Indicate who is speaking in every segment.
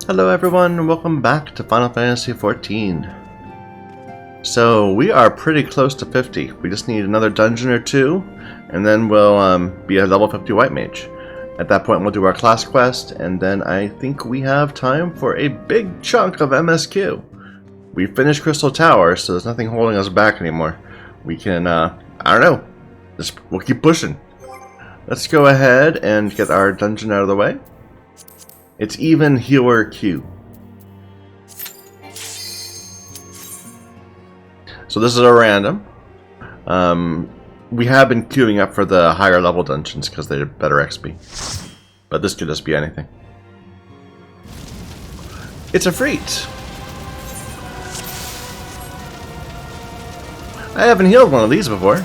Speaker 1: Hello everyone, and welcome back to Final Fantasy XIV. So, we are pretty close to 50. We just need another dungeon or two, and then we'll be a level 50 White Mage. At that point, we'll do our class quest, and then I think we have time for a big chunk of MSQ. We finished Crystal Tower, so there's nothing holding us back anymore. We can, I don't know, we'll keep pushing. Let's go ahead and get our dungeon out of the way. It's even healer Q. So this is a random. We have been queuing up for the higher level dungeons because they're better XP. But this could just be anything. It's a Freet. I haven't healed one of these before.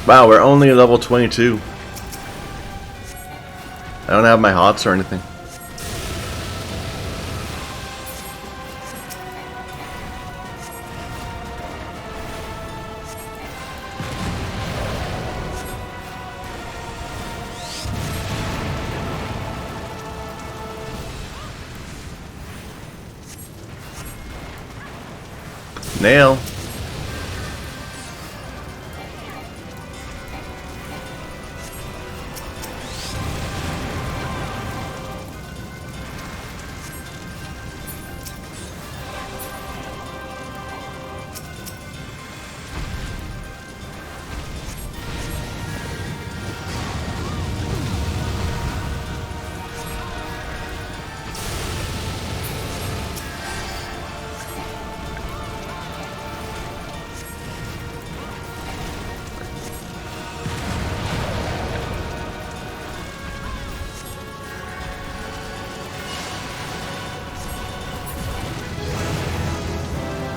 Speaker 1: Wow, we're only level 22. I don't have my hots or anything. Nail.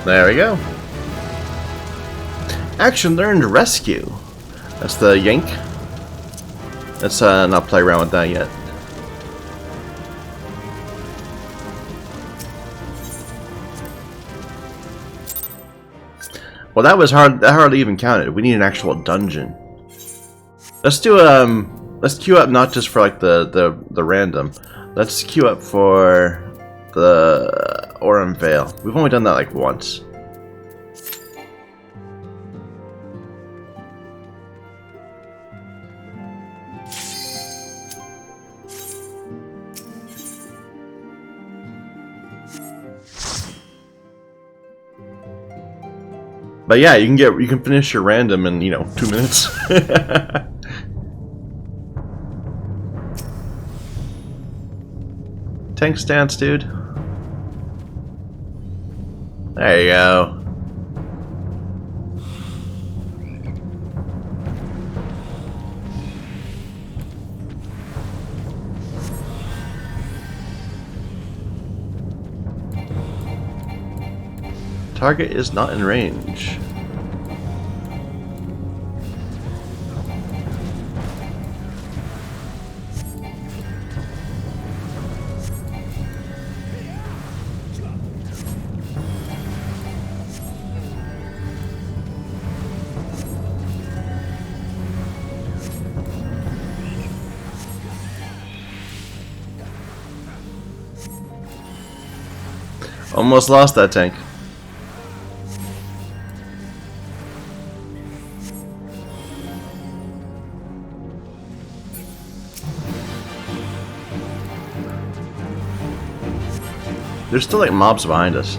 Speaker 1: There we go. Action learned rescue. That's the yank. Let's not play around with that yet. Well, that was hard. That hardly even counted. We need an actual dungeon. Let's do let's queue up not just for like the random. Let's queue up for the Aurum Vale. We've only done that like once. But yeah, you can finish your random in, 2 minutes. Tank stance, dude. There you go. Target is not in range. Almost lost that tank. There's still like mobs behind us.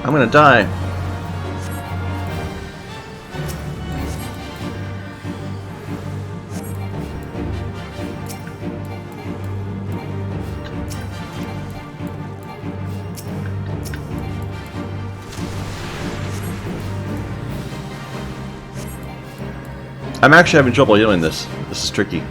Speaker 1: I'm gonna die. I'm actually having trouble healing this. This is tricky.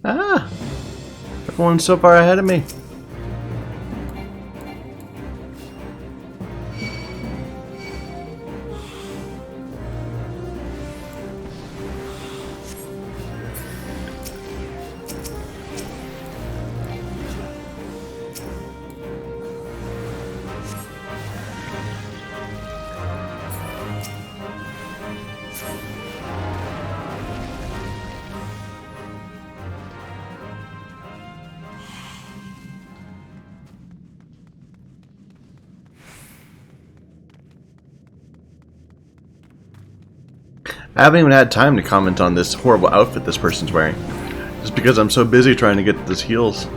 Speaker 1: Ah! Everyone's so far ahead of me. I haven't even had time to comment on this horrible outfit this person's wearing. Just because I'm so busy trying to get this heals.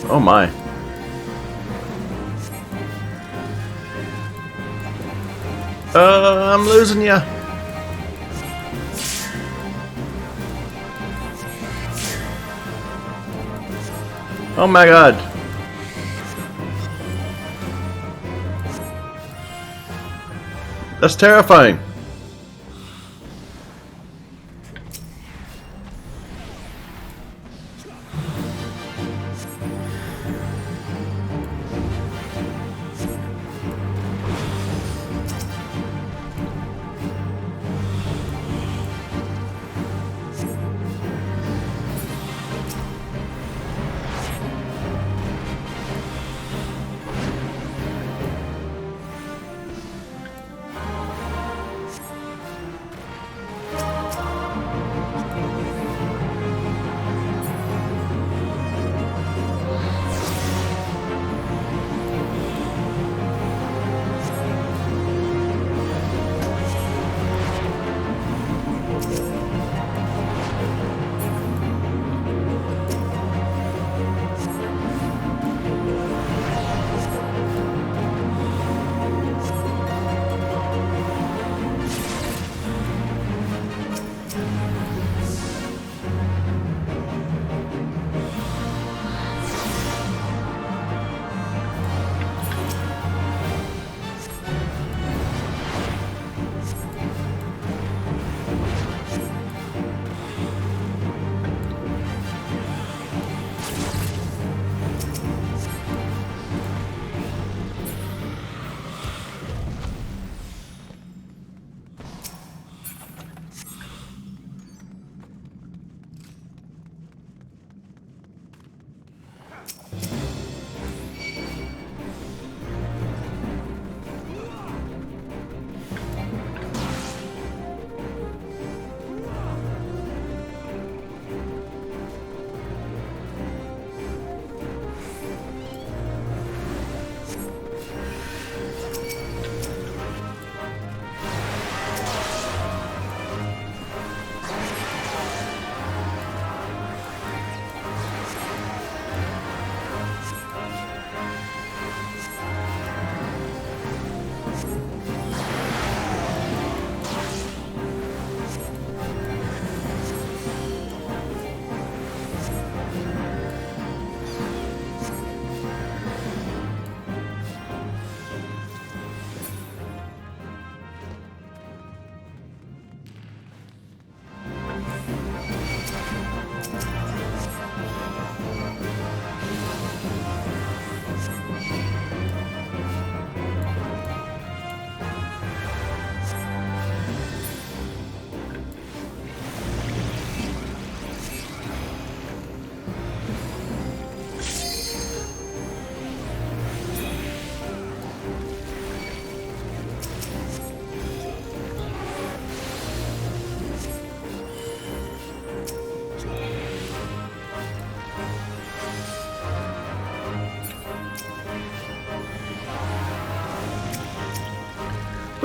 Speaker 1: Oh my. I'm losing ya. Oh my god. That's terrifying.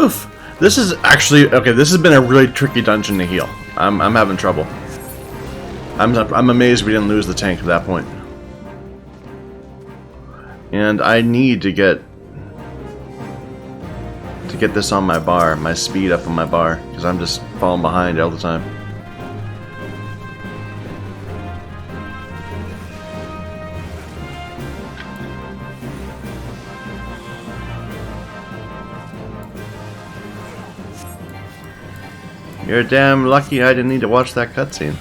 Speaker 1: Oof! This is actually okay. This has been a really tricky dungeon to heal. I'm having trouble. I'm amazed we didn't lose the tank at that point. And I need to get this on my bar, my speed up on my bar, because I'm just falling behind all the time. You're damn lucky I didn't need to watch that cutscene.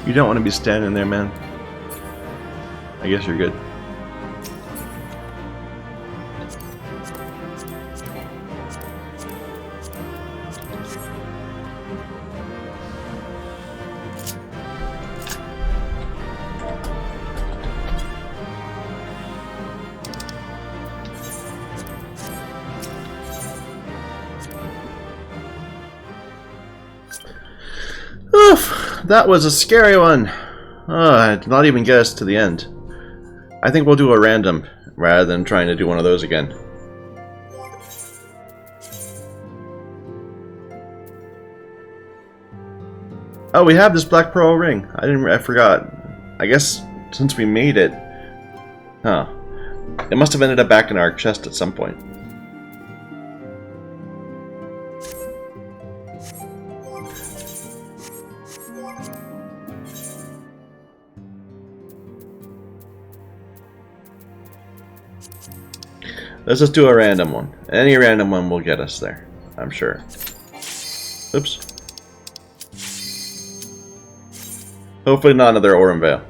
Speaker 1: You don't want to be standing there, man. I guess you're good. Oof! That was a scary one. Oh, did not even get us to the end. I think we'll do a random rather than trying to do one of those again. Oh, we have this Black Pearl ring. I forgot. I guess since we made it, huh? It must have ended up back in our chest at some point. Let's just do a random one. Any random one will get us there, I'm sure. Oops. Hopefully not another Aurum Veil.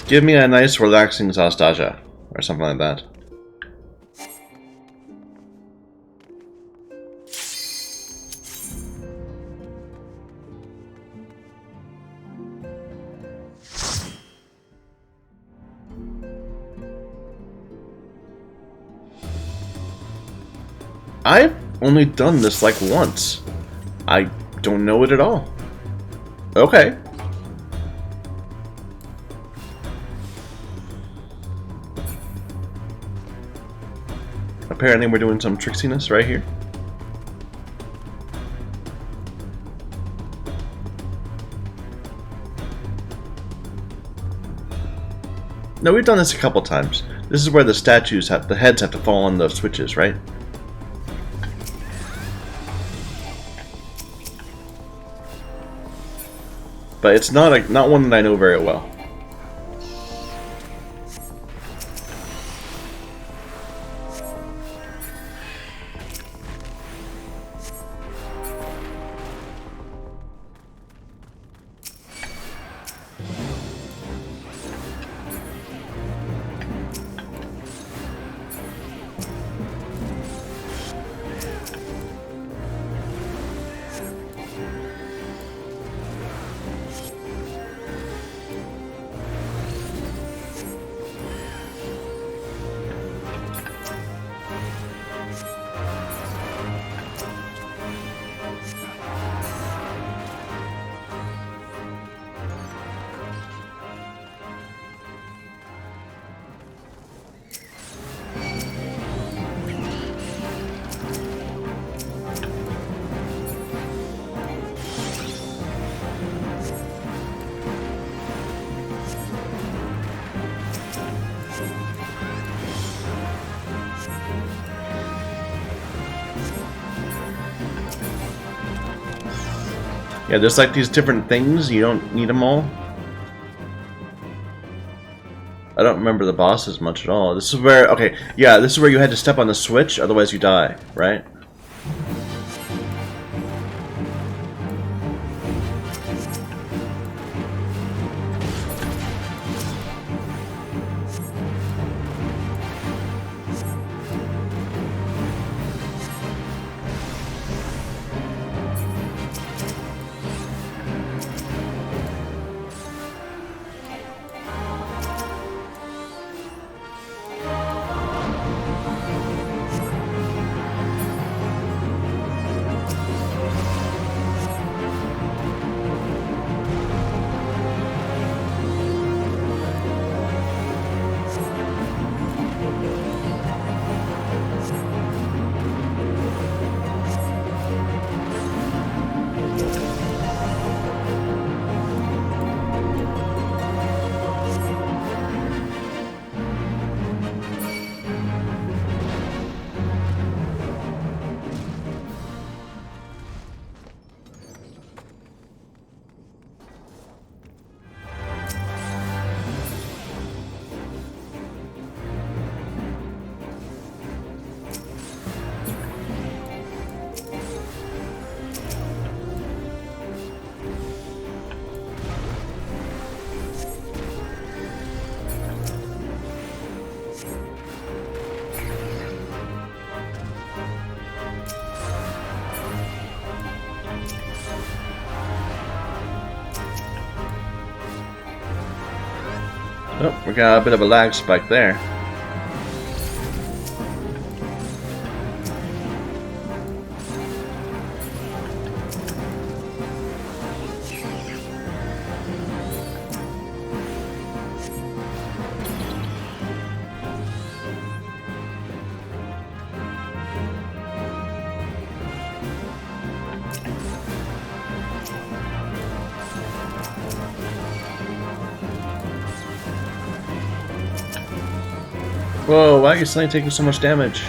Speaker 1: Give me a nice relaxing Zastaja, or something like that. I've only done this like once. I don't know it at all. Okay. apparently we're doing some tricksiness right here. No, we've done this a couple times. This is where the statues have, the heads have to fall on those switches, right? But it's not one that I know very well. Yeah, there's like these different things. You don't need them all. I don't remember the bosses much at all. This is where, okay, yeah, this is where you had to step on the switch, otherwise you die, right? Oh, we got a bit of a lag spike there. Whoa, why are you suddenly taking so much damage?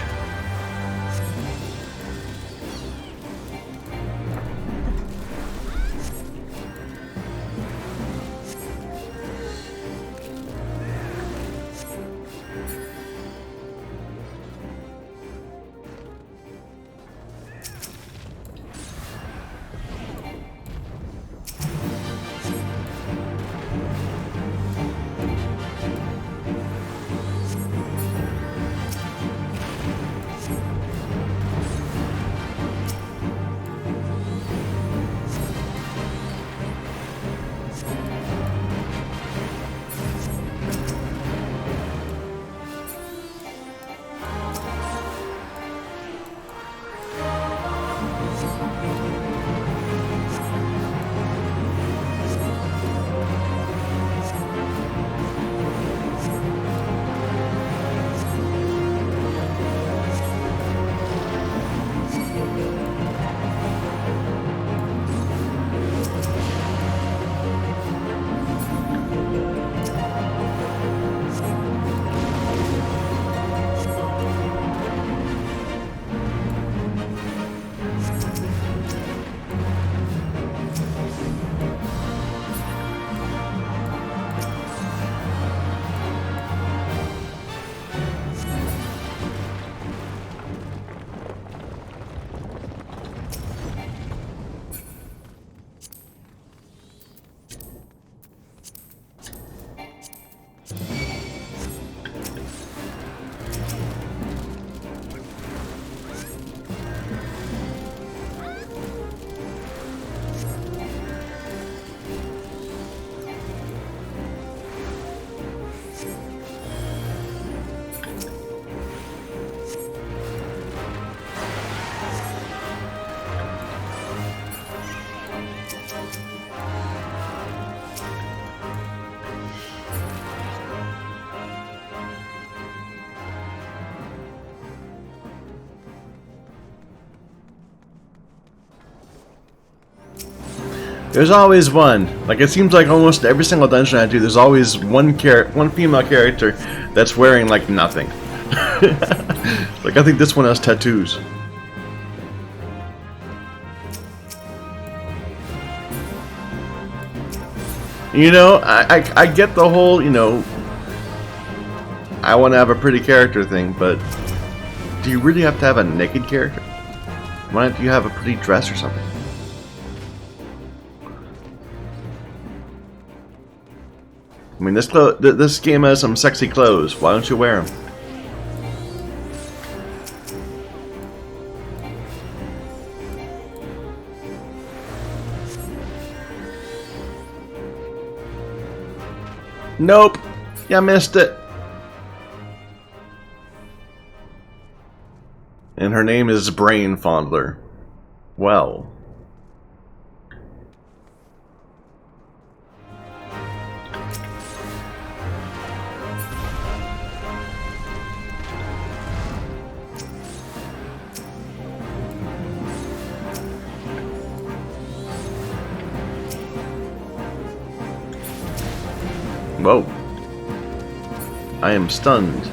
Speaker 1: There's always one. Like, it seems like almost every single dungeon I do, there's always one female character that's wearing, like, nothing. Like, I think this one has tattoos. You know, I get the whole, you know, I want to have a pretty character thing, but do you really have to have a naked character? Why don't you have a pretty dress or something? I mean, this game has some sexy clothes. Why don't you wear them? Nope, you missed it. And her name is Brain Fondler. Well. Whoa. I am stunned.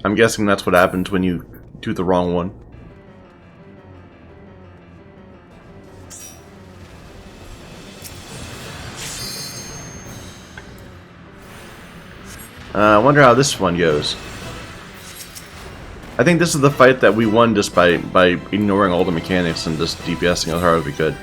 Speaker 1: I'm guessing that's what happens when you do the wrong one. I wonder how this one goes. I think this is the fight that we won just by ignoring all the mechanics and just DPSing as hard as we could.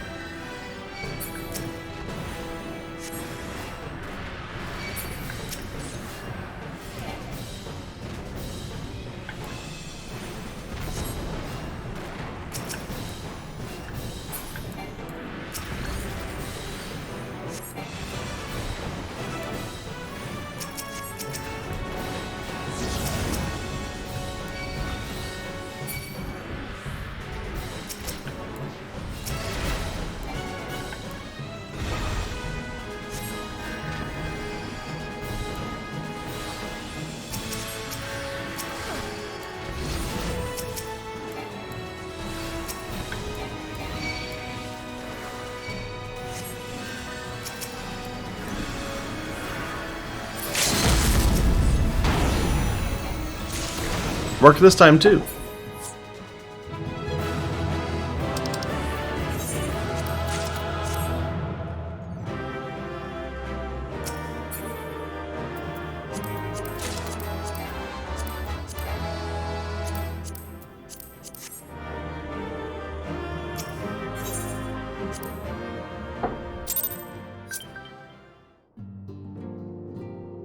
Speaker 1: Worked this time too.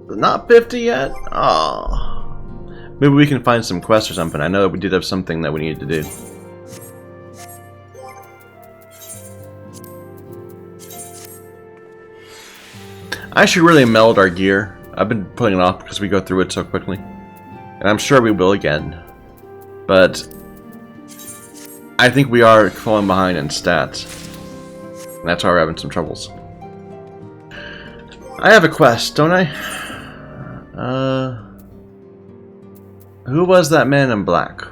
Speaker 1: Not 50 yet? Aww. Maybe we can find some quests or something. I know that we did have something that we needed to do. I should really meld our gear. I've been putting it off because we go through it so quickly. And I'm sure we will again. But I think we are falling behind in stats. And that's why we're having some troubles. I have a quest, don't I? Who was that man in black?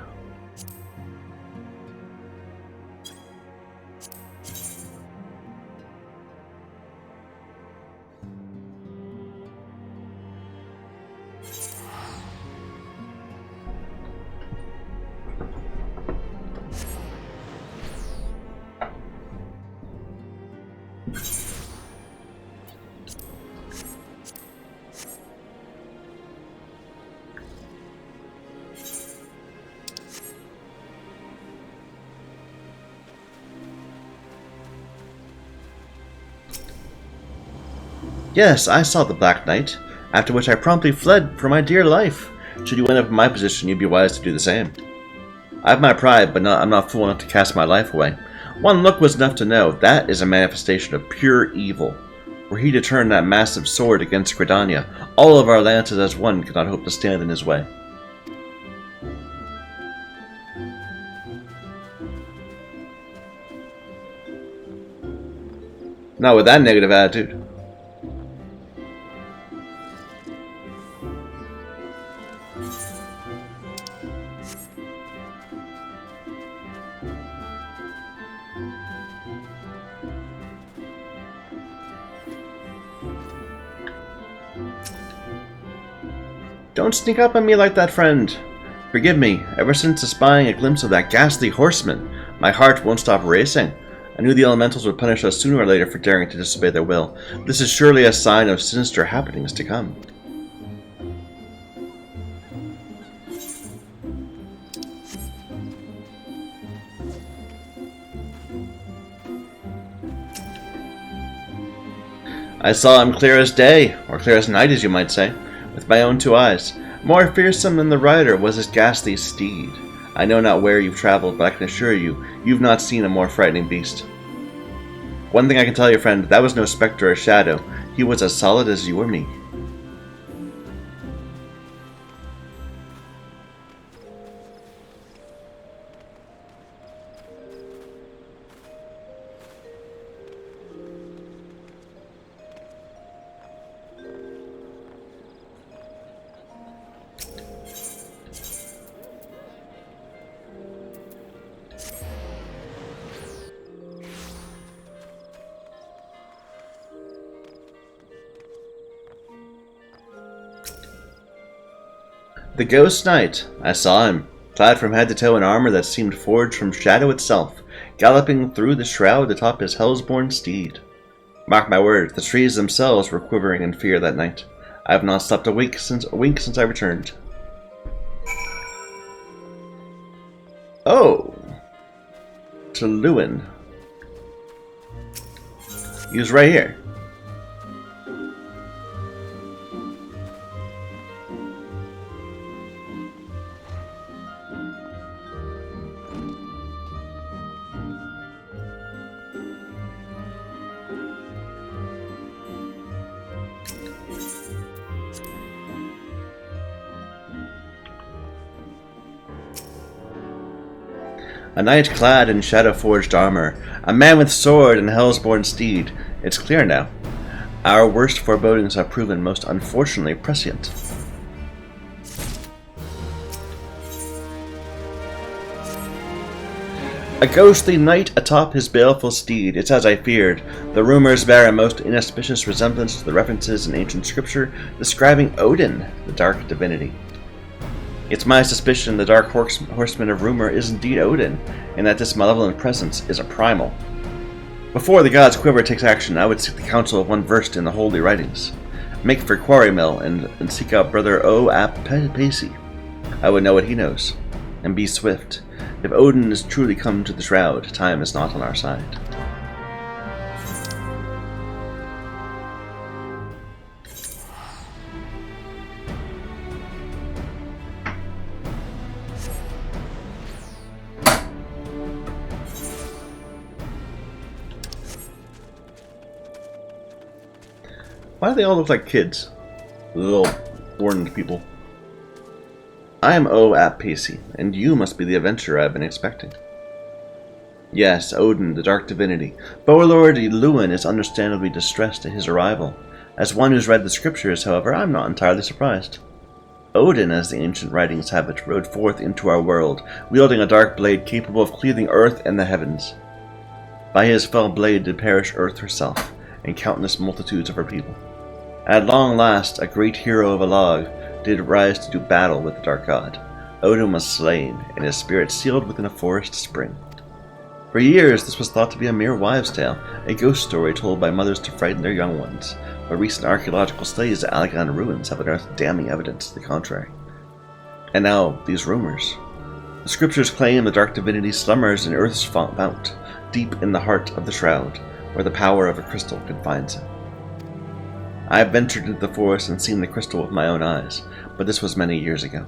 Speaker 1: Yes, I saw the Black Knight, after which I promptly fled for my dear life. Should you end up in my position, you'd be wise to do the same. I have my pride, but I'm not fool enough to cast my life away. One look was enough to know that is a manifestation of pure evil. Were he to turn that massive sword against Gridania, all of our lances as one could not hope to stand in his way. Not with that negative attitude. Don't sneak up on me like that, friend. Forgive me, ever since espying a glimpse of that ghastly horseman, my heart won't stop racing. I knew the elementals would punish us sooner or later for daring to disobey their will. This is surely a sign of sinister happenings to come. I saw him clear as day, or clear as night, as you might say, with my own two eyes. More fearsome than the rider was his ghastly steed. I know not where you've traveled, but I can assure you, you've not seen a more frightening beast. One thing I can tell you, friend, that was no spectre or shadow. He was as solid as you or me. The Ghost Knight. I saw him, clad from head to toe in armor that seemed forged from shadow itself, galloping through the shroud atop his hellsborn steed. Mark my words, the trees themselves were quivering in fear that night. I have not slept a wink since I returned. Oh! To Lewin. He was right here. A knight clad in shadow-forged armor, a man with sword and hellsborn steed. It's clear now. Our worst forebodings have proven most unfortunately prescient. A ghostly knight atop his baleful steed. It's as I feared. The rumors bear a most inauspicious resemblance to the references in ancient scripture describing Odin, the dark divinity. It's my suspicion the dark horseman of rumor is indeed Odin, and that this malevolent presence is a primal. Before the god's quiver takes action, I would seek the counsel of one versed in the holy writings. Make for Quarry Mill and seek out Brother O. Ap Pacey. I would know what he knows. And be swift. If Odin is truly come to the shroud, time is not on our side. Why do they all look like kids? Little horned people. I am O. Ap Pacey, and you must be the adventurer I've been expecting. Yes, Odin, the dark divinity. Lord Lewin is understandably distressed at his arrival. As one who's read the scriptures, however, I'm not entirely surprised. Odin, as the ancient writings have it, rode forth into our world, wielding a dark blade capable of cleaving earth and the heavens. By his fell blade did perish earth herself, and countless multitudes of her people. At long last, a great hero of a log did rise to do battle with the dark god. Odin was slain, and his spirit sealed within a forest spring. For years, this was thought to be a mere wives' tale, a ghost story told by mothers to frighten their young ones, but recent archaeological studies at Allegan ruins have unearthed damning evidence to the contrary. And now, these rumors. The scriptures claim the dark divinity slumbers in Earth's fount, deep in the heart of the shroud, where the power of a crystal confines him. I have ventured into the forest and seen the crystal with my own eyes, but this was many years ago.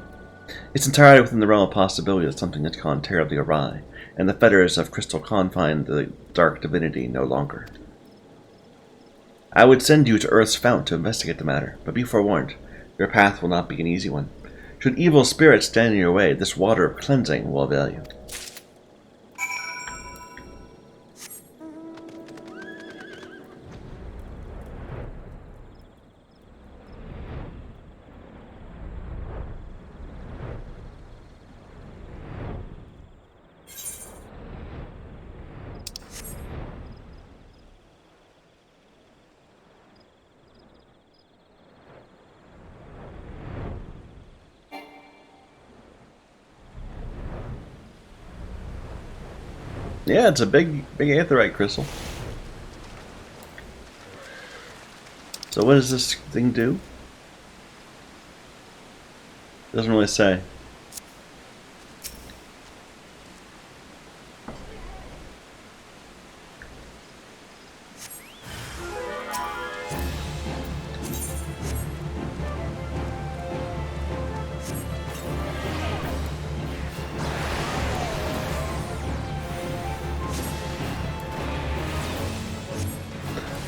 Speaker 1: It's entirely within the realm of possibility that something has gone terribly awry, and the fetters of crystal confine the dark divinity no longer. I would send you to Earth's Fount to investigate the matter, but be forewarned, your path will not be an easy one. Should evil spirits stand in your way, this water of cleansing will avail you. Yeah, it's a big aetheryte crystal. So what does this thing do? Doesn't really say.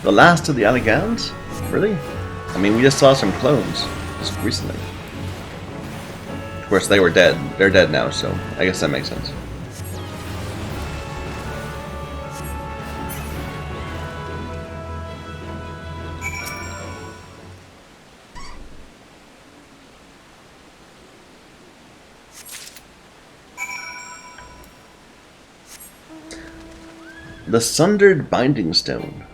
Speaker 1: The last of the Alligans? Really? I mean, we just saw some clones just recently. Of course, they were dead. They're dead now, so I guess that makes sense. The Sundered Binding Stone.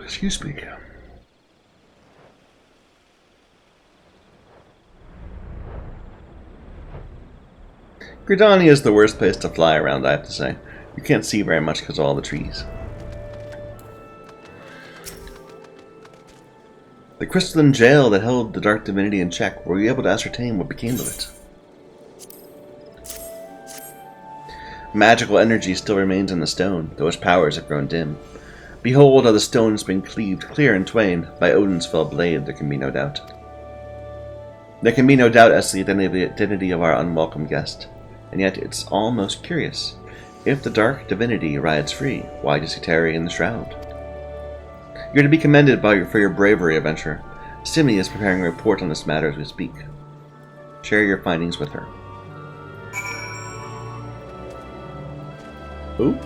Speaker 1: Excuse me. Gridania is the worst place to fly around, I have to say. You can't see very much because of all the trees. The crystalline jail that held the dark divinity in check, were you able to ascertain what became of it? Magical energy still remains in the stone, though its powers have grown dim. Behold how the stone has been cleaved clear in twain by Odin's fell blade, there can be no doubt. There can be no doubt as to the identity of our unwelcome guest, and yet it's almost curious. If the dark divinity rides free, why does he tarry in the shroud? You're to be commended for your bravery, adventurer. Simi is preparing a report on this matter as we speak. Share your findings with her. Who?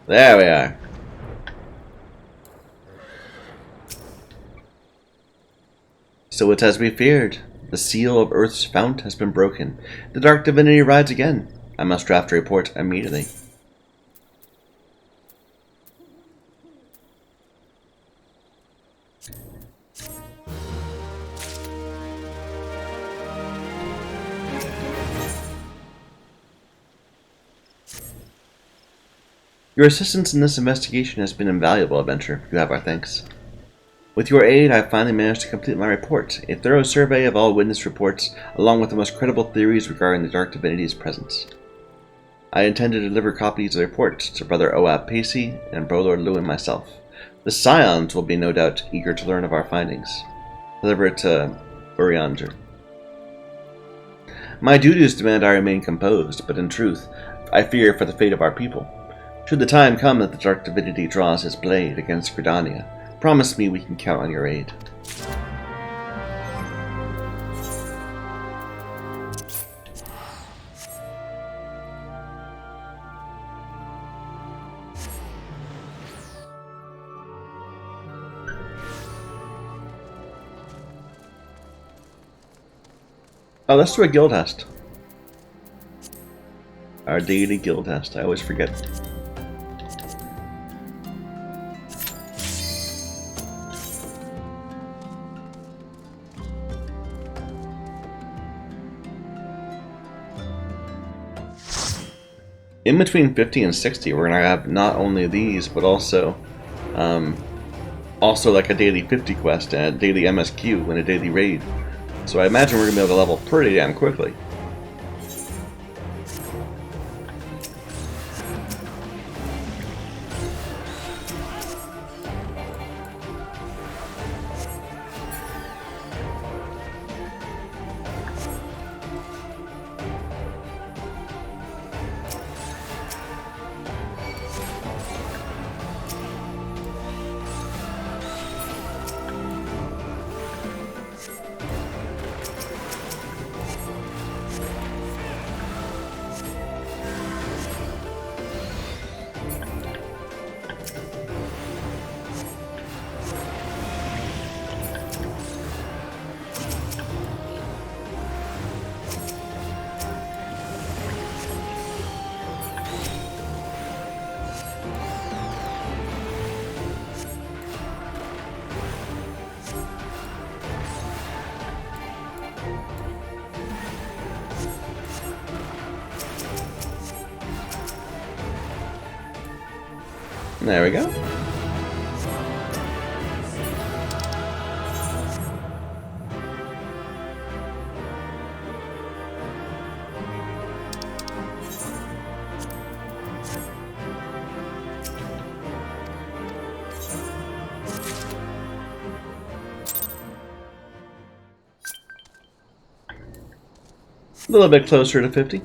Speaker 1: There we are. So it's as we feared. The seal of Earth's fount has been broken. The dark divinity rides again. I must draft a report immediately. Your assistance in this investigation has been invaluable, adventurer. You have our thanks. With your aid, I have finally managed to complete my report, a thorough survey of all witness reports, along with the most credible theories regarding the Dark Divinity's presence. I intend to deliver copies of the report to Brother Oab Pacey and Brolord Lewin myself. The Scions will be no doubt eager to learn of our findings. Deliver it to Urianger. My duties demand I remain composed, but in truth, I fear for the fate of our people. Should the time come that the Dark Divinity draws his blade against Gridania, promise me we can count on your aid. Oh, let's do a guild test. Our daily guild test. I always forget. In between 50 and 60, we're gonna have not only these, but also like a daily 50 quest and a daily MSQ and a daily raid. So I imagine we're gonna be able to level pretty damn quickly. There we go. A little bit closer to 50.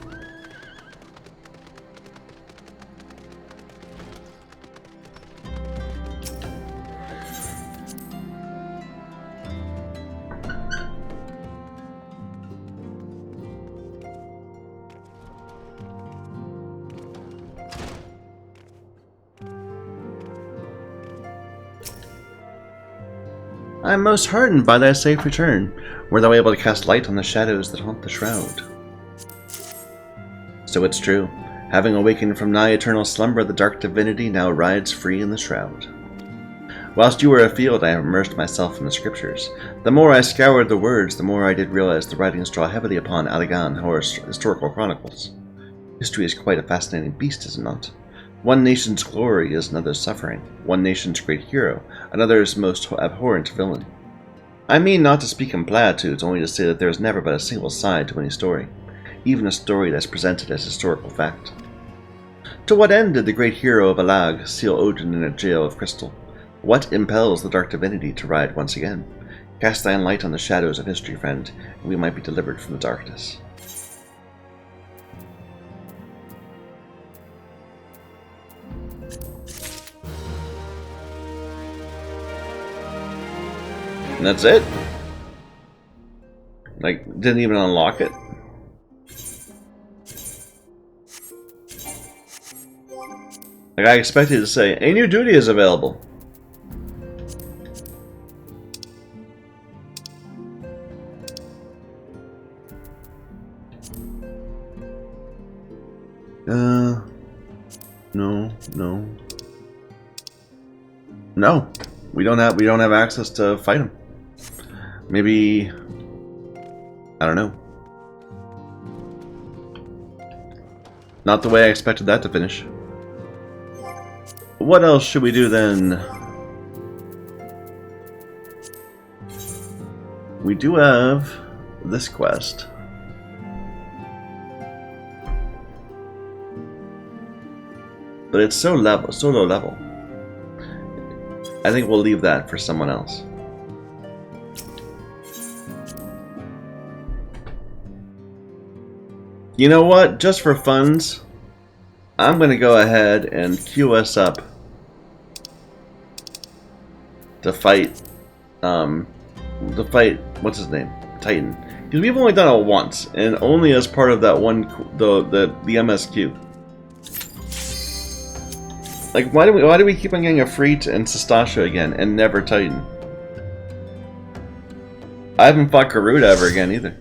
Speaker 1: I am most heartened by thy safe return. Wert thou able to cast light on the shadows that haunt the shroud? So it's true. Having awakened from nigh eternal slumber, the dark divinity now rides free in the shroud. Whilst you were afield, I immersed myself in the scriptures. The more I scoured the words, the more I did realize the writings draw heavily upon Allegan historical chronicles. History is quite a fascinating beast, is it not? One nation's glory is another's suffering. One nation's great hero, another's most abhorrent villain. I mean not to speak in platitudes, only to say that there is never but a single side to any story, even a story that's presented as historical fact. To what end did the great hero of Alag seal Odin in a jail of crystal? What impels the dark divinity to ride once again? Cast thine light on the shadows of history, friend, and we might be delivered from the darkness. And that's it? Like, didn't even unlock it? Like, I expected to say, a new duty is available. No. We don't have access to fight him. Maybe, I don't know. Not the way I expected that to finish. What else should we do then? We do have this quest. But it's so low level. I think we'll leave that for someone else. You know what? Just for funds, I'm gonna go ahead and queue us up to fight, what's his name? Titan. Because we've only done it once, and only as part of that one, the MSQ. Like, why do we keep on getting Afreet and Sastasha again, and never Titan? I haven't fought Garuda ever again either.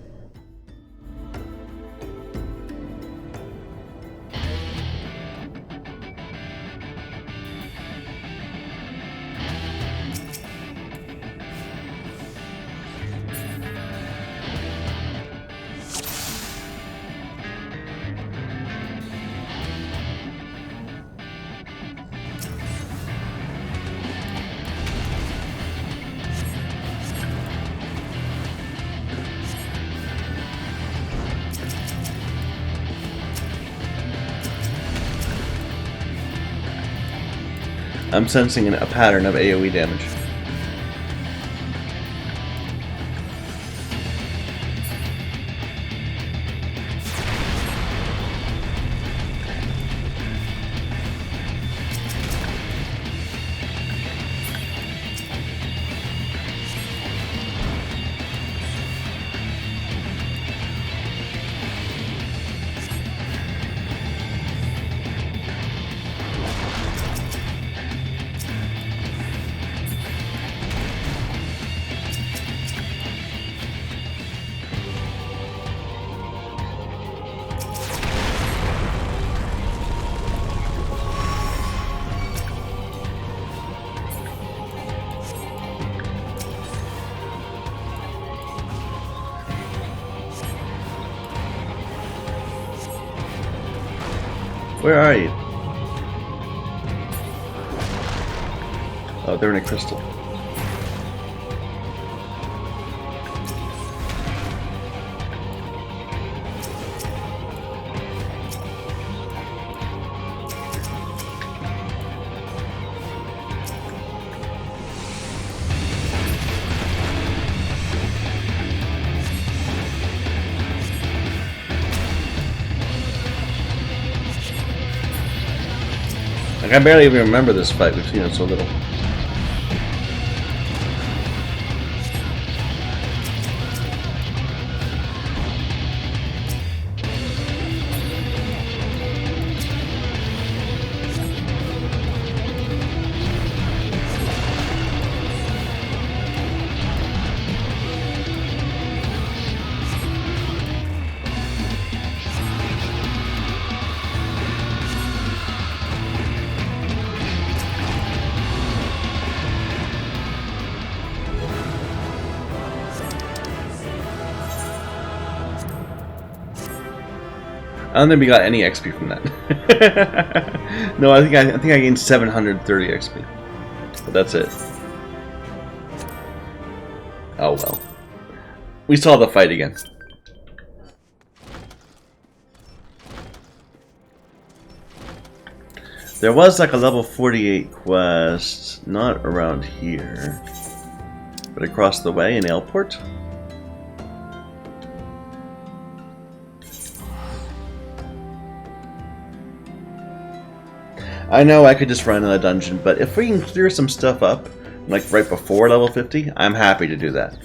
Speaker 1: I'm sensing a pattern of AoE damage. Where are you? Oh, they're in a crystal. Like, I barely even remember this fight. We've seen it so little. I don't think we got any XP from that. No, I think I gained 730 XP, but that's it. Oh well. We saw the fight again. There was like a level 48 quest, not around here, but across the way in Aleport. I know I could just run in a dungeon, but if we can clear some stuff up, like right before level 50, I'm happy to do that.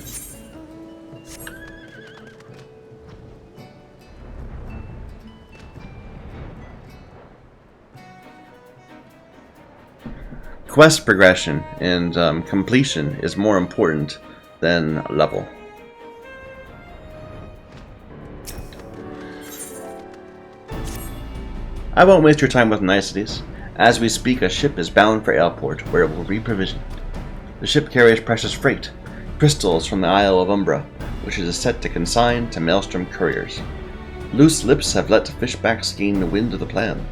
Speaker 1: Quest progression and completion is more important than level. I won't waste your time with niceties. As we speak, a ship is bound for Aleport, where it will reprovision. The ship carries precious freight, crystals from the Isle of Umbra, which is set to consign to Maelstrom couriers. Loose lips have let fishbacks gain the wind of the plan.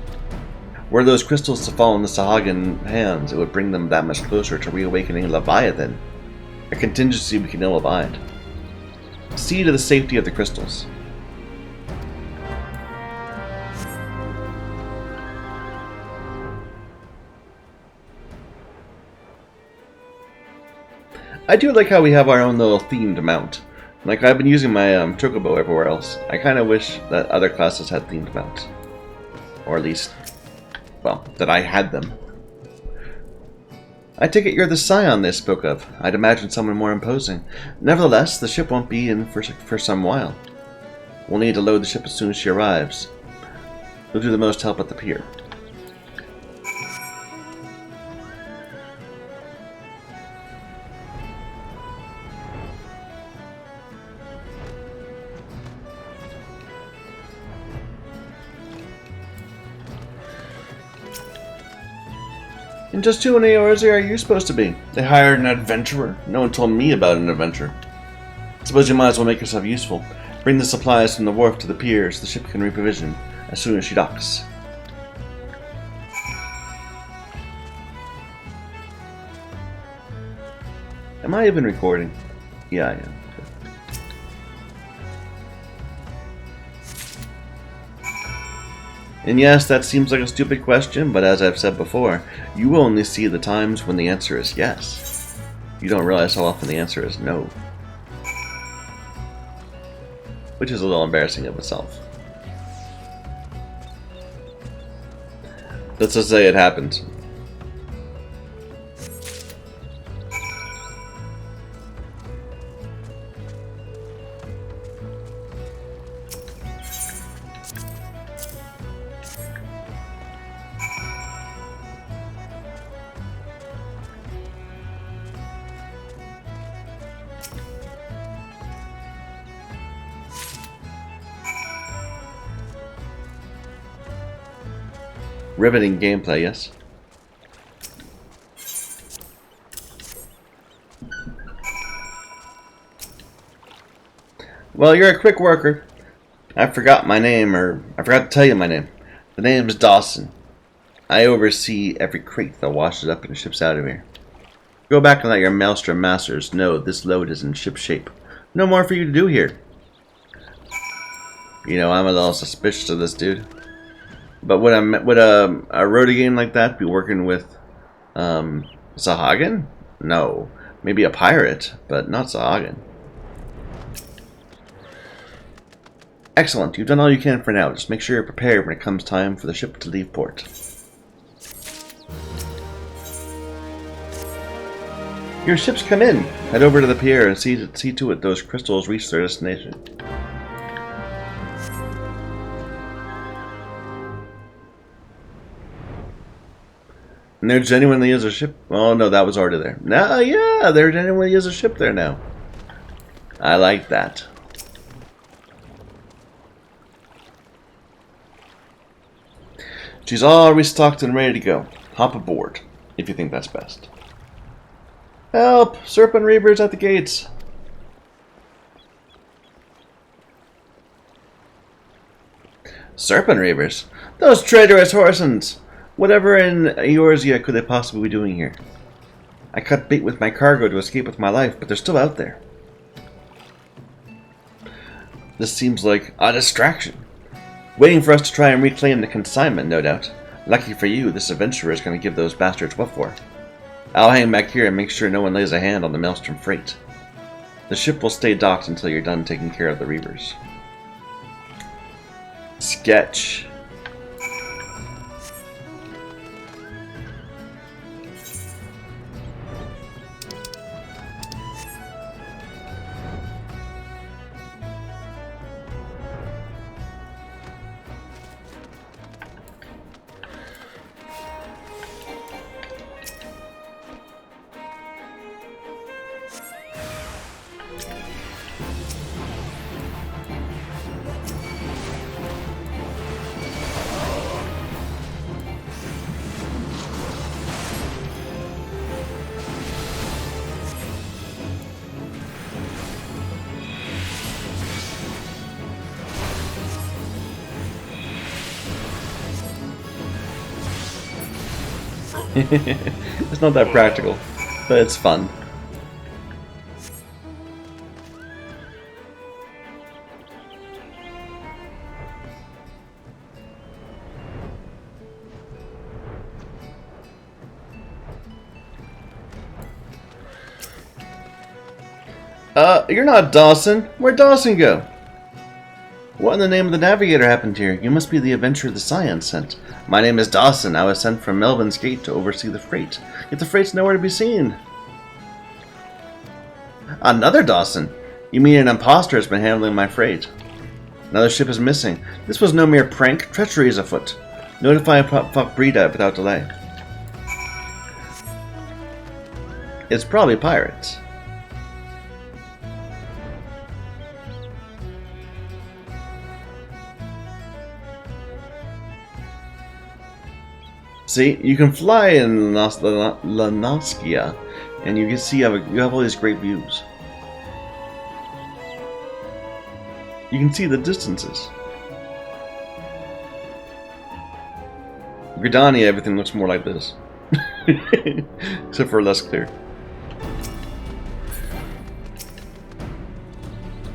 Speaker 1: Were those crystals to fall in the Sahagan hands, it would bring them that much closer to reawakening Leviathan, a contingency we can ill abide. See to the safety of the crystals. I do like how we have our own little themed mount. Like, I've been using my chocobo everywhere else. I kind of wish that other classes had themed mounts. Or at least, well, that I had them. I take it you're the scion they spoke of. I'd imagine someone more imposing. Nevertheless, the ship won't be in for some while. We'll need to load the ship as soon as she arrives. We'll do the most help at the pier. In just 2 hours, where are you supposed to be? They hired an adventurer. No one told me about an adventure. Suppose you might as well make yourself useful. Bring the supplies from the wharf to the pier so the ship can reprovision as soon as she docks. Am I even recording? Yeah, I am. And yes, that seems like a stupid question, but as I've said before, you will only see the times when the answer is yes. You don't realize how often the answer is no. Which is a little embarrassing of itself. Let's just say it happens. Riveting gameplay, yes? Well, you're a quick worker. I forgot my name, or I forgot to tell you my name. The name is Dawson. I oversee every crate that washes up and ships out of here. Go back and let your maelstrom masters know this load is in ship shape. No more for you to do here. You know, I'm a little suspicious of this dude. But would a roadie game like that be working with Sahagin? No. Maybe a pirate, but not Sahagin. Excellent. You've done all you can for now. Just make sure you're prepared when it comes time for the ship to leave port. Your ships come in. Head over to the pier and see to it those crystals reach their destination. And there genuinely is a ship. Oh no, that was already there. No, yeah, there genuinely is a ship there now. I like that. She's all restocked and ready to go. Hop aboard, if you think that's best. Help! Serpent Reavers at the gates. Serpent Reavers? Those traitorous Horsens! Whatever in Eorzea could they possibly be doing here? I cut bait with my cargo to escape with my life, but they're still out there. This seems like a distraction. Waiting for us to try and reclaim the consignment, no doubt. Lucky for you, this adventurer is going to give those bastards what for. I'll hang back here and make sure no one lays a hand on the Maelstrom freight. The ship will stay docked until you're done taking care of the Reavers. Sketch. It's not that practical, but it's fun. You're not Dawson. Where'd Dawson go? What in the name of the Navigator happened here? You must be the adventurer the Scion sent. My name is Dawson. I was sent from Melvin's Gate to oversee the freight. Yet the freight's nowhere to be seen. Another Dawson? You mean an imposter has been handling my freight? Another ship is missing. This was no mere prank. Treachery is afoot. Notify Fuck Breda without delay. It's probably pirates. See, you can fly in Lanoskia, and you can see you have all these great views. You can see the distances. Gridania, everything looks more like this, except for less clear.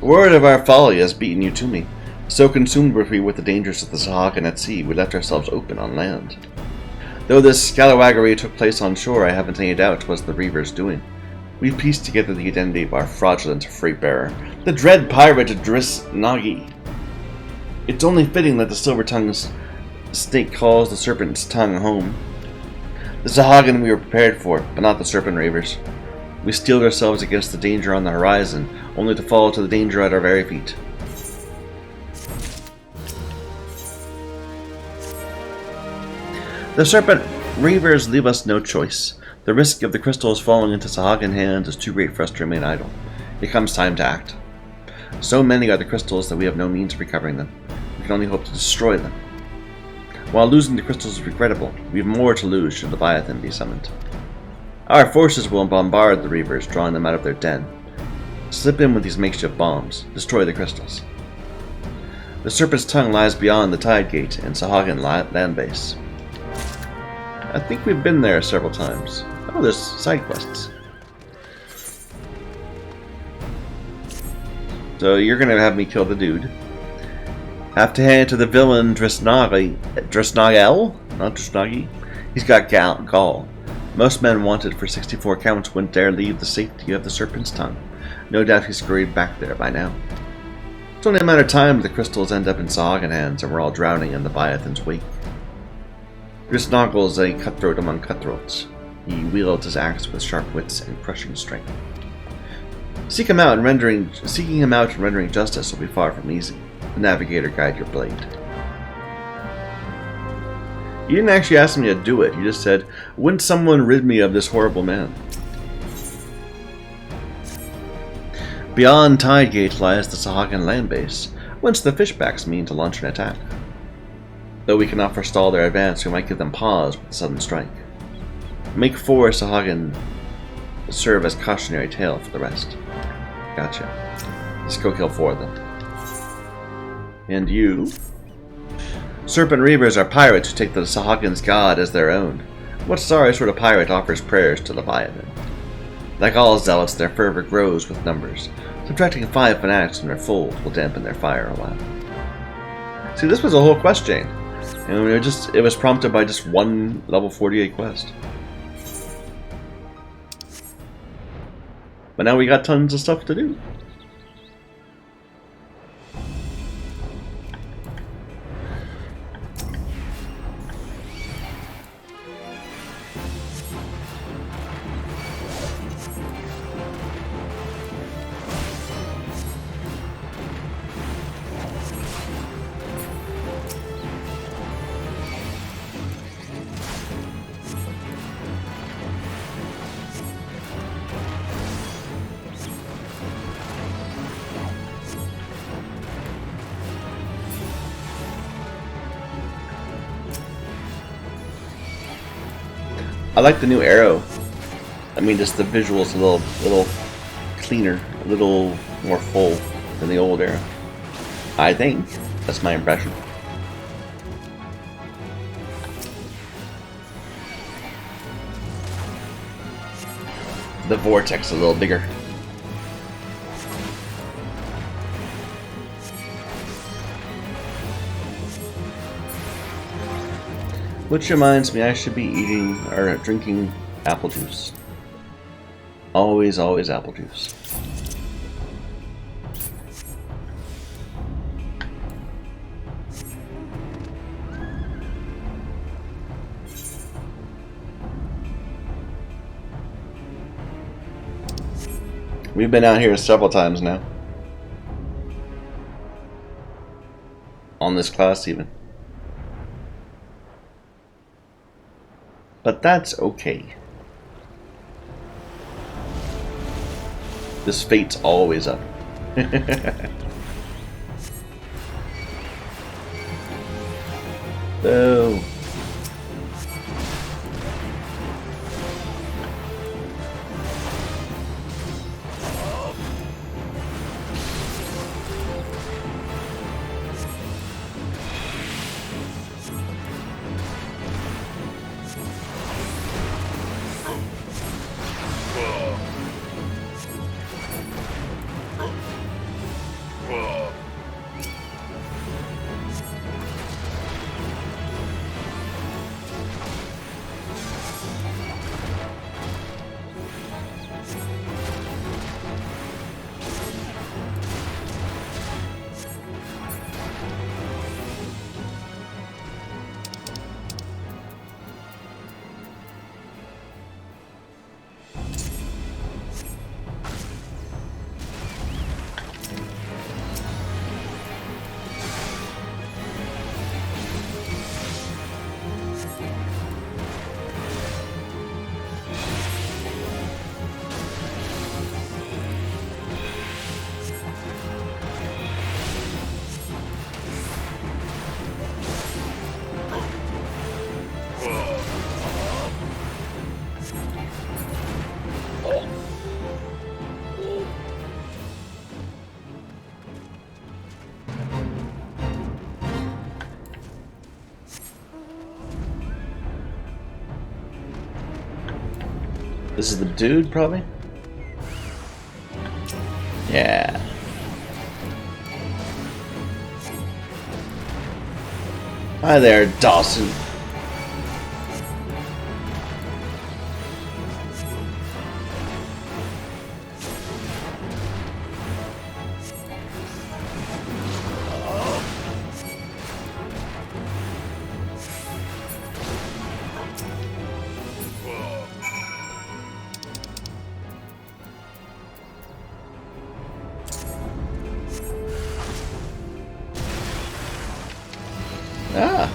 Speaker 1: Word of our folly has beaten you to me. So consumed were we with the dangers of the Sahagan at sea, we left ourselves open on land. Though this scalawaggery took place on shore, I haven't any doubt 'twas the Reaver's doing. We pieced together the identity of our fraudulent freight-bearer, the dread pirate Drisnagi. It's only fitting that the silver-tongued snake calls the serpent's tongue home. The Sahagan we were prepared for, but not the serpent ravers. We steeled ourselves against the danger on the horizon, only to fall to the danger at our very feet. The serpent ravers leave us no choice. The risk of the crystals falling into Sahagan hands is too great for us to remain idle. It comes time to act. So many are the crystals that we have no means of recovering them. We can only hope to destroy them. While losing the crystals is regrettable, we have more to lose should Leviathan be summoned. Our forces will bombard the Reavers, drawing them out of their den. Slip in with these makeshift bombs. Destroy the crystals. The Serpent's Tongue lies beyond the Tide Gate and Sahagan land base. I think we've been there several times. Oh, there's side quests. So you're gonna have me kill the dude. Have to hand it to the villain Drisnagel? Not Drisnagi. He's got gall. Most men wanted for 64 counts wouldn't dare leave the safety of the Serpent's Tongue. No doubt he's scurried back there by now. It's only a matter of time the crystals end up in Sahagan hands and we're all drowning in the Leviathan's wake. Drisnagel is a cutthroat among cutthroats. He wields his axe with sharp wits and crushing strength. Seeking him out and rendering justice will be far from easy. The Navigator guide your blade. You didn't actually ask me to do it. You just said, wouldn't someone rid me of this horrible man? Beyond Tidegate lies the Sahagan land base, whence the fishbacks mean to launch an attack. Though we cannot forestall their advance, we might give them pause with a sudden strike. Make 4 Sahagan serve as cautionary tale for the rest. Gotcha. Let's go kill 4 of them. And you? Serpent Reavers are pirates who take the Sahagan's god as their own. What sorry sort of pirate offers prayers to Leviathan? Like all zealots, their fervor grows with numbers. Subtracting 5 fanatics from their fold will dampen their fire a while. See, this was a whole quest chain. And it was prompted by just one level 48 quest. But now we got tons of stuff to do. I like the new arrow. I mean, just the visuals a little cleaner, a little more full than the old arrow. I think that's my impression. The vortex is a little bigger. Which reminds me, I should be eating or drinking apple juice. Always, always apple juice. We've been out here several times now. On this class, even. But that's okay. This fate's always up. Oh. This is the dude, probably? Yeah. Hi there, Dawson. Ah.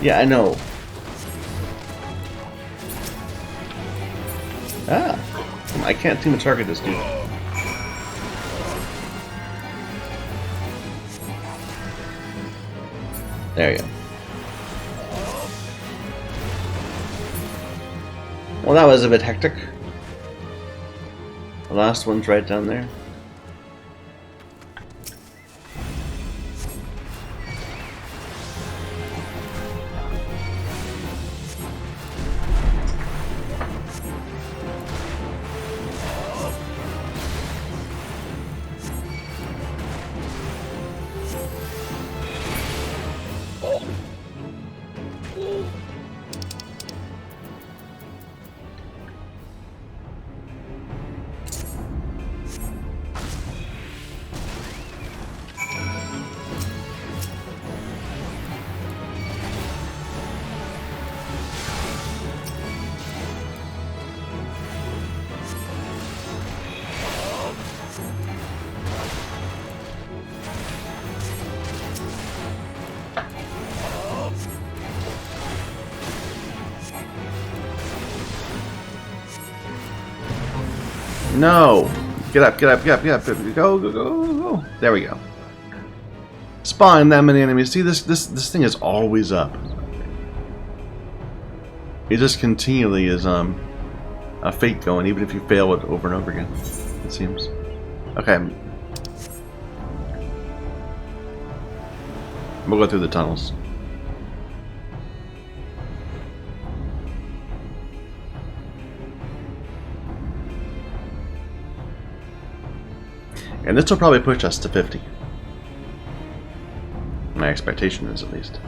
Speaker 1: Yeah, I know. Ah. I can't seem to target this dude. There you go. Well, that was a bit hectic. The last one's right down there. No! Get up, get up, get up, get up. Go, go, go, go. There we go. Spawning that many enemies. See, this thing is always up. It just continually is a fate going, even if you fail it over and over again, it seems. Okay. We'll go through the tunnels. And this will probably push us to 50. My expectation is, at least.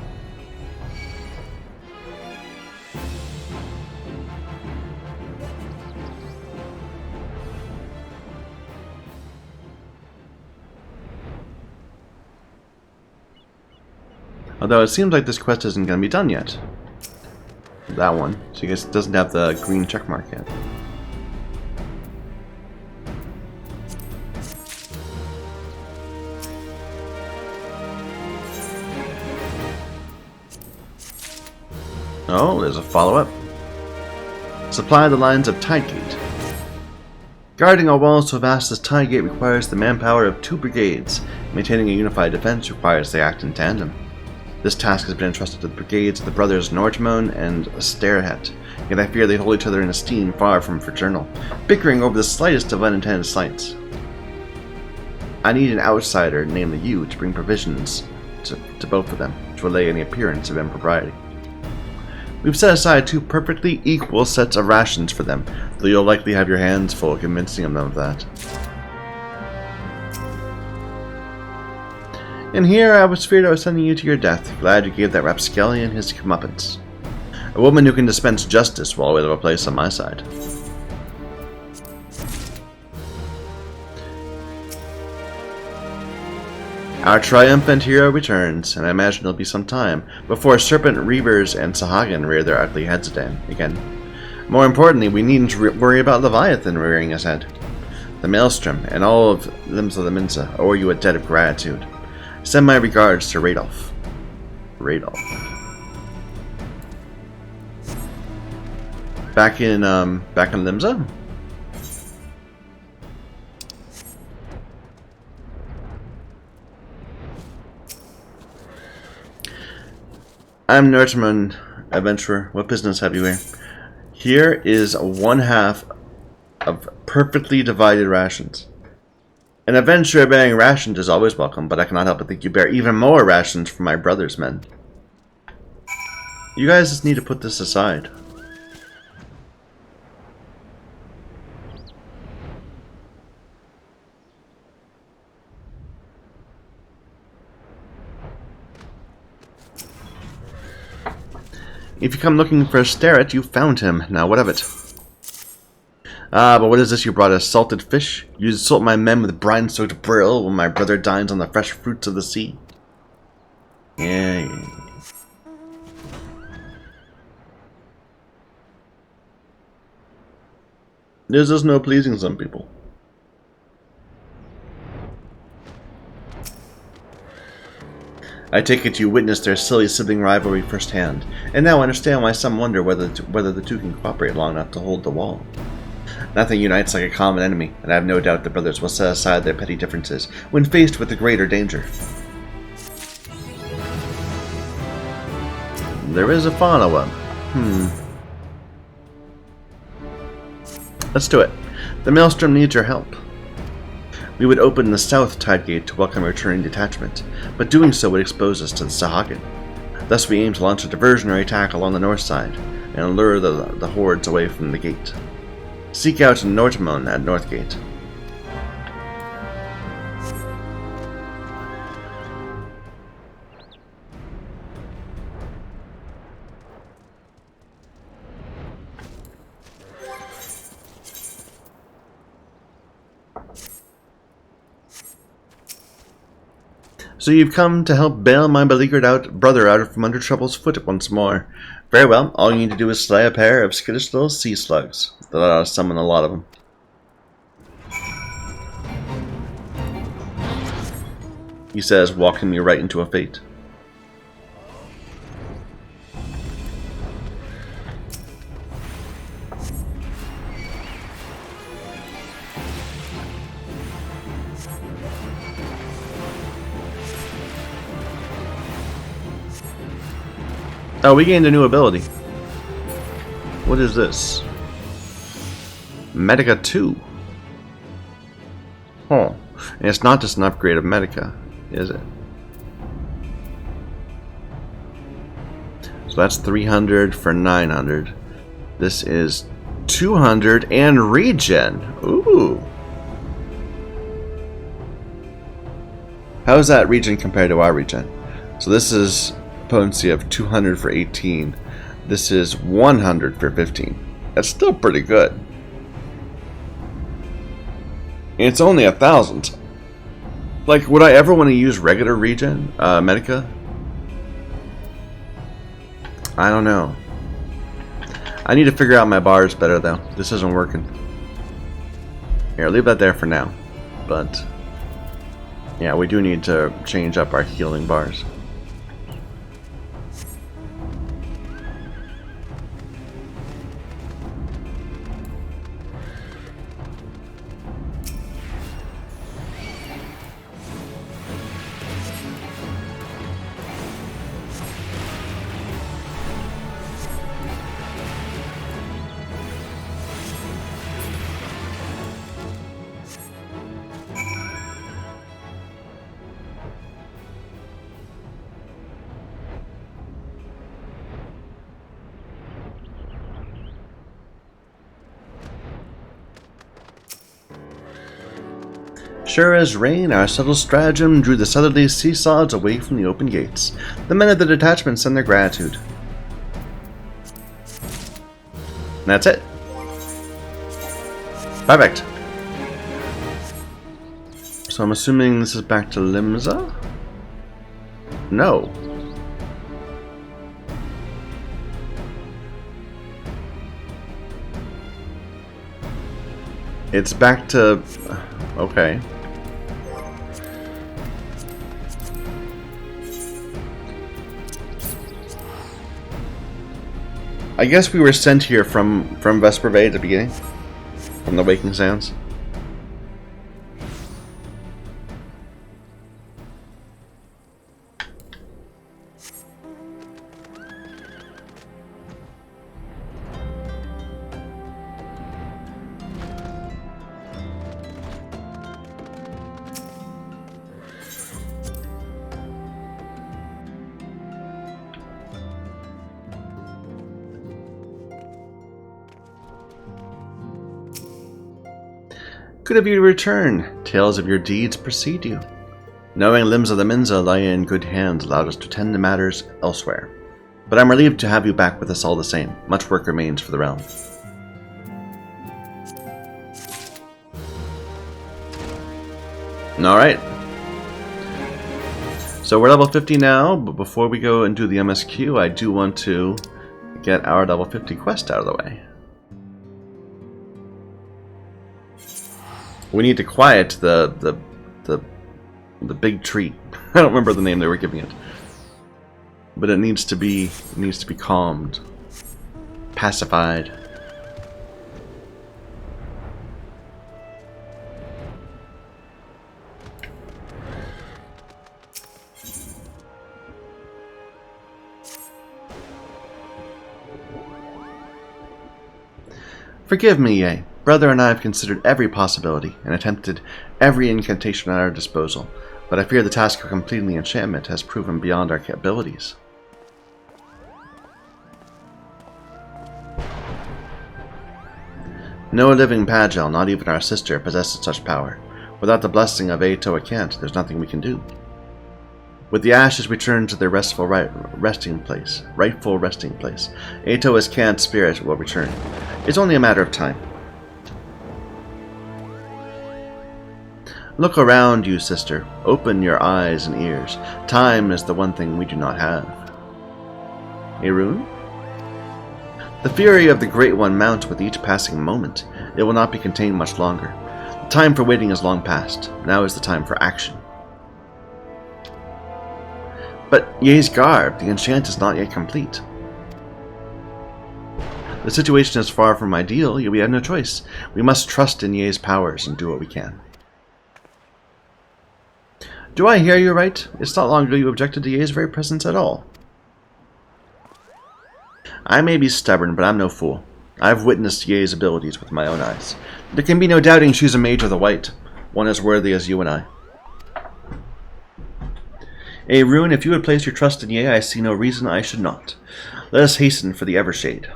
Speaker 1: Although it seems like this quest isn't going to be done yet. That one. So I guess it doesn't have the green check mark yet. Oh, there's a follow-up. Supply the lines of Tidegate. Guarding a wall so vast as Tidegate requires the manpower of 2 brigades. Maintaining a unified defense requires they act in tandem. This task has been entrusted to the brigades of the brothers Norgemone and Asterhet, yet I fear they hold each other in esteem far from fraternal, bickering over the slightest of unintended slights. I need an outsider, namely you, to bring provisions to both of them, to allay any appearance of impropriety. We've set aside 2 perfectly equal sets of rations for them, though you'll likely have your hands full convincing them of that. And here I was feared I was sending you to your death, glad you gave that rapscallion his comeuppance. A woman who can dispense justice will always have a place on my side. Our triumphant hero returns, and I imagine it'll be some time before Serpent Reavers and Sahagin rear their ugly heads again. More importantly, we needn't worry about Leviathan rearing his head. The Maelstrom and all of limbs of the Mensa owe you a debt of gratitude. Send my regards to Radolf. Back in Limsa? I'm Nortman, adventurer. What business have you here? Here is 1/2 of perfectly divided rations. An adventurer bearing rations is always welcome, but I cannot help but think you bear even more rations for my brother's men. You guys just need to put this aside. If you come looking for a Starret, you found him. Now what of it? Ah, but what is this you brought us? Salted fish? You insult my men with brine-soaked brill when my brother dines on the fresh fruits of the sea. Yeah. There's just no pleasing some people. I take it you witnessed their silly sibling rivalry firsthand, and now understand why some wonder whether the two can cooperate long enough to hold the wall. Nothing unites like a common enemy, and I have no doubt the brothers will set aside their petty differences when faced with a greater danger. There is a follow-up. Let's do it. The Maelstrom needs your help. We would open the south tide gate to welcome a returning detachment, but doing so would expose us to the Sahagin. Thus we aim to launch a diversionary attack along the north side, and lure the hordes away from the gate. Seek out Nortmon at Northgate. So you've come to help bail my beleaguered brother out from under trouble's foot once more. Very well, all you need to do is slay a pair of skittish little sea slugs. That ought to summon a lot of them. He says, walking me right into a fate. Oh, we gained a new ability. What is this? Medica 2. Huh. And it's not just an upgrade of Medica, is it? So that's 300 for 900. This is 200 and regen. Ooh. How is that regen compared to our regen? So this is potency of 200 for 18. This is 100 for 15. That's still pretty good. It's only 1,000. Like, would I ever want to use regular regen, Medica? I don't know. I need to figure out my bars better, though. This isn't working. Here, leave that there for now. But yeah, we do need to change up our healing bars. Sure as rain, our subtle stratagem drew the southerly sea sods away from the open gates. The men of the detachment send their gratitude. And that's it. Perfect. So I'm assuming this is back to Limsa? No. It's back to... Okay. I guess we were sent here from Vesper Bay at the beginning. From the Waking Sands. Good of you to return. Tales of your deeds precede you. Knowing limbs of the Minza lie in good hands allowed us to tend to matters elsewhere. But I'm relieved to have you back with us all the same. Much work remains for the realm. Alright. So we're level 50 now, but before we go and do the MSQ, I do want to get our level 50 quest out of the way. We need to quiet the big tree. I don't remember the name they were giving it, but it needs to be calmed, pacified. Forgive me, Ye. Brother and I have considered every possibility and attempted every incantation at our disposal, but I fear the task of completing the enchantment has proven beyond our abilities. No living Pagel, not even our sister, possesses such power. Without the blessing of Ato Akant, there's nothing we can do. With the ashes returned to their rightful resting place, Ato Akant's spirit will return. It's only a matter of time. Look around you, sister. Open your eyes and ears. Time is the one thing we do not have. A rune? The fury of the Great One mounts with each passing moment. It will not be contained much longer. The time for waiting is long past. Now is the time for action. But Ye's garb, the enchant is not yet complete. The situation is far from ideal, yet we have no choice. We must trust in Ye's powers and do what we can. Do I hear you right? It's not long ago you objected to Ye's very presence at all. I may be stubborn, but I'm no fool. I've witnessed Ye's abilities with my own eyes. There can be no doubting she's a mage of the white, one as worthy as you and I. A rune, if you would place your trust in Ye, I see no reason I should not. Let us hasten for the Evershade.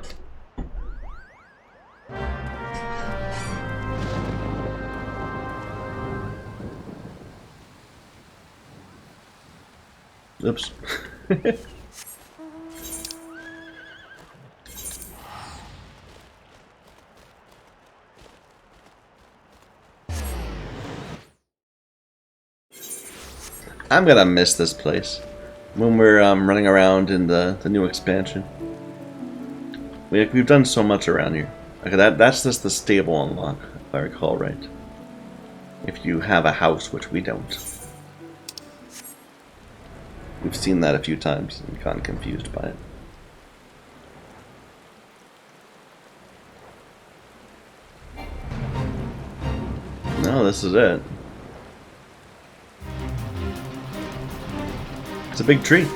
Speaker 1: Oops. I'm gonna miss this place when we're running around in the new expansion. We've done so much around here. Okay, that's just the stable unlock, if I recall right. If you have a house, which we don't. We've seen that a few times and gotten confused by it. No, this is it. It's a big tree.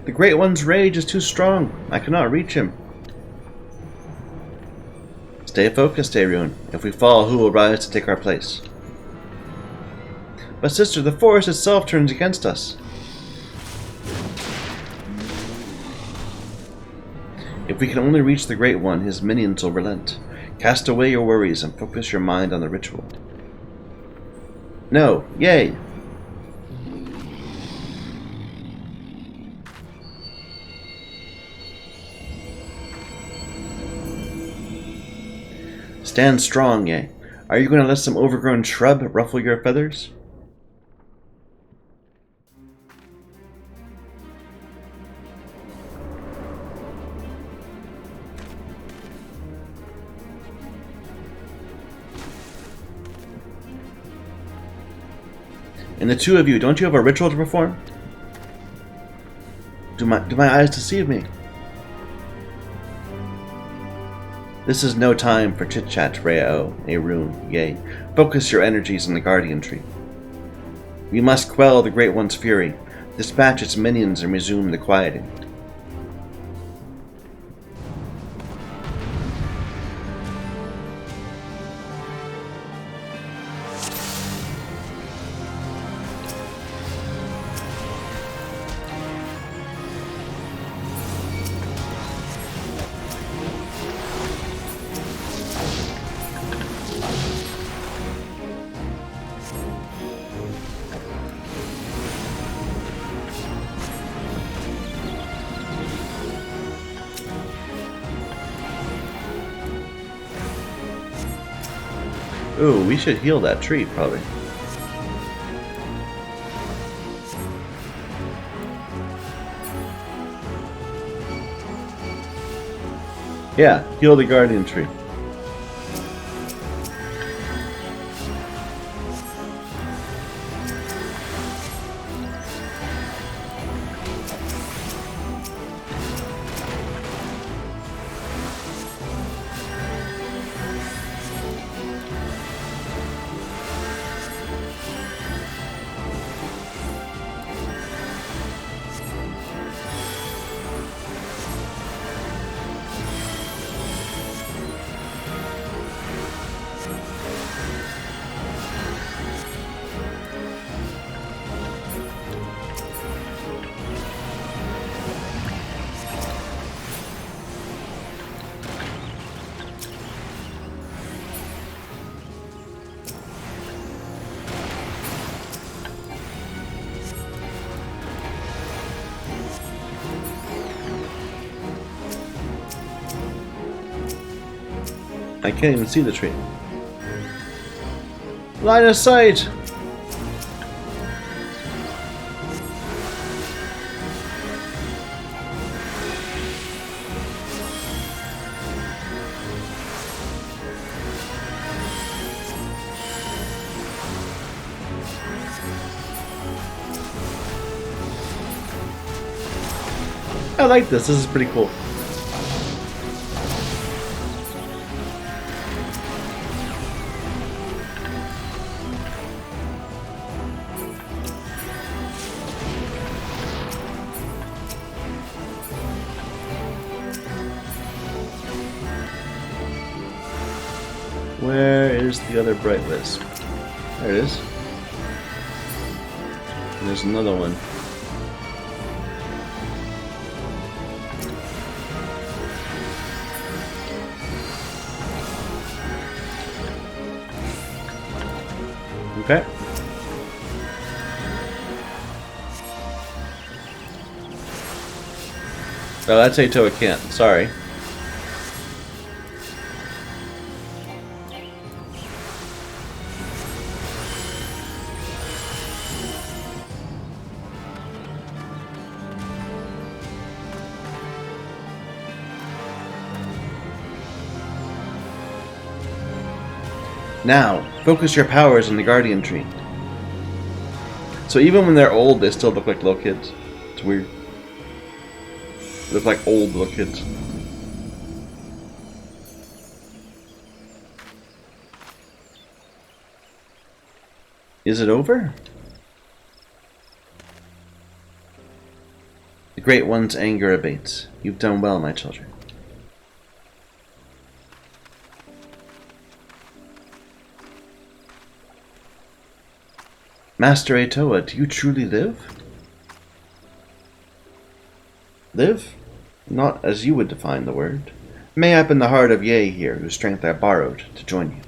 Speaker 1: The Great One's rage is too strong. I cannot reach him. Stay focused, Arun. If we fall, who will rise to take our place? But sister, the forest itself turns against us. If we can only reach the Great One, his minions will relent. Cast away your worries and focus your mind on the ritual. No, yay! Stand strong, Ye. Are you going to let some overgrown shrub ruffle your feathers? And the two of you, don't you have a ritual to perform? Do my eyes deceive me? This is no time for chit-chat, Reo, Arun, Ye. Focus your energies on the Guardian Tree. We must quell the Great One's fury, dispatch its minions and resume the quieting. Ooh, we should heal that tree, probably. Yeah, heal the Guardian Tree. I can't even see the tree. Line of sight! I like this. This is pretty cool. Where is the other bright wisp? There it is. And there's another one. Okay. Oh, that's Atoa can't. Sorry. Now, focus your powers on the Guardian Tree. So even when they're old, they still look like little kids. It's weird. They look like old little kids. Is it over? Great One's anger abates. You've done well, my children. Master Atoa, do you truly live? Live? Not as you would define the word. Mayhap in the heart of Ye here, whose strength I borrowed to join you.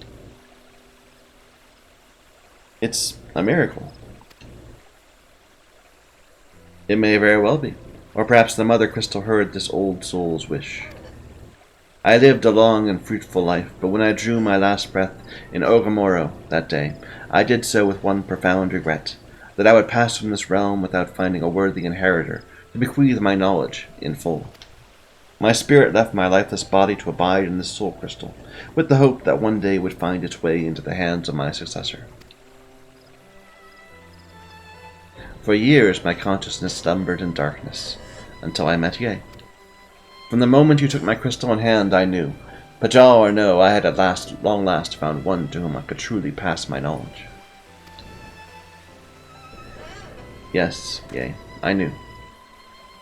Speaker 1: It's a miracle. It may very well be. Or perhaps the Mother Crystal heard this old soul's wish. I lived a long and fruitful life, but when I drew my last breath in Ogamoro that day, I did so with one profound regret, that I would pass from this realm without finding a worthy inheritor to bequeath my knowledge in full. My spirit left my lifeless body to abide in this soul crystal, with the hope that one day would find its way into the hands of my successor. For years my consciousness slumbered in darkness, until I met Ye. From the moment you took my crystal in hand, I knew, Pajal or no, I had at long last found one to whom I could truly pass my knowledge. Yes, Ye, I knew.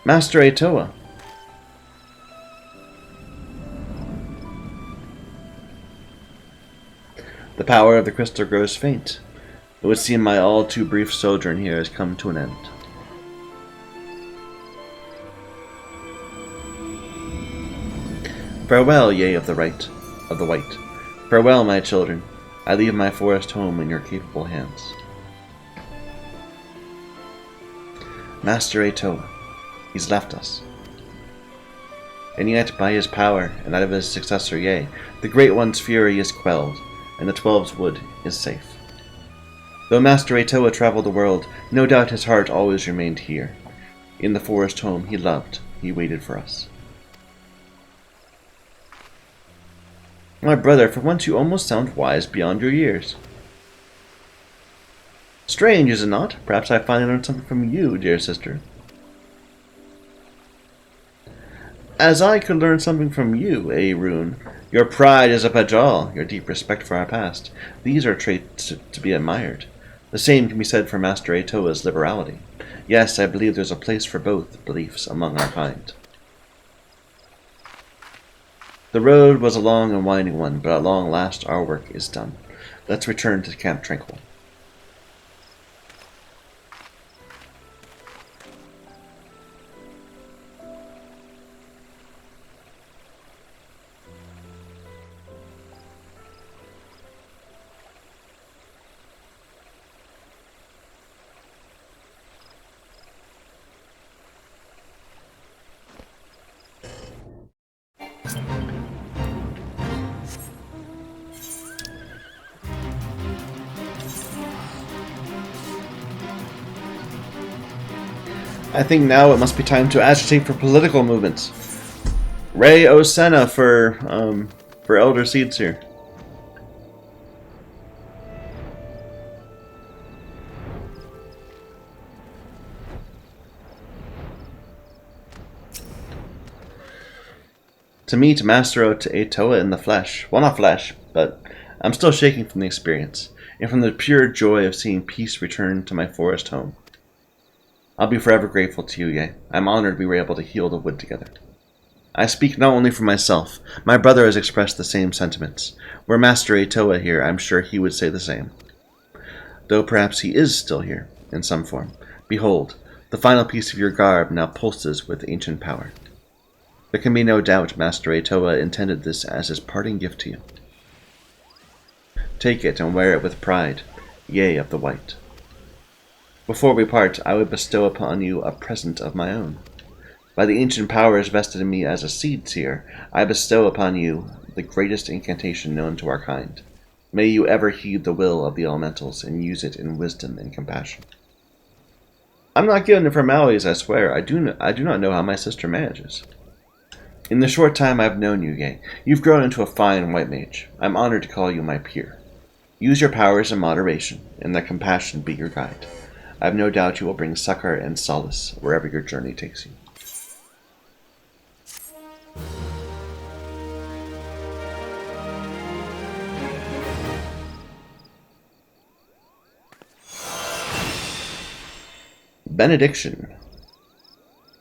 Speaker 1: Master Atoa. The power of the crystal grows faint. It would seem my all too brief sojourn here has come to an end. Farewell, Ye of the White. Farewell, my children. I leave my forest home in your capable hands. Master Atoa, he's left us. And yet, by his power, and that of his successor Ye, the Great One's fury is quelled, and the Twelve's Wood is safe. Though Master Atoa traveled the world, no doubt his heart always remained here. In the forest home he loved, he waited for us. My brother, for once you almost sound wise beyond your years. Strange, is it not? Perhaps I finally learned something from you, dear sister. As I could learn something from you, Rune. Your pride as a Pajal, your deep respect for our past. These are traits to be admired. The same can be said for Master Atoa's liberality. Yes, I believe there's a place for both beliefs among our kind. The road was a long and winding one, but at long last our work is done. Let's return to Camp Tranquil. I think now it must be time to agitate for political movements. Ray Osena for Elder Seeds here. To meet Master Atoa in the flesh. Well, not flesh, but I'm still shaking from the experience, and from the pure joy of seeing peace return to my forest home. I'll be forever grateful to you, Ye. I'm honored we were able to heal the wood together. I speak not only for myself. My brother has expressed the same sentiments. Were Master Atoa here, I'm sure he would say the same. Though perhaps he is still here, in some form. Behold, the final piece of your garb now pulses with ancient power. There can be no doubt Master Atoa intended this as his parting gift to you. Take it and wear it with pride, Ye of the White. Before we part, I would bestow upon you a present of my own. By the ancient powers vested in me as a seed seer, I bestow upon you the greatest incantation known to our kind. May you ever heed the will of the elementals and use it in wisdom and compassion. I'm not given to formalities, I swear. I do not know how my sister manages. In the short time I've known you, Ye, you've grown into a fine white mage. I'm honored to call you my peer. Use your powers in moderation, and let compassion be your guide. I have no doubt you will bring succor and solace wherever your journey takes you. Benediction.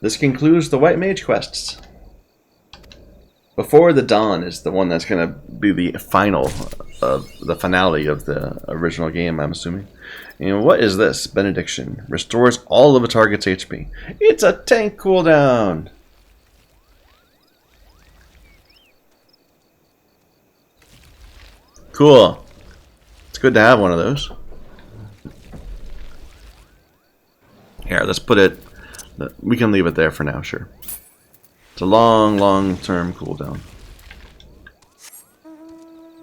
Speaker 1: this concludes the White Mage quests. Before the Dawn is the one that's going to be the final of the finale of the original game, I'm assuming. And what is this? Benediction. Restores all of a target's HP. It's a tank cooldown! Cool. It's good to have one of those. Here, let's put it... We can leave it there for now, sure. It's a long-term cooldown.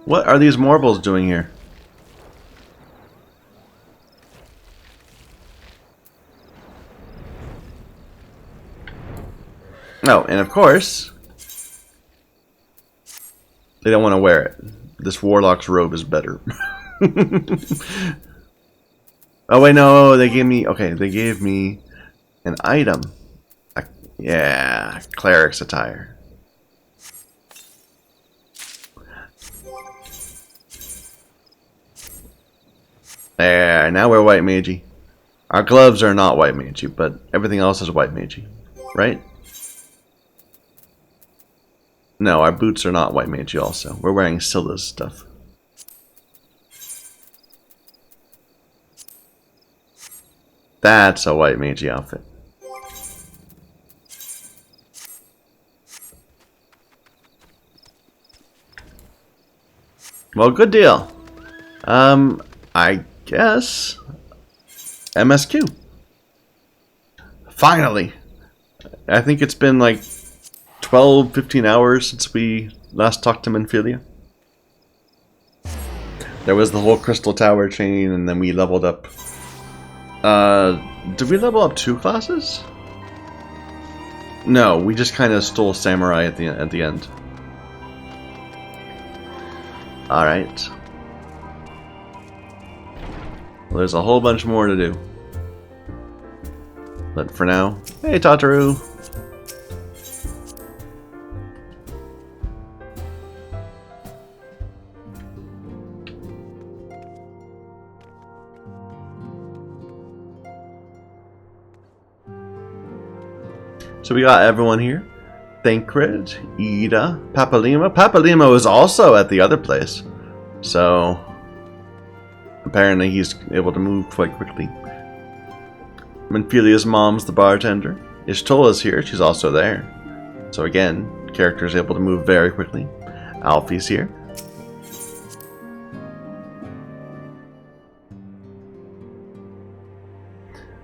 Speaker 1: What are these marbles doing here? Oh, and of course, they don't want to wear it. This warlock's robe is better. Oh wait, no, they gave me... Okay, they gave me an item. Yeah, cleric's attire. There, now we're white magey. Our gloves are not white magey, but everything else is white magey, right? No, our boots are not white magey also. We're wearing Scylla's stuff. That's a white magey outfit. Well, good deal. I guess MSQ. Finally. I think it's been like 12, 15 hours since we last talked to Menphilia. There was the whole Crystal Tower chain, and then we leveled up. Did we level up 2 classes? No, we just kind of stole Samurai at the end. Alright. Well, there's a whole bunch more to do. But for now, hey Tataru! So we got everyone here. Thancred, Ida, Papalima. Papalima was also at the other place. So apparently he's able to move quite quickly. Menphilia's mom's the bartender. Ishtola's here, she's also there. So again, character's able to move very quickly. Alfie's here.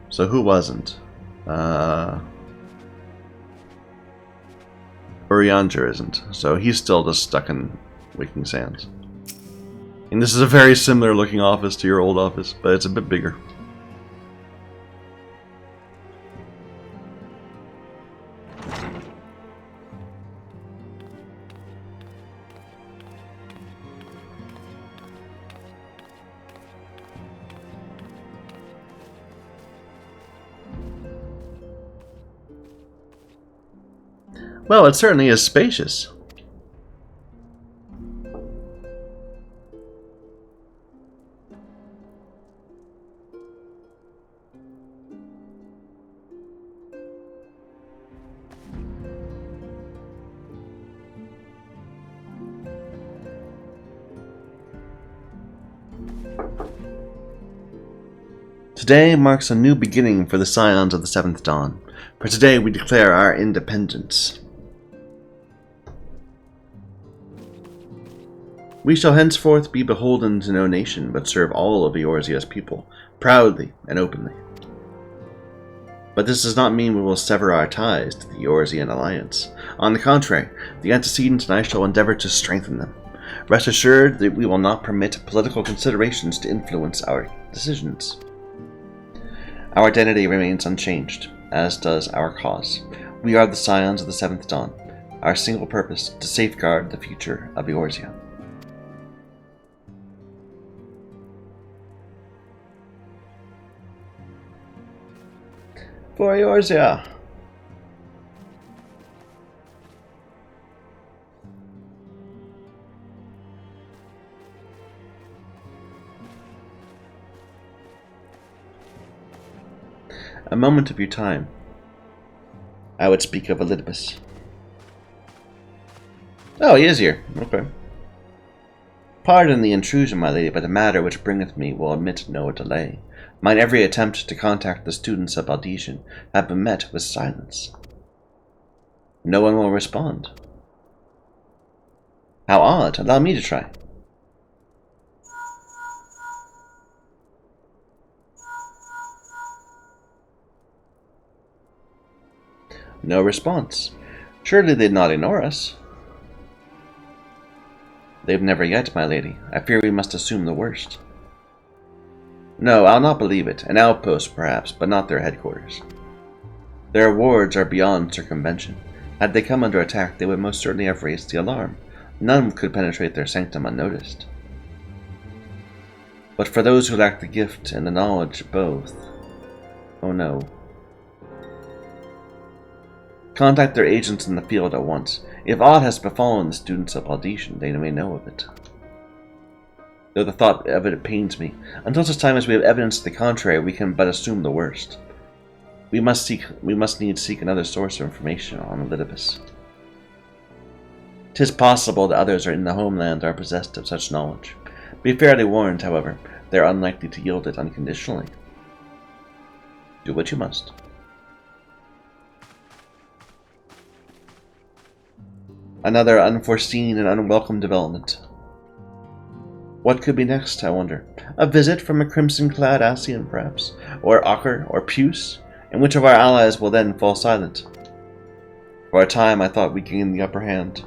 Speaker 1: So who wasn't? Urianger isn't, so he's still just stuck in Waking Sands. And this is a very similar looking office to your old office, but it's a bit bigger. Well, it certainly is spacious. Today marks a new beginning for the Scions of the Seventh Dawn. For today we declare our independence. We shall henceforth be beholden to no nation, but serve all of Eorzea's people, proudly and openly. But this does not mean we will sever our ties to the Eorzean alliance. On the contrary, the antecedents and I shall endeavor to strengthen them. Rest assured that we will not permit political considerations to influence our decisions. Our identity remains unchanged, as does our cause. We are the Scions of the Seventh Dawn, our single purpose to safeguard the future of Eorzea. For Eorzea. A moment of your time. I would speak of Elidibus. Oh, he is here. Okay. Pardon the intrusion, my lady, but the matter which bringeth me will admit no delay. Mine every attempt to contact the students of Aldesian have been met with silence. No one will respond. How odd. Allow me to try. No response. Surely they'd not ignore us. They've never yet, my lady. I fear we must assume the worst. No, I'll not believe it. An outpost, perhaps, but not their headquarters. Their wards are beyond circumvention. Had they come under attack, they would most certainly have raised the alarm. None could penetrate their sanctum unnoticed. But for those who lack the gift and the knowledge both, oh no. Contact their agents in the field at once. If aught has befallen the students of Aldesian, they may know of it. Though the thought of it pains me. Until such time as we have evidence to the contrary, we can but assume the worst. We must needs seek another source of information on Elidibus. 'Tis possible that others in the homeland are possessed of such knowledge. Be fairly warned, however, they are unlikely to yield it unconditionally. Do what you must. Another unforeseen and unwelcome development. What could be next, I wonder? A visit from a crimson-clad Ascian, perhaps? Or Ocker, or Puce? And which of our allies will then fall silent? For a time I thought we gained the upper hand.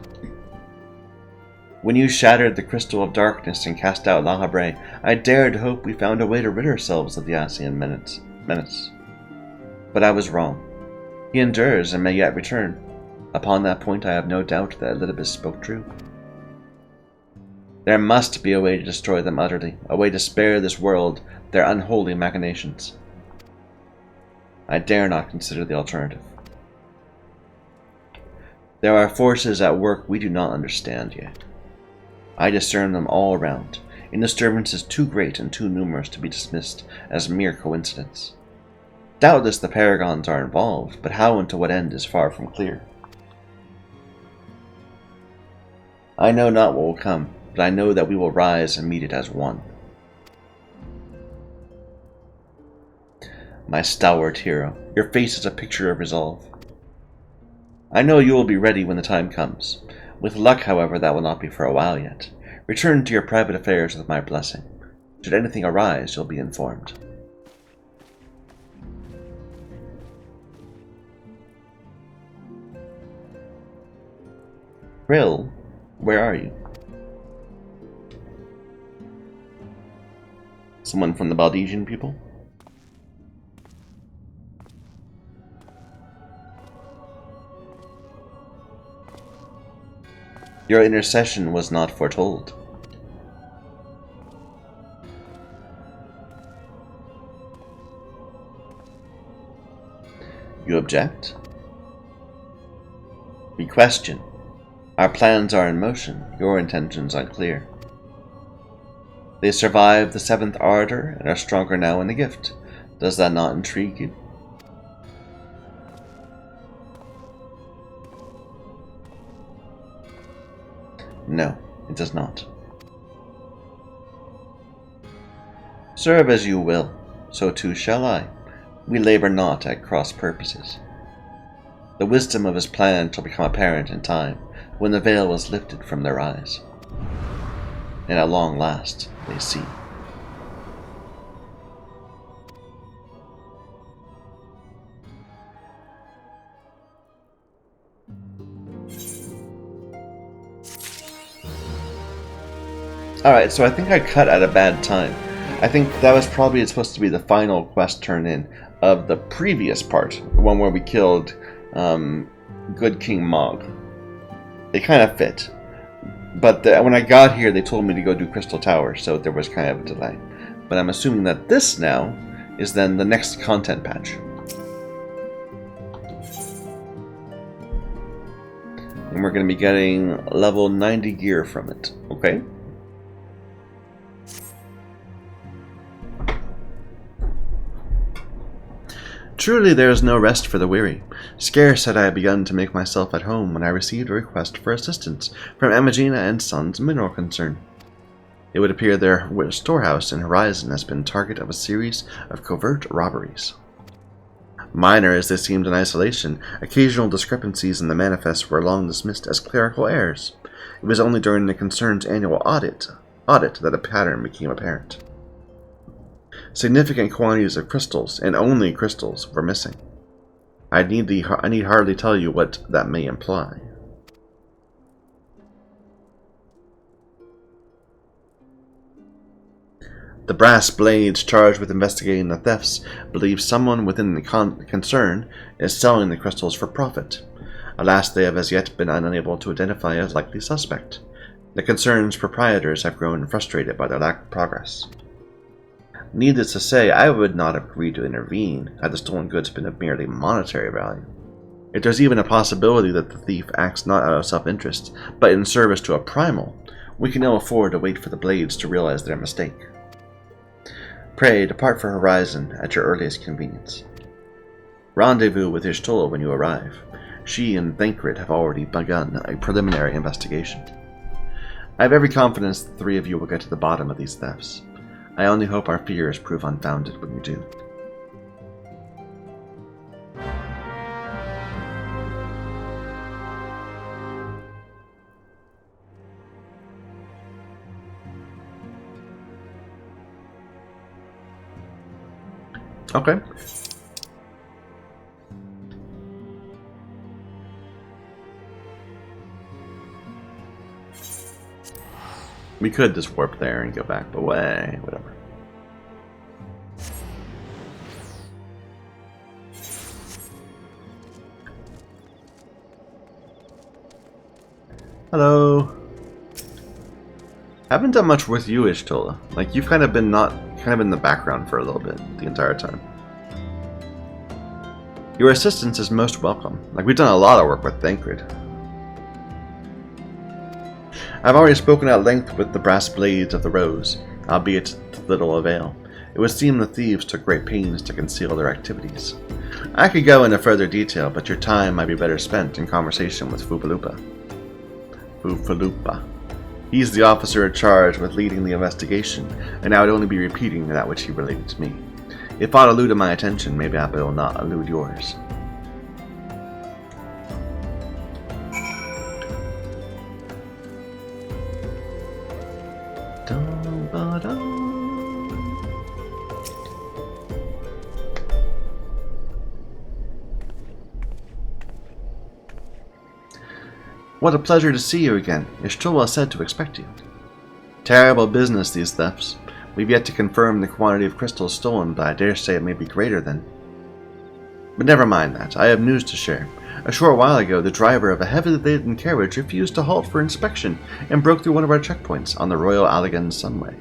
Speaker 1: When you shattered the crystal of darkness and cast out La Habre, I dared hope we found a way to rid ourselves of the Ascian menace. But I was wrong. He endures and may yet return. Upon that point I have no doubt that Elidibus spoke true. There must be a way to destroy them utterly, a way to spare this world their unholy machinations. I dare not consider the alternative. There are forces at work we do not understand yet. I discern them all around, in disturbances too great and too numerous to be dismissed as mere coincidence. Doubtless the paragons are involved, but how and to what end is far from clear. I know not what will come, but I know that we will rise and meet it as one. My stalwart hero, your face is a picture of resolve. I know you will be ready when the time comes. With luck, however, that will not be for a while yet. Return to your private affairs with my blessing. Should anything arise, you'll be informed. Rill, where are you? Someone from the Baldesian people? Your intercession was not foretold. You object? We question. Our plans are in motion, your intentions unclear. They survived the 7th Ardor and are stronger now in the gift. Does that not intrigue you? No, it does not. Serve as you will, so too shall I. We labor not at cross purposes. The wisdom of his plan shall become apparent in time, when the veil was lifted from their eyes. And at long last they see. Alright, so I think I cut at a bad time. I think that was probably supposed to be the final quest turn-in of the previous part, the one where we killed Good King Mog. They kind of fit. But when I got here, they told me to go do Crystal Tower, so there was kind of a delay. But I'm assuming that this now is then the next content patch. And we're going to be getting level 90 gear from it, okay? Truly there is no rest for the weary. Scarce had I begun to make myself at home when I received a request for assistance from Imagina and Sons Mineral Concern. It would appear their storehouse in Horizon has been target of a series of covert robberies. Minor as this seemed in isolation, occasional discrepancies in the manifest were long dismissed as clerical errors. It was only during the concern's annual audit that a pattern became apparent. Significant quantities of crystals, and only crystals, were missing. I need hardly tell you what that may imply. The brass blades charged with investigating the thefts believe someone within the concern is selling the crystals for profit. Alas, they have as yet been unable to identify a likely suspect. The concern's proprietors have grown frustrated by their lack of progress. Needless to say, I would not have agreed to intervene had the stolen goods been of merely monetary value. If there's even a possibility that the thief acts not out of self-interest, but in service to a primal, we can ill afford to wait for the blades to realize their mistake. Pray, depart for Horizon at your earliest convenience. Rendezvous with Y'shtola when you arrive. She and Thancred have already begun a preliminary investigation. I have every confidence the three of you will get to the bottom of these thefts. I only hope our fears prove unfounded when you do. Okay. We could just warp there and go back, but whatever. Hello. Haven't done much with you, Y'shtola. Like, you've kind of been in the background for a little bit the entire time. Your assistance is most welcome. Like, we've done a lot of work with Thancred. I've already spoken at length with the brass blades of the Rose, albeit to little avail. It would seem the thieves took great pains to conceal their activities. I could go into further detail, but your time might be better spent in conversation with Fufalupa. He's the officer in charge with leading the investigation, and I would only be repeating that which he related to me. If aught eluded my attention, maybe I will not elude yours. What a pleasure to see you again. Y'shtola said to expect you. Terrible business, these thefts. We've yet to confirm the quantity of crystals stolen, but I dare say it may be greater than. But never mind that. I have news to share. A short while ago, the driver of a heavily laden carriage refused to halt for inspection and broke through one of our checkpoints on the Royal Allegan Sunway.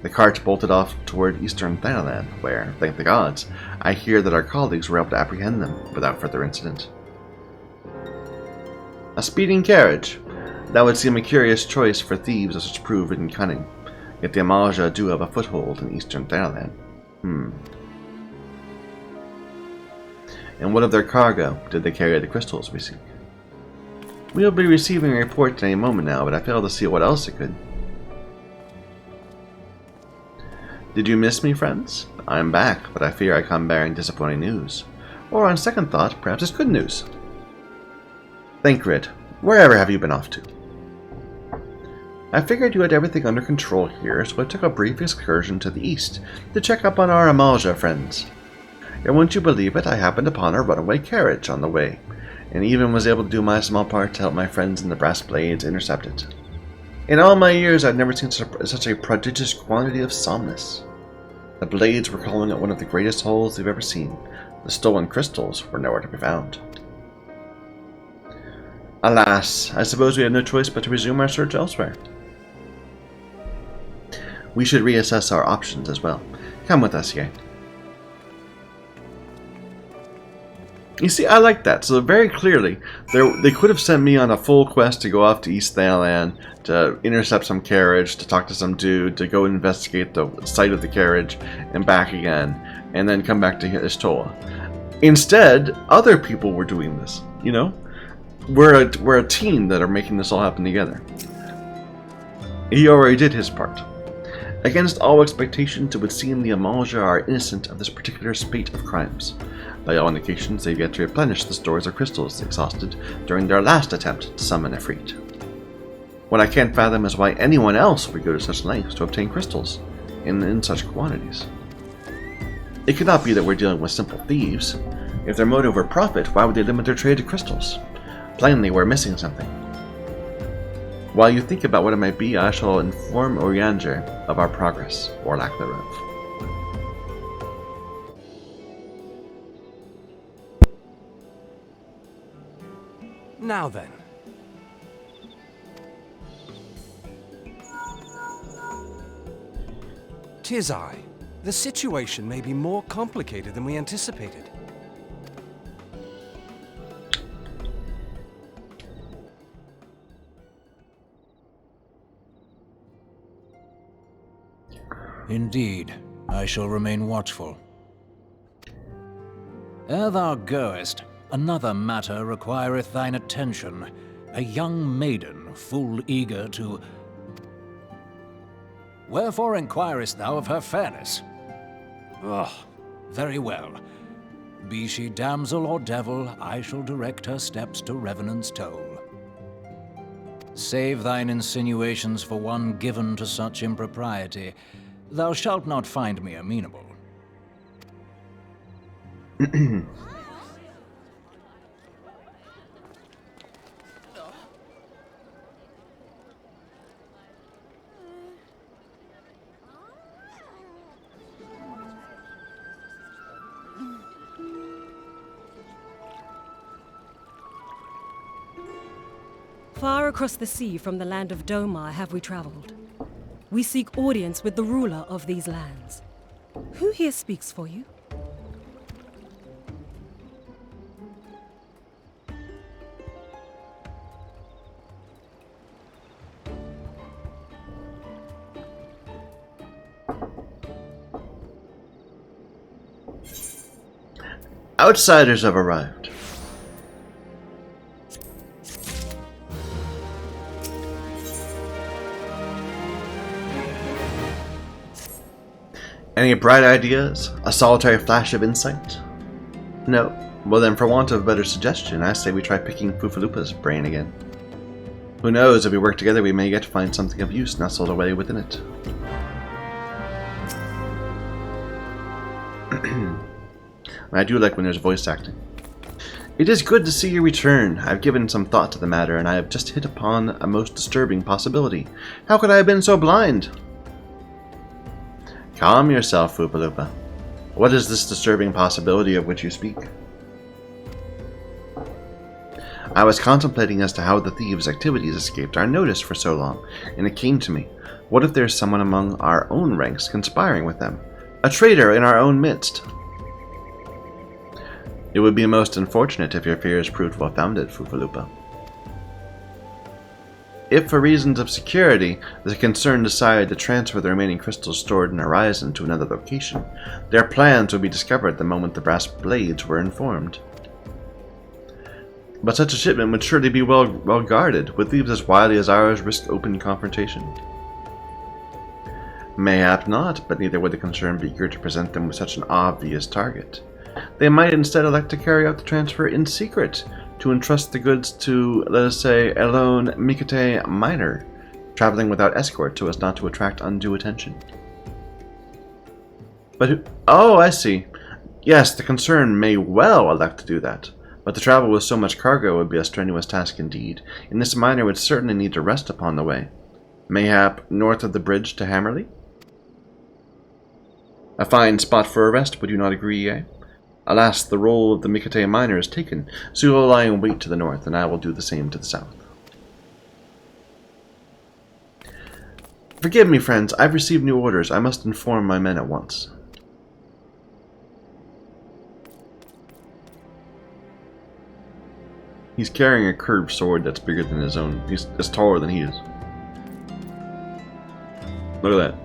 Speaker 1: The cart bolted off toward eastern Thanalan, where, thank the gods, I hear that our colleagues were able to apprehend them without further incident. A speeding carriage. That would seem a curious choice for thieves of such proven cunning. Yet the Amaja do have a foothold in eastern Thanalan. And what of their cargo? Did they carry the crystals we seek? We'll be receiving a report any moment now, but I fail to see what else it could. Did you miss me, friends? I'm back, but I fear I come bearing disappointing news. Or on second thought, perhaps it's good news. Thancred, wherever have you been off to? I figured you had everything under control here, so I took a brief excursion to the east to check up on our Amalja friends. And wouldn't you believe it, I happened upon a runaway carriage on the way, and even was able to do my small part to help my friends in the Brass Blades intercept it. In all my years, I've never seen such a prodigious quantity of somnus. The blades were calling it one of the greatest hauls they've ever seen. The stolen crystals were nowhere to be found. Alas, I suppose we have no choice but to resume our search elsewhere. We should reassess our options as well. Come with us, Ye. You see, I like that. So very clearly, they could have sent me on a full quest to go off to East Thanalan, to intercept some carriage, to talk to some dude, to go investigate the site of the carriage, and back again. and then come back to Ishtola. Instead, other people were doing this, you know? We're a team that are making this all happen together. He already did his part. Against all expectations, it would seem the Amalja are innocent of this particular spate of crimes. By all indications, they've yet to replenish the stores of crystals exhausted during their last attempt to summon Efreet. What I can't fathom is why anyone else would go to such lengths to obtain crystals, in such quantities. It could not be that we're dealing with simple thieves. If their motive were profit, why would they limit their trade to crystals? Plainly, we're missing something. While you think about what it might be, I shall inform Orianger of our progress, or lack thereof.
Speaker 2: Now then. Tis I. The situation may be more complicated than we anticipated.
Speaker 3: Indeed, I shall remain watchful. Ere thou goest, another matter requireth thine attention. A young maiden, full eager to... Wherefore inquirest thou of her fairness? Very well. Be she damsel or devil, I shall direct her steps to Revenant's toll. Save thine insinuations for one given to such impropriety. Thou shalt not find me amenable.
Speaker 4: Far across the sea from the land of Domar have we traveled. We seek audience with the ruler of these lands. Who here speaks for you?
Speaker 1: Outsiders have arrived. Any bright ideas? A solitary flash of insight? No. Well then, for want of a better suggestion, I say we try picking Fufalupa's brain again. Who knows, if we work together we may yet find something of use nestled away within it. I do like when there's voice acting. It is good to see you return. I've given some thought to the matter, and I have just hit upon a most disturbing possibility. How could I have been so blind? Calm yourself, Fufalupa. What is this disturbing possibility of which you speak? I was contemplating as to how the thieves' activities escaped our notice for so long, and it came to me, what if there's someone among our own ranks conspiring with them? A traitor in our own midst? It would be most unfortunate if your fears proved well-founded, Fufalupa. If, for reasons of security, the concern decided to transfer the remaining crystals stored in Horizon to another location, their plans would be discovered the moment the brass blades were informed. But such a shipment would surely be well guarded. Would thieves as wily as ours risk open confrontation? Mayhap not, but neither would the concern be eager to present them with such an obvious target. They might instead elect to carry out the transfer in secret, to entrust the goods to, let us say, a lone Mikate miner, traveling without escort so as not to attract undue attention. But who? Oh, I see. Yes, the concern may well elect to do that, but to travel with so much cargo would be a strenuous task indeed, and this miner would certainly need to rest upon the way. Mayhap north of the bridge to Hammerley? A fine spot for a rest, would you not agree, eh? Alas, the role of the Mikate miner is taken, so you will lie in wait to the north, and I will do the same to the south. Forgive me, friends, I've received new orders. I must inform my men at once. He's carrying a curved sword that's bigger than his own. He's taller than he is. Look at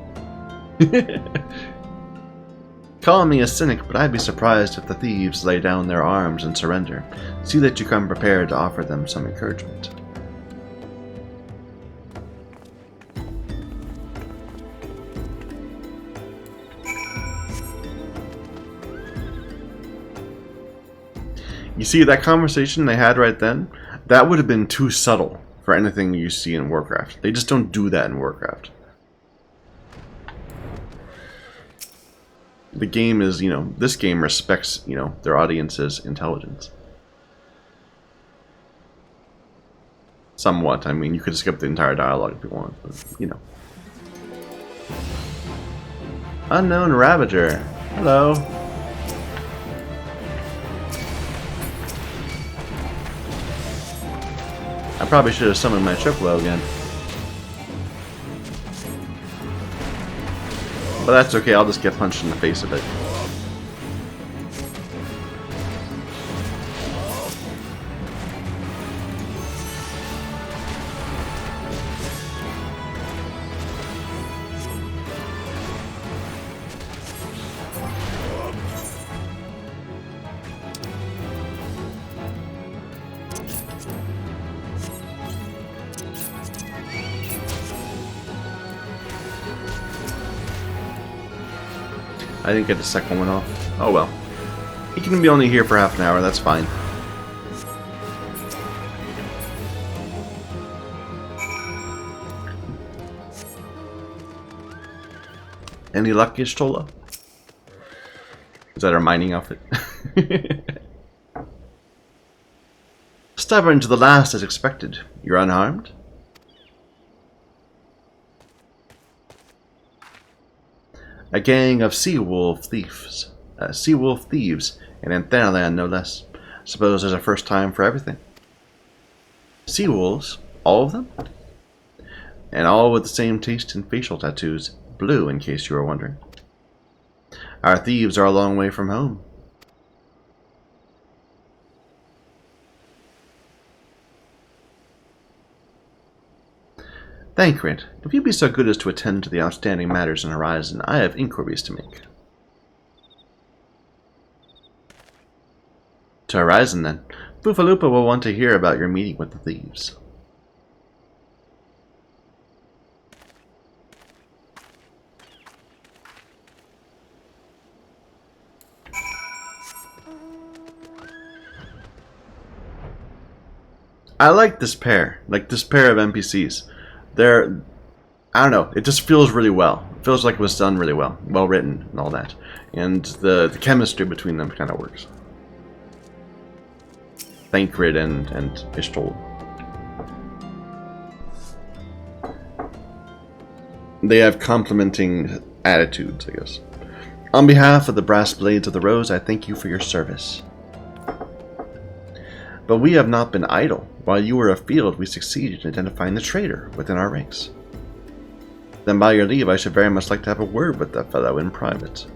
Speaker 1: that. Call me a cynic, but I'd be surprised if the thieves lay down their arms and surrender. See that you come prepared to offer them some encouragement. You see, that conversation they had right then, that would have been too subtle for anything you see in Warcraft. They just don't do that in Warcraft. The game is, this game respects, their audience's intelligence. Somewhat. I mean, you could skip the entire dialogue if you want, but, Unknown Ravager. Hello. I probably should have summoned my Triplo again. But that's okay, I'll just get punched in the face of it. I didn't get the second one off. Oh well. He can be only here for half an hour, that's fine. Any luck, Ishtola? Is that our mining outfit? Stubborn to the last as expected. You're unharmed? A gang of sea-wolf thieves in Anthanaland, no less. Suppose there's a first time for everything. Sea-wolves, all of them? And all with the same taste in facial tattoos, blue in case you were wondering. Our thieves are a long way from home. Thancred, if you'd be so good as to attend to the outstanding matters in Horizon, I have inquiries to make. To Horizon, then. Buffalupa will want to hear about your meeting with the thieves. I like this pair. Like this pair of NPCs. They're, I don't know, it just feels really well. It feels like it was done really well. Well written and all that. And the chemistry between them kind of works. Thancred and Ishtol. They have complementing attitudes, I guess. On behalf of the Brass Blades of the Rose, I thank you for your service. But we have not been idle. While you were afield, we succeeded in identifying the traitor within our ranks. Then by your leave, I should very much like to have a word with that fellow in private.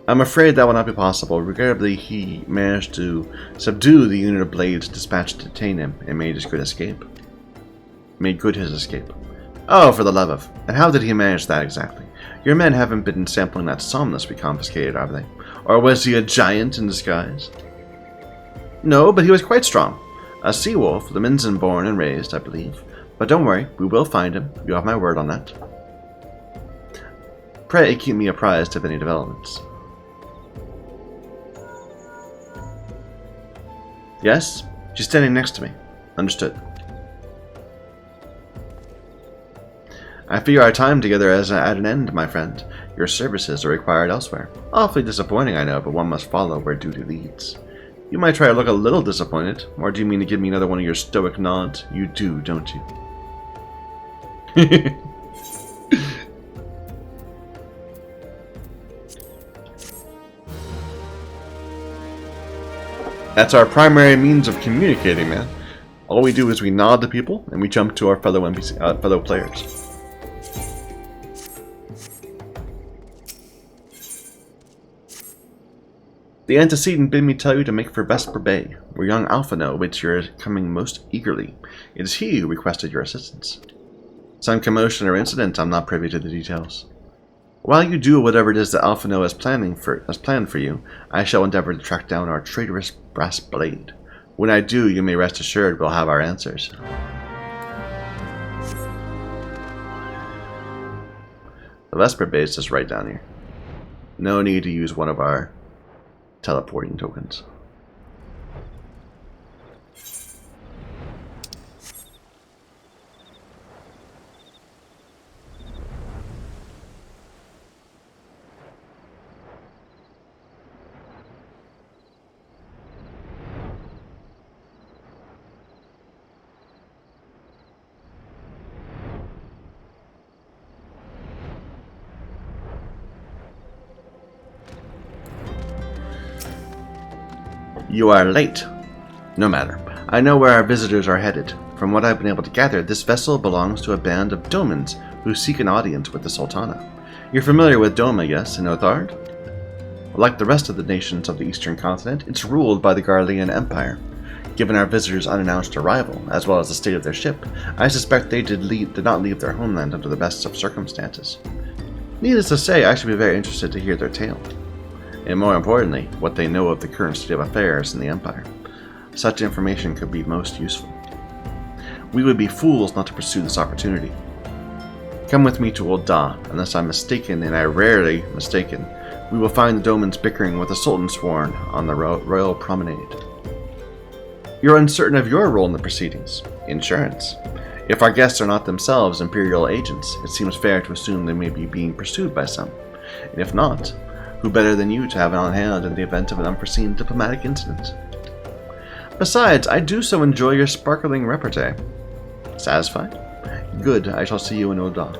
Speaker 1: I'm afraid that will not be possible. Regrettably, he managed to subdue the unit of blades dispatched to detain him and made good his escape. Oh, for the love of... And how did he manage that exactly? Your men haven't been sampling that somnus we confiscated, have they? Or was he a giant in disguise? No, but he was quite strong. A sea wolf, Leminson born and raised, I believe. But don't worry, we will find him. You have my word on that. Pray keep me apprised of any developments. Yes? She's standing next to me. Understood. I fear our time together is at an end, my friend. Your services are required elsewhere. Awfully disappointing, I know, but one must follow where duty leads. You might try to look a little disappointed, or do you mean to give me another one of your stoic nods? You do, don't you? That's our primary means of communicating, man. All we do is we nod to people, and we jump to our fellow fellow players. The antecedent bid me tell you to make for Vesper Bay, where young Alphino awaits your coming most eagerly. It is he who requested your assistance. Some commotion or incident, I'm not privy to the details. While you do whatever it is that Alphino has planned for you, I shall endeavor to track down our traitorous brass blade. When I do, you may rest assured we'll have our answers. The Vesper base is right down here. No need to use one of our teleporting tokens. You are late. No matter. I know where our visitors are headed. From what I've been able to gather, this vessel belongs to a band of Domans who seek an audience with the Sultana. You're familiar with Doma, yes, in Othard? Like the rest of the nations of the eastern continent, it's ruled by the Garlean Empire. Given our visitors' unannounced arrival, as well as the state of their ship, I suspect they did not leave their homeland under the best of circumstances. Needless to say, I should be very interested to hear their tale. And more importantly, what they know of the current state of affairs in the Empire. Such information could be most useful. We would be fools not to pursue this opportunity. Come with me to Old Da. Unless I'm mistaken, and I rarely mistaken, we will find the Domans bickering with the Sultan sworn on the royal promenade. You're uncertain of your role in the proceedings. Insurance. If our guests are not themselves Imperial agents, it seems fair to assume they may be being pursued by some. And if not, who better than you to have it on hand in the event of an unforeseen diplomatic incident? Besides, I do so enjoy your sparkling repartee. Satisfied? Good, I shall see you in Oda.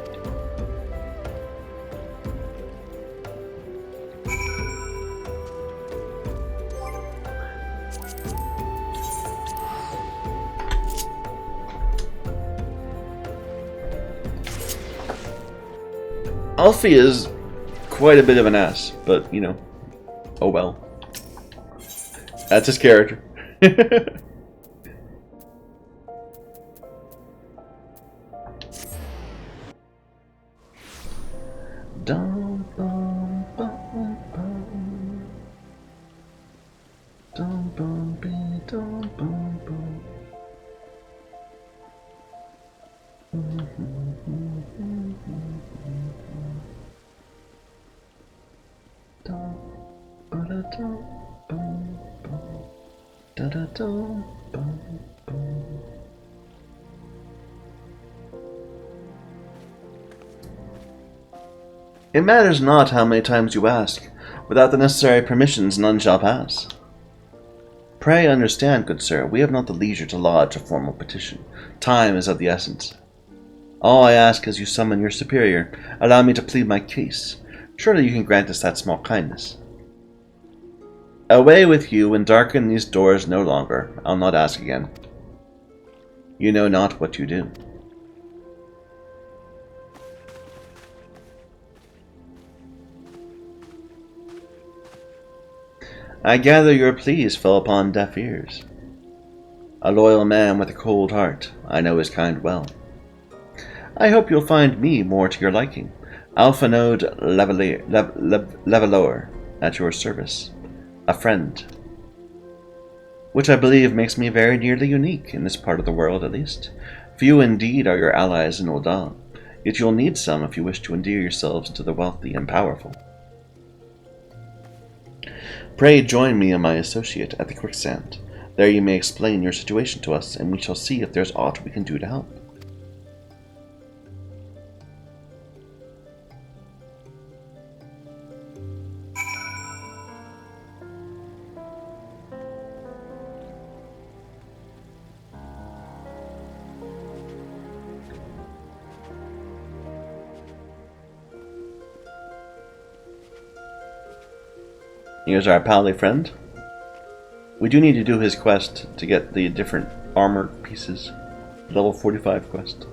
Speaker 1: Alfie is quite a bit of an ass, but, you know, oh well. That's his character. Dum, bum, bum, bum. Dum, bum, bee, dum, bum, bum. Dum, ba-da-dum, bum, bum. Da-da-dum, bum, bum. It matters not how many times you ask. Without the necessary permissions, none shall pass. Pray understand, good sir, we have not the leisure to lodge a formal petition. Time is of the essence. All I ask is you summon your superior. Allow me to plead my case. Surely you can grant us that small kindness. Away with you and darken these doors no longer. I'll not ask again. You know not what you do. I gather your pleas fell upon deaf ears. A loyal man with a cold heart, I know his kind well. I hope you'll find me more to your liking. Alpha Node Leveler at your service. A friend. Which I believe makes me very nearly unique, in this part of the world at least. Few indeed are your allies in Ul'dah, yet you'll need some if you wish to endear yourselves to the wealthy and powerful. Pray join me and my associate at the quicksand. There you may explain your situation to us, and we shall see if there's aught we can do to help. Here's our pally friend. We do need to do his quest to get the different armor pieces. Level 45 quest.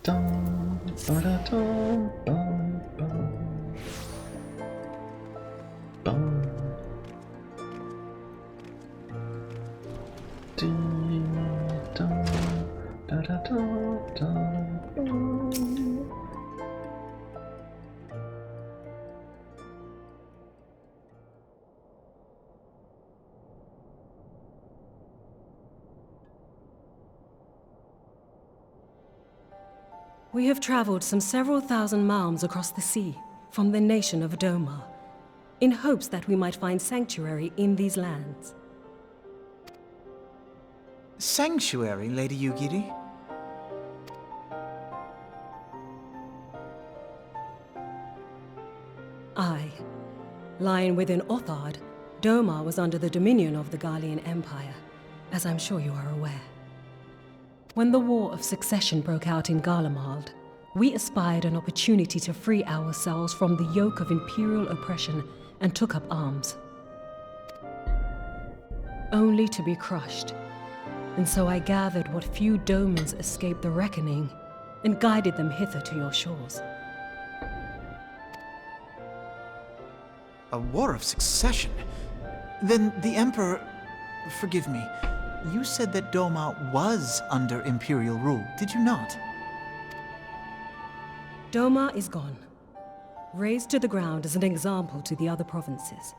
Speaker 1: Dum, ba-da-dum, bum, bum. Bum. Dee, dum, da-da-dum, dum, bum.
Speaker 4: We have traveled some several thousand miles across the sea from the nation of Doma, in hopes that we might find sanctuary in these lands.
Speaker 5: Sanctuary, Lady Yugiri?
Speaker 4: Aye. Lying within Othard, Doma was under the dominion of the Garlean Empire, as I'm sure you are aware. When the War of Succession broke out in Garlemald, we espied an opportunity to free ourselves from the yoke of imperial oppression and took up arms. Only to be crushed. And so I gathered what few Domans escaped the reckoning and guided them hither to your shores.
Speaker 5: A war of succession? Then the Emperor... Forgive me. You said that Doma was under Imperial rule, did you not?
Speaker 4: Doma is gone. Razed to the ground as an example to the other provinces.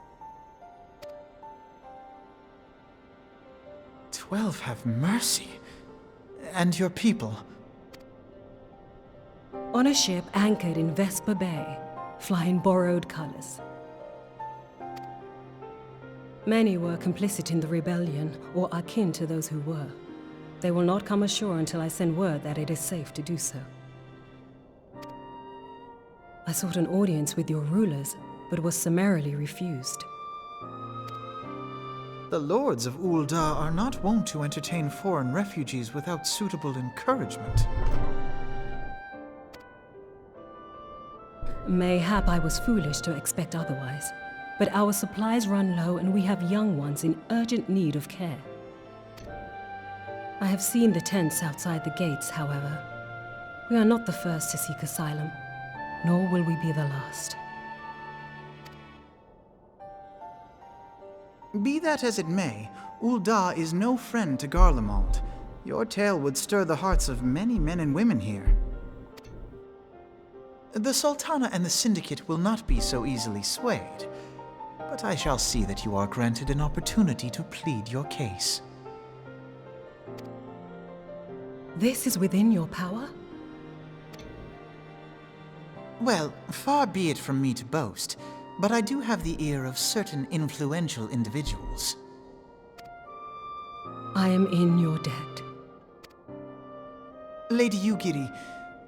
Speaker 5: 12 have mercy. And your people?
Speaker 4: On a ship anchored in Vesper Bay, flying borrowed colors. Many were complicit in the rebellion, or akin to those who were. They will not come ashore until I send word that it is safe to do so. I sought an audience with your rulers, but was summarily refused.
Speaker 5: The lords of Ul'dah are not wont to entertain foreign refugees without suitable encouragement.
Speaker 4: Mayhap I was foolish to expect otherwise, but our supplies run low and we have young ones in urgent need of care. I have seen the tents outside the gates, however. We are not the first to seek asylum, nor will we be the last.
Speaker 5: Be that as it may, Ul'dah is no friend to Garlemald. Your tale would stir the hearts of many men and women here. The Sultana and the Syndicate will not be so easily swayed, but I shall see that you are granted an opportunity to plead your case.
Speaker 4: This is within your power?
Speaker 5: Well, far be it from me to boast, but I do have the ear of certain influential individuals.
Speaker 4: I am in your debt.
Speaker 5: Lady Yugiri,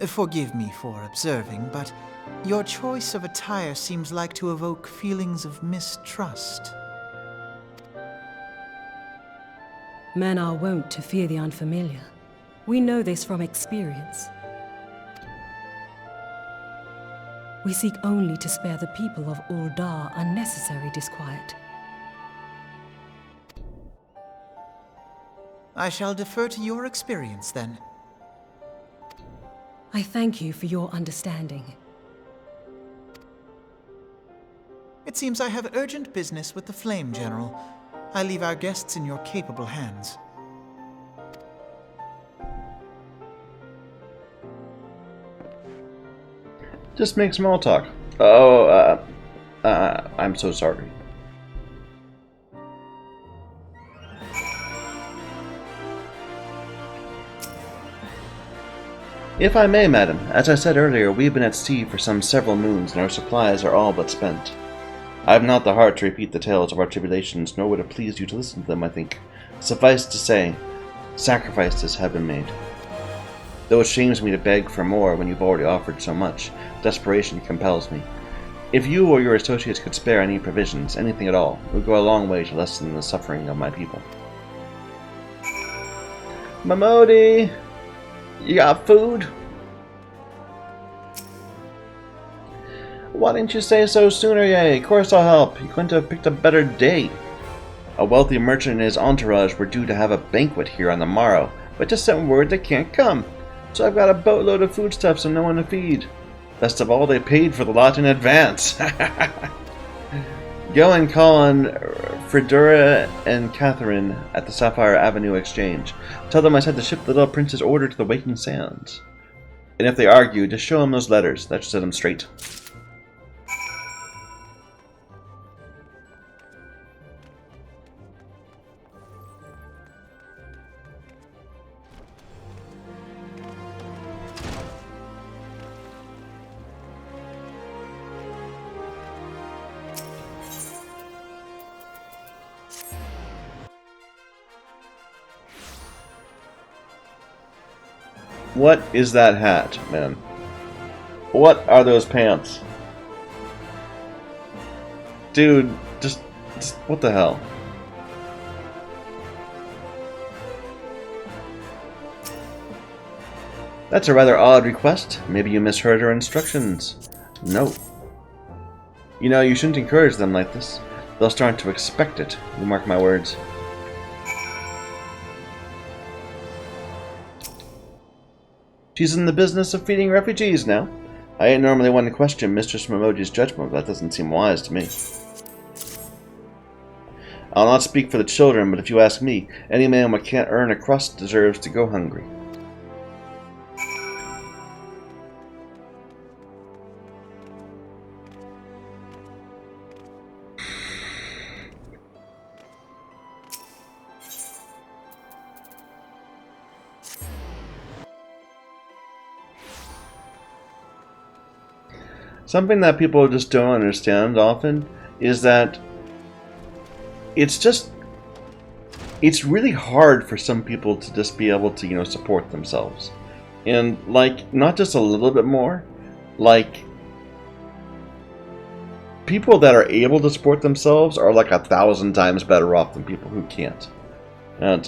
Speaker 5: forgive me for observing, but your choice of attire seems like to evoke feelings of mistrust.
Speaker 4: Men are wont to fear the unfamiliar. We know this from experience. We seek only to spare the people of Ul'dah unnecessary disquiet.
Speaker 5: I shall defer to your experience, then.
Speaker 4: I thank you for your understanding.
Speaker 5: It seems I have urgent business with the Flame General. I leave our guests in your capable hands.
Speaker 1: Just make small talk. Oh, I'm so sorry. If I may, madam, as I said earlier, we have been at sea for some several moons, and our supplies are all but spent. I have not the heart to repeat the tales of our tribulations, nor would it please you to listen to them, I think. Suffice to say, sacrifices have been made. Though it shames me to beg for more when you've already offered so much, desperation compels me. If you or your associates could spare any provisions, anything at all, it would go a long way to lessen the suffering of my people. Mamodi! You got food? Why didn't you say so sooner, yay? Of course I'll help. You couldn't have picked a better day. A wealthy merchant and his entourage were due to have a banquet here on the morrow, but just sent word they can't come. So I've got a boatload of foodstuffs and no one to feed. Best of all, they paid for the lot in advance. Go and call on Fredura and Catherine at the Sapphire Avenue Exchange. Tell them I sent the ship the Little Prince's order to the Waking Sands. And if they argue, just show them those letters. That should set them straight. What is that hat, man? What are those pants? Dude, just what the hell? That's a rather odd request. Maybe you misheard her instructions. No. You know, you shouldn't encourage them like this. They'll start to expect it. You mark my words. She's in the business of feeding refugees now. I ain't normally one to question Mistress Momoji's judgment, but that doesn't seem wise to me. I'll not speak for the children, but if you ask me, any man who can't earn a crust deserves to go hungry. Something that people just don't understand often is that it's really hard for some people to just be able to, you know, support themselves. And, like, not just a little bit more, like, people that are able to support themselves are like 1,000 times better off than people who can't. And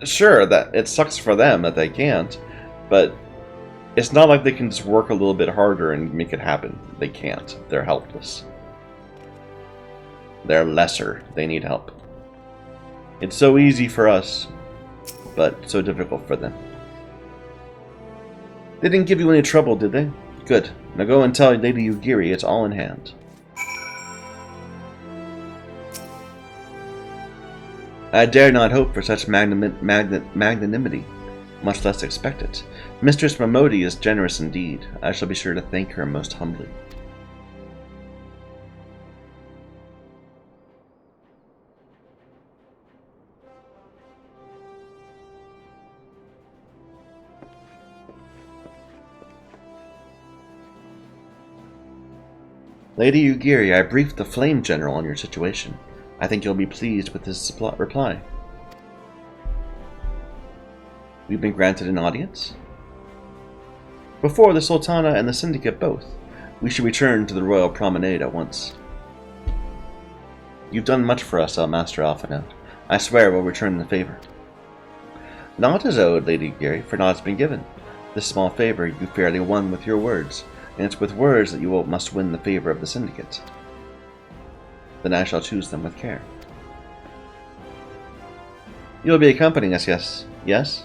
Speaker 1: sure, that it sucks for them that they can't, but it's not like they can just work a little bit harder and make it happen. They can't. They're helpless. They're lesser. They need help. It's so easy for us, but so difficult for them. They didn't give you any trouble, did they? Good. Now go and tell Lady Yugiri it's all in hand. I dare not hope for such magnanimity, much less expect it. Mistress Momoji is generous indeed. I shall be sure to thank her most humbly. Lady Yugiri, I briefed the Flame General on your situation. I think you'll be pleased with his reply. We've been granted an audience. Before the Sultana and the Syndicate both. We should return to the Royal Promenade at once. You've done much for us, Master Alphinaud. I swear we'll return the favor. Naught is owed, Lady Yugiri, for naught's been given. This small favor you fairly won with your words, and it's with words that you must win the favor of the Syndicate. Then I shall choose them with care. You'll be accompanying us, yes? Yes?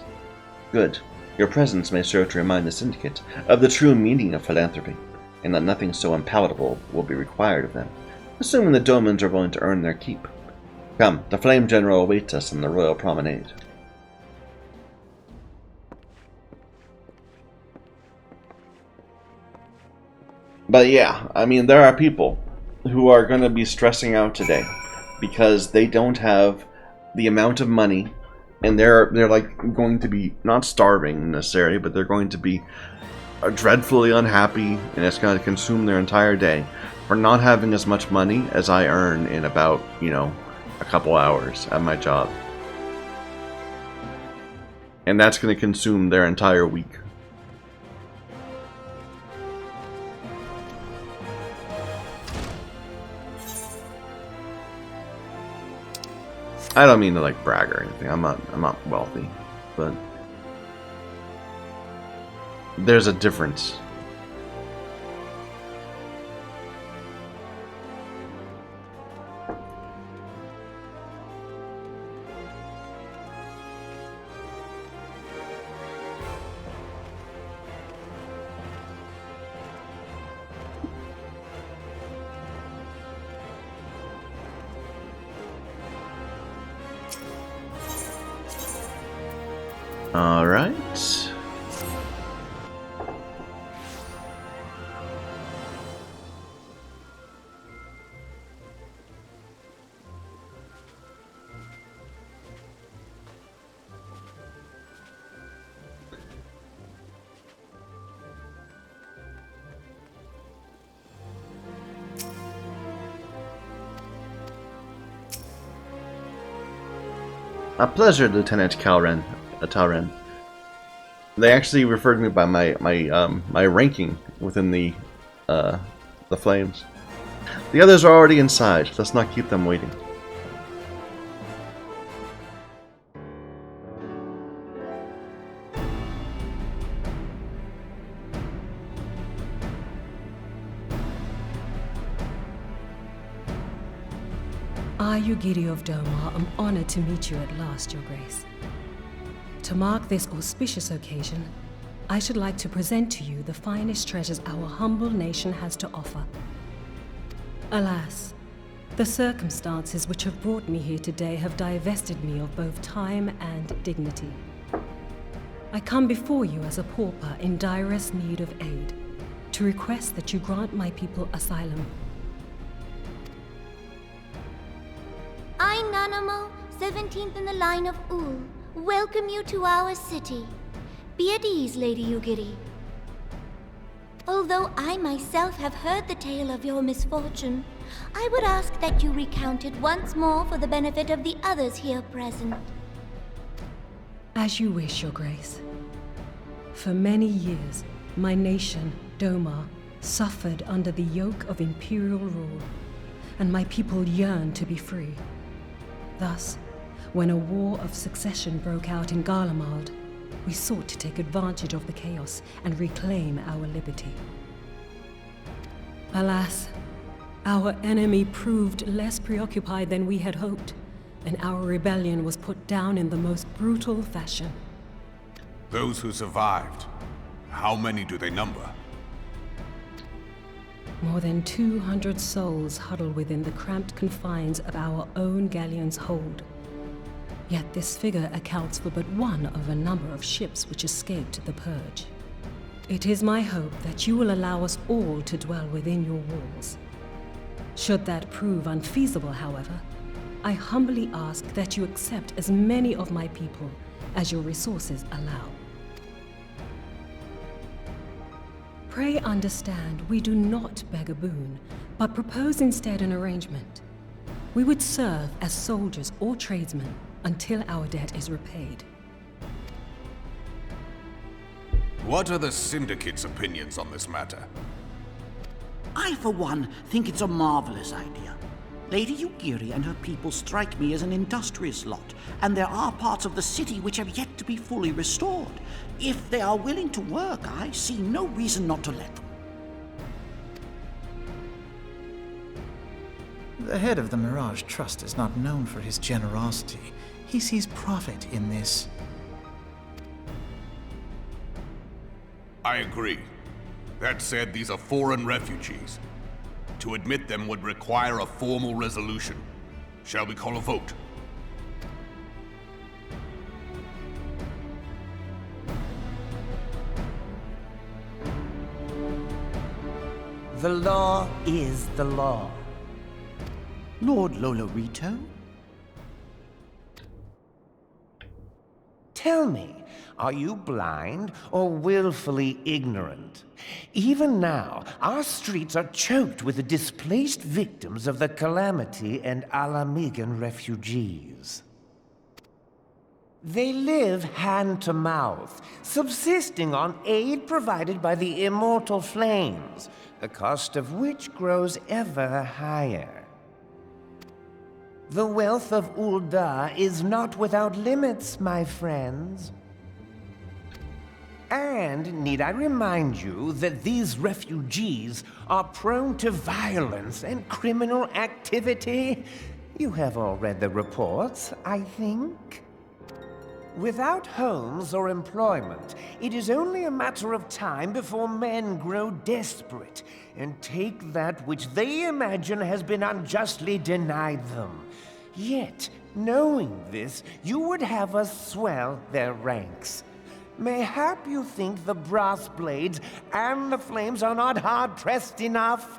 Speaker 1: Good. Your presence may serve to remind the Syndicate of the true meaning of philanthropy, and that nothing so unpalatable will be required of them, assuming the Domans are willing to earn their keep. Come, the Flame General awaits us in the Royal Promenade. But yeah, I mean, there are people who are going to be stressing out today because they don't have the amount of money, and they're like going to be not starving necessarily, but they're going to be dreadfully unhappy, and it's going to consume their entire day for not having as much money as I earn in about, you know, a couple hours at my job. And that's going to consume their entire week. I don't mean to like brag or anything. I'm not wealthy, but there's a difference. All right. A pleasure, Lieutenant Talren. They actually referred me by my ranking within the flames. The others are already inside. Let's not keep them waiting.
Speaker 4: I, Yugiri of Doma, am honored to meet you at last, Your Grace. To mark this auspicious occasion, I should like to present to you the finest treasures our humble nation has to offer. Alas, the circumstances which have brought me here today have divested me of both time and dignity. I come before you as a pauper in direst need of aid, to request that you grant my people asylum.
Speaker 6: I, Nanamo, 17th in the line of Ul, welcome you to our city. Be at ease, Lady Yugiri. Although I myself have heard the tale of your misfortune, I would ask that you recount it once more for the benefit of the others here present.
Speaker 4: As you wish, Your Grace. For many years, my nation, Doma, suffered under the yoke of imperial rule, and my people yearned to be free. Thus, when a war of succession broke out in Garlemald, we sought to take advantage of the chaos and reclaim our liberty. Alas, our enemy proved less preoccupied than we had hoped, and our rebellion was put down in the most brutal fashion.
Speaker 7: Those who survived, how many do they number?
Speaker 4: More than 200 souls huddle within the cramped confines of our own galleon's hold. Yet this figure accounts for but one of a number of ships which escaped the purge. It is my hope that you will allow us all to dwell within your walls. Should that prove unfeasible, however, I humbly ask that you accept as many of my people as your resources allow. Pray understand, we do not beg a boon, but propose instead an arrangement. We would serve as soldiers or tradesmen until our debt is repaid.
Speaker 7: What are the Syndicate's opinions on this matter?
Speaker 8: I, for one, think it's a marvelous idea. Lady Yugiri and her people strike me as an industrious lot, and there are parts of the city which have yet to be fully restored. If they are willing to work, I see no reason not to let them.
Speaker 5: The head of the Mirage Trust is not known for his generosity. He sees profit in this.
Speaker 7: I agree. That said, these are foreign refugees. To admit them would require a formal resolution. Shall we call a vote?
Speaker 9: The law is the law.
Speaker 8: Lord Whorleater?
Speaker 9: Tell me, are you blind or willfully ignorant? Even now, our streets are choked with the displaced victims of the Calamity and Alamigan refugees. They live hand to mouth, subsisting on aid provided by the immortal flames, the cost of which grows ever higher. The wealth of Ul'dah is not without limits, my friends. And need I remind you that these refugees are prone to violence and criminal activity? You have all read the reports, I think. Without homes or employment, it is only a matter of time before men grow desperate and take that which they imagine has been unjustly denied them. Yet, knowing this, you would have us swell their ranks. Mayhap you think the brass blades and the flames are not hard-pressed enough?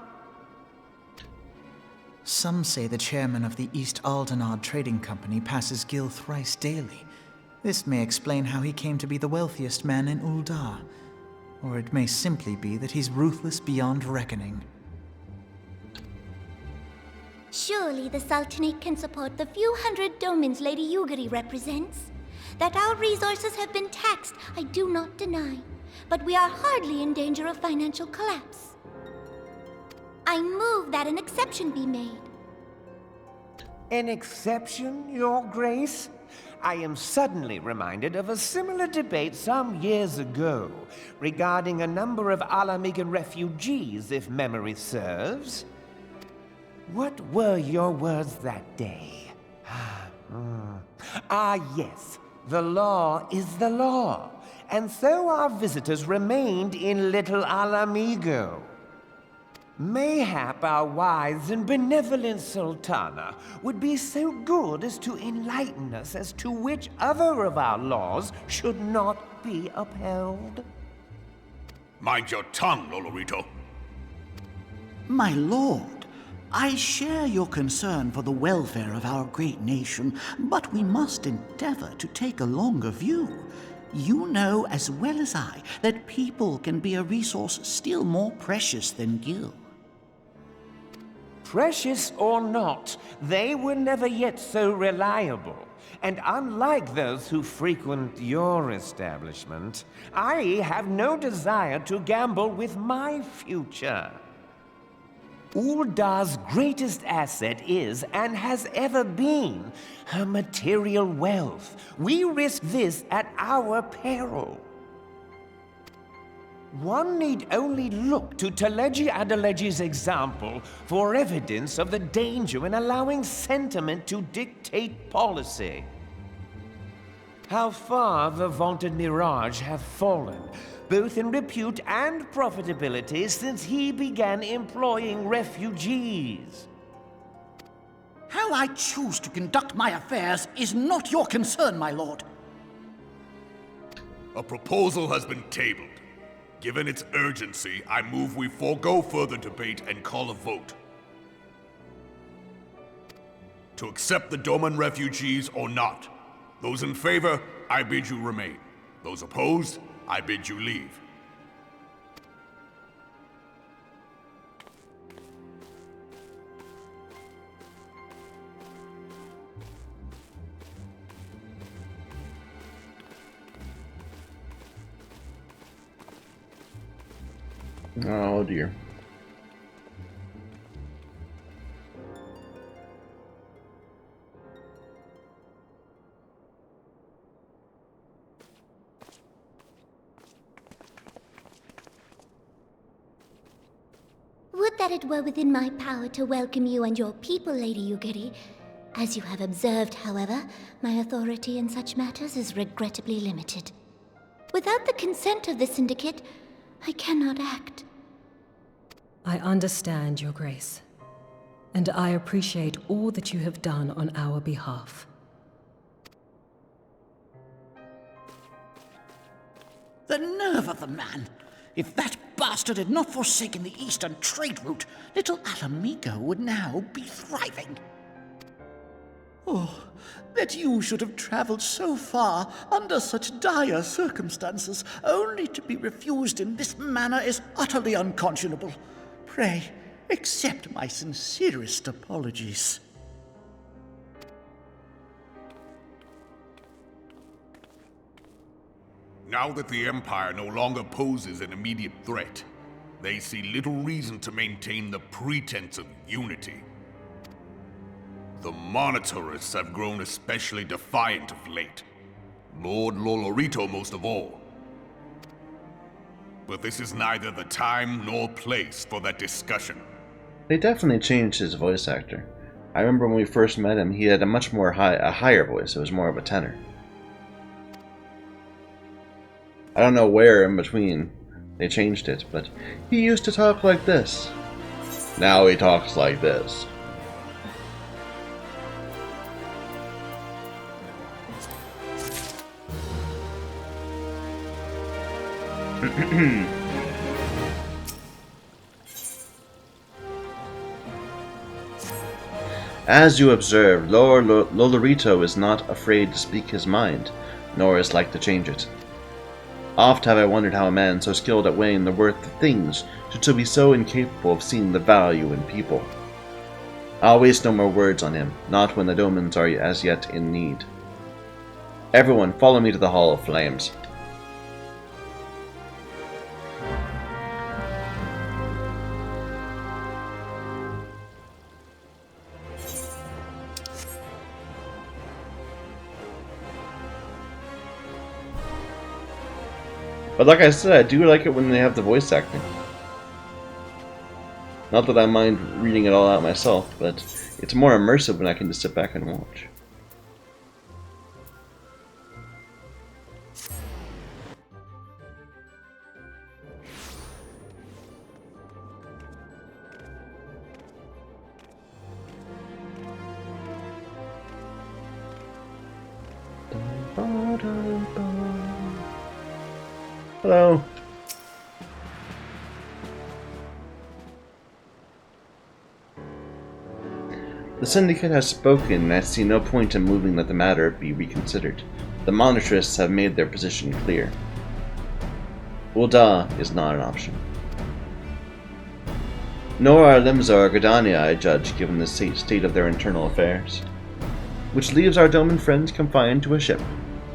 Speaker 5: Some say the chairman of the East Aldenard Trading Company passes Gil thrice daily. This may explain how he came to be the wealthiest man in Ul'dah. Or it may simply be that he's ruthless beyond reckoning.
Speaker 6: Surely the Sultanate can support the few hundred domins Lady Yugiri represents. That our resources have been taxed, I do not deny. But we are hardly in danger of financial collapse. I move that an exception be made.
Speaker 9: An exception, Your Grace? I am suddenly reminded of a similar debate some years ago regarding a number of Alamigan refugees, if memory serves. What were your words that day? Yes, the law is the law, and so our visitors remained in Little Alamigo. Mayhap our wise and benevolent Sultana would be so good as to enlighten us as to which other of our laws should not be upheld.
Speaker 7: Mind your tongue, Whorleater.
Speaker 8: My lord, I share your concern for the welfare of our great nation, but we must endeavor to take a longer view. You know as well as I that people can be a resource still more precious than gil.
Speaker 9: Precious or not, they were never yet so reliable. And unlike those who frequent your establishment, I have no desire to gamble with my future. Uldar's greatest asset is, and has ever been, her material wealth. We risk this at our peril. One need only look to Teleji Adeleji's example for evidence of the danger in allowing sentiment to dictate policy. How far the vaunted Mirage have fallen, both in repute and profitability, since he began employing refugees.
Speaker 8: How I choose to conduct my affairs is not your concern, my lord.
Speaker 7: A proposal has been tabled. Given its urgency, I move we forego further debate and call a vote. To accept the Doman refugees or not. Those in favor, I bid you remain. Those opposed, I bid you leave.
Speaker 1: Oh dear.
Speaker 6: Would that it were within my power to welcome you and your people, Lady Yugiri. As you have observed, however, my authority in such matters is regrettably limited. Without the consent of the Syndicate, I cannot act.
Speaker 4: I understand, Your Grace, and I appreciate all that you have done on our behalf.
Speaker 8: The nerve of the man! If that bastard had not forsaken the eastern trade route, Little Alamigo would now be thriving. Oh, that you should have traveled so far under such dire circumstances, only to be refused in this manner is utterly unconscionable. Pray, accept my sincerest apologies.
Speaker 7: Now that the Empire no longer poses an immediate threat, they see little reason to maintain the pretense of unity. The Monitorists have grown especially defiant of late. Lord Whorleater most of all. But this is neither the time nor place for that discussion.
Speaker 1: They definitely changed his voice actor. I remember when we first met him, he had a much more higher voice. It was more of a tenor. I don't know where in between they changed it, but he used to talk like this. Now he talks like this. As you observed, Lord Whorleater is not afraid to speak his mind, nor is like to change it. Oft have I wondered how a man so skilled at weighing the worth of things should be so incapable of seeing the value in people. I'll waste no more words on him, not when the Domans are as yet in need. Everyone, follow me to the Hall of Flames. But like I said, I do like it when they have the voice acting. Not that I mind reading it all out myself, but it's more immersive when I can just sit back and watch. Hello. The Syndicate has spoken, and I see no point in moving that the matter be reconsidered. The Monitorists have made their position clear. Ul'dah is not an option. Nor are Limsa or Gridania, I judge, given the state of their internal affairs. Which leaves our Doman friends confined to a ship.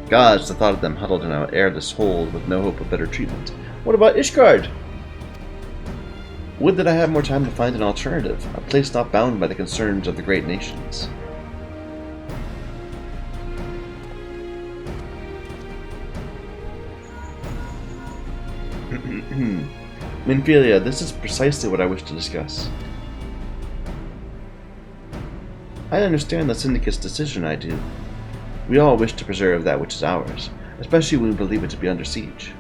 Speaker 1: Gods, the thought of them huddled in an airless hold with no hope of better treatment. What about Ishgard? Would that I had more time to find an alternative, a place not bound by the concerns of the great nations. Minfilia, this is precisely what I wish to discuss. I understand the Syndicate's decision, I do. We all wish to preserve that which is ours, especially when we believe it to be under siege.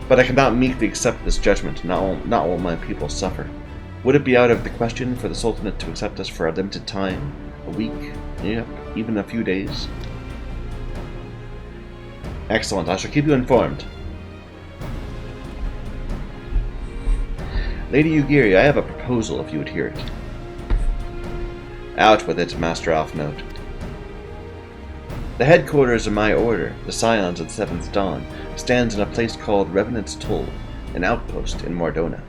Speaker 1: But I cannot meekly accept this judgment, not while my people suffer. Would it be out of the question for the Sultanate to accept us for a limited time? A week? Yep, even a few days? Excellent, I shall keep you informed. Lady Yugiri, I have a proposal if you would hear it. Out with it, Master Alphnode. The headquarters of my order, the Scions of the Seventh Dawn, stands in a place called Revenant's Toll, an outpost in Mordona.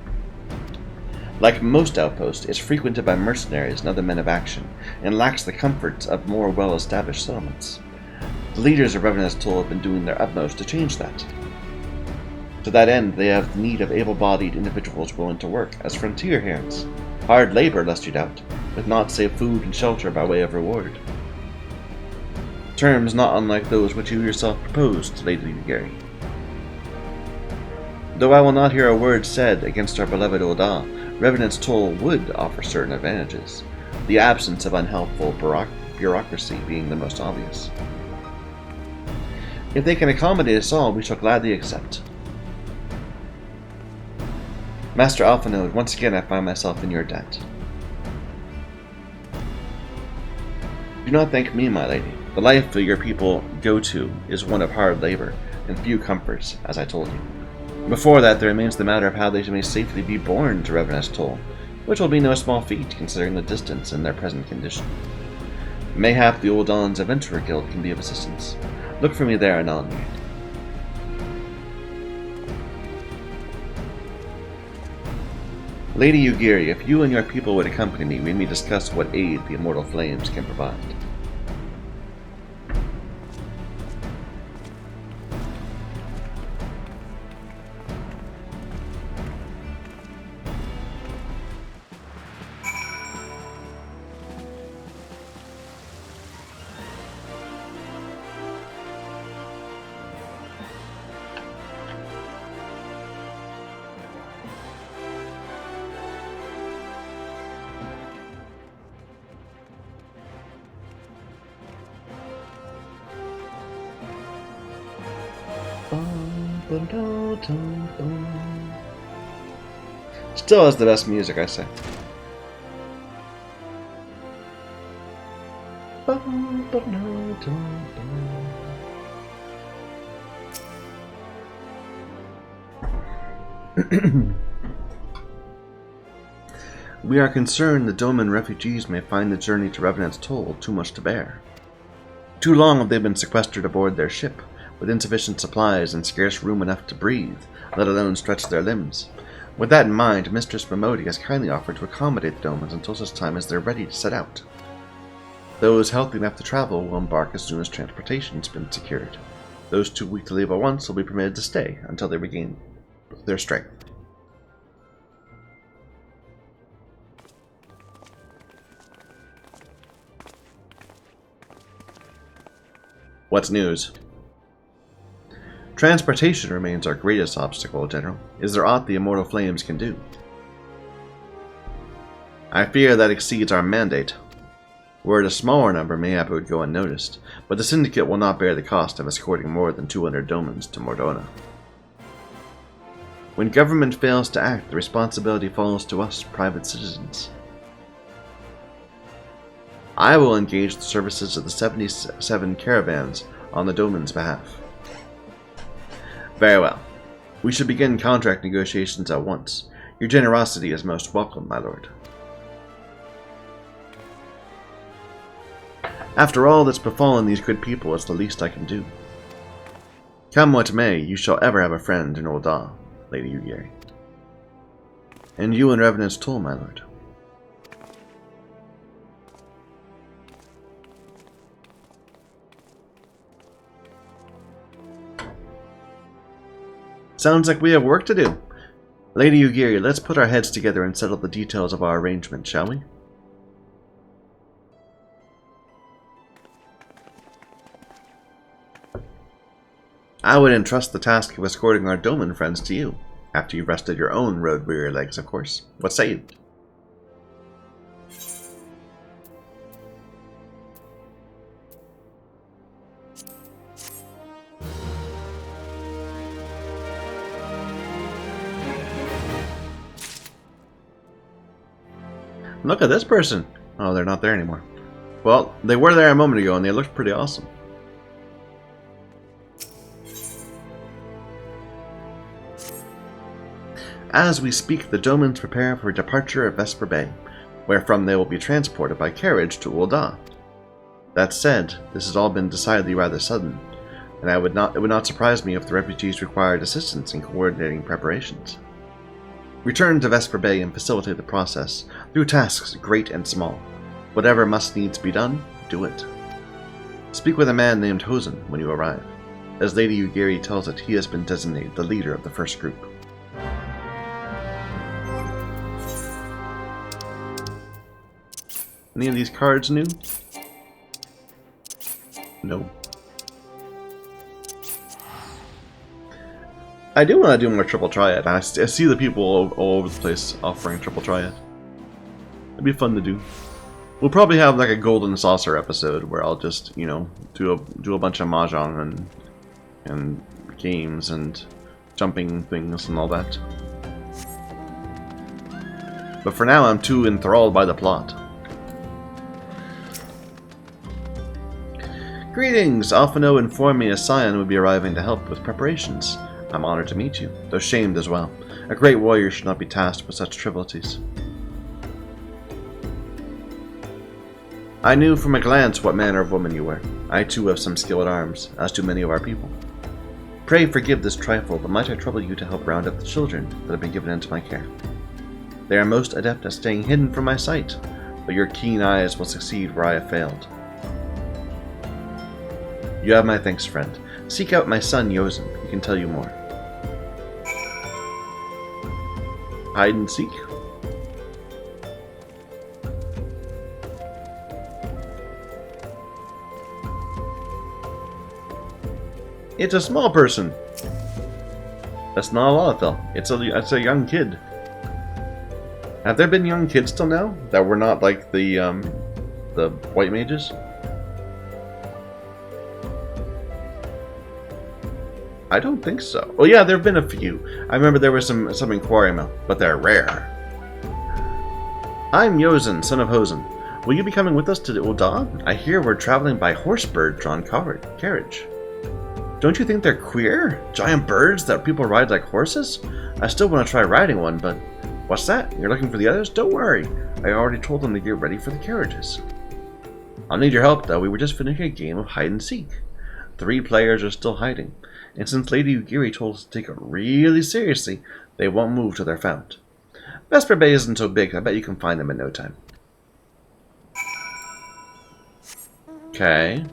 Speaker 1: Like most outposts, it's frequented by mercenaries and other men of action, and lacks the comforts of more well-established settlements. The leaders of Revenant's Toll have been doing their utmost to change that. To that end, they have need of able-bodied individuals willing to work as frontier hands. Hard labor, lest you doubt, with naught save food and shelter by way of reward. Terms not unlike those which you yourself proposed, Lady Yugiri. Though I will not hear a word said against our beloved Ul'dah, Revenant's Toll would offer certain advantages, the absence of unhelpful bureaucracy being the most obvious. If they can accommodate us all, we shall gladly accept. Master Alphanode, once again I find myself in your debt. Do not thank me, my lady. The life that your people go to is one of hard labor and few comforts, as I told you. Before that, there remains the matter of how they may safely be borne to Revenant's Toll, which will be no small feat considering the distance and their present condition. Mayhap the Ul'dah's Adventurer Guild can be of assistance. Look for me there anon. Lady Yugiri, if you and your people would accompany me, we may discuss what aid the Immortal Flames can provide. Still has the best music, I say. We are concerned the Doman refugees may find the journey to Revenant's Toll too much to bear. Too long have they been sequestered aboard their ship, with insufficient supplies and scarce room enough to breathe, let alone stretch their limbs. With that in mind, Mistress Momodi has kindly offered to accommodate the Domans until such time as they're ready to set out. Those healthy enough to travel will embark as soon as transportation's been secured. Those too weak to leave at once will be permitted to stay until they regain their strength. What's news? Transportation remains our greatest obstacle, General. Is there aught the immortal flames can do? I fear that exceeds our mandate. Were it a smaller number, mayhap it would go unnoticed, but the Syndicate will not bear the cost of escorting more than 200 domans to Mordona. When government fails to act, the responsibility falls to us, private citizens. I will engage the services of the 77 caravans on the Doman's behalf. Very well. We should begin contract negotiations at once. Your generosity is most welcome, my lord. After all that's befallen these good people, it's the least I can do. Come what may, you shall ever have a friend in Ul'dah, Lady Yugiri. And you in Revenant's Toll, my lord. Sounds like we have work to do. Lady Yugiri, let's put our heads together and settle the details of our arrangement, shall we? I would entrust the task of escorting our Doman friends to you, after you've rested your own road-weary legs, of course. What say you? Look at this person! Oh, they're not there anymore. Well, they were there a moment ago and they looked pretty awesome. As we speak, the Domans prepare for departure at Vesper Bay, wherefrom they will be transported by carriage to Ul'dah. That said, this has all been decidedly rather sudden, and it would not surprise me if the refugees required assistance in coordinating preparations. Return to Vesper Bay and facilitate the process through tasks great and small. Whatever must needs be done, do it. Speak with a man named Hosen when you arrive. As Lady Yugiri tells it, he has been designated the leader of the first group. Any of these cards new? No. I do want to do more Triple Triad. I see the people all over the place offering Triple Triad. It'd be fun to do. We'll probably have like a Golden Saucer episode where I'll just, you know, do a bunch of mahjong and games and jumping things and all that. But for now, I'm too enthralled by the plot. Greetings! Alphino informed me a scion would be arriving to help with preparations. I'm honored to meet you, though shamed as well. A great warrior should not be tasked with such frivolities. I knew from a glance what manner of woman you were. I too have some skill at arms, as do many of our people. Pray forgive this trifle, but might I trouble you to help round up the children that have been given into my care? They are most adept at staying hidden from my sight, but your keen eyes will succeed where I have failed. You have my thanks, friend. Seek out my son, Yozen. He can tell you more. Hide and seek? It's a small person. That's not a lot, though. It's a young kid. Have there been young kids till now that were not like the white mages? I don't think so. Well, yeah, there have been a few. I remember there were some in Quarrymill, but they're rare. I'm Yozen, son of Hosen. Will you be coming with us to the Ul'dah? I hear we're traveling by horse-bird-drawn carriage. Don't you think they're queer? Giant birds that people ride like horses? I still want to try riding one, but... What's that? You're looking for the others? Don't worry. I already told them to get ready for the carriages. I'll need your help, though. We were just finishing a game of hide-and-seek. 3 players are still hiding. And since Lady Yugiri told us to take it really seriously, they won't move till they're found. Vesper Bay isn't so big, I bet you can find them in no time. Okay.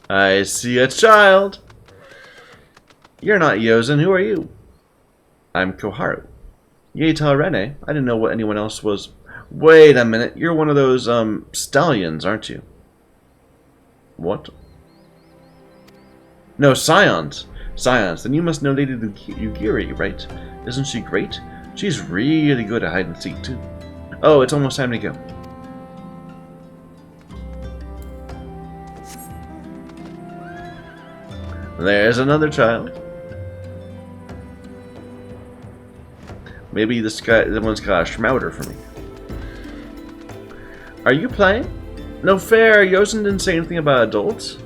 Speaker 1: I see a child. You're not Yozen. Who are you? I'm Koharu. Yatel Rene. I didn't know what anyone else was. Wait a minute. You're one of those, stallions, aren't you? What? No, scions. Scions. Then you must know Lady Yugiri, right? Isn't she great? She's really good at hide and seek, too. Oh, it's almost time to go. There's another child. Maybe this one's got a schmouter for me. Are you playing? No fair. Yosen didn't say anything about adults.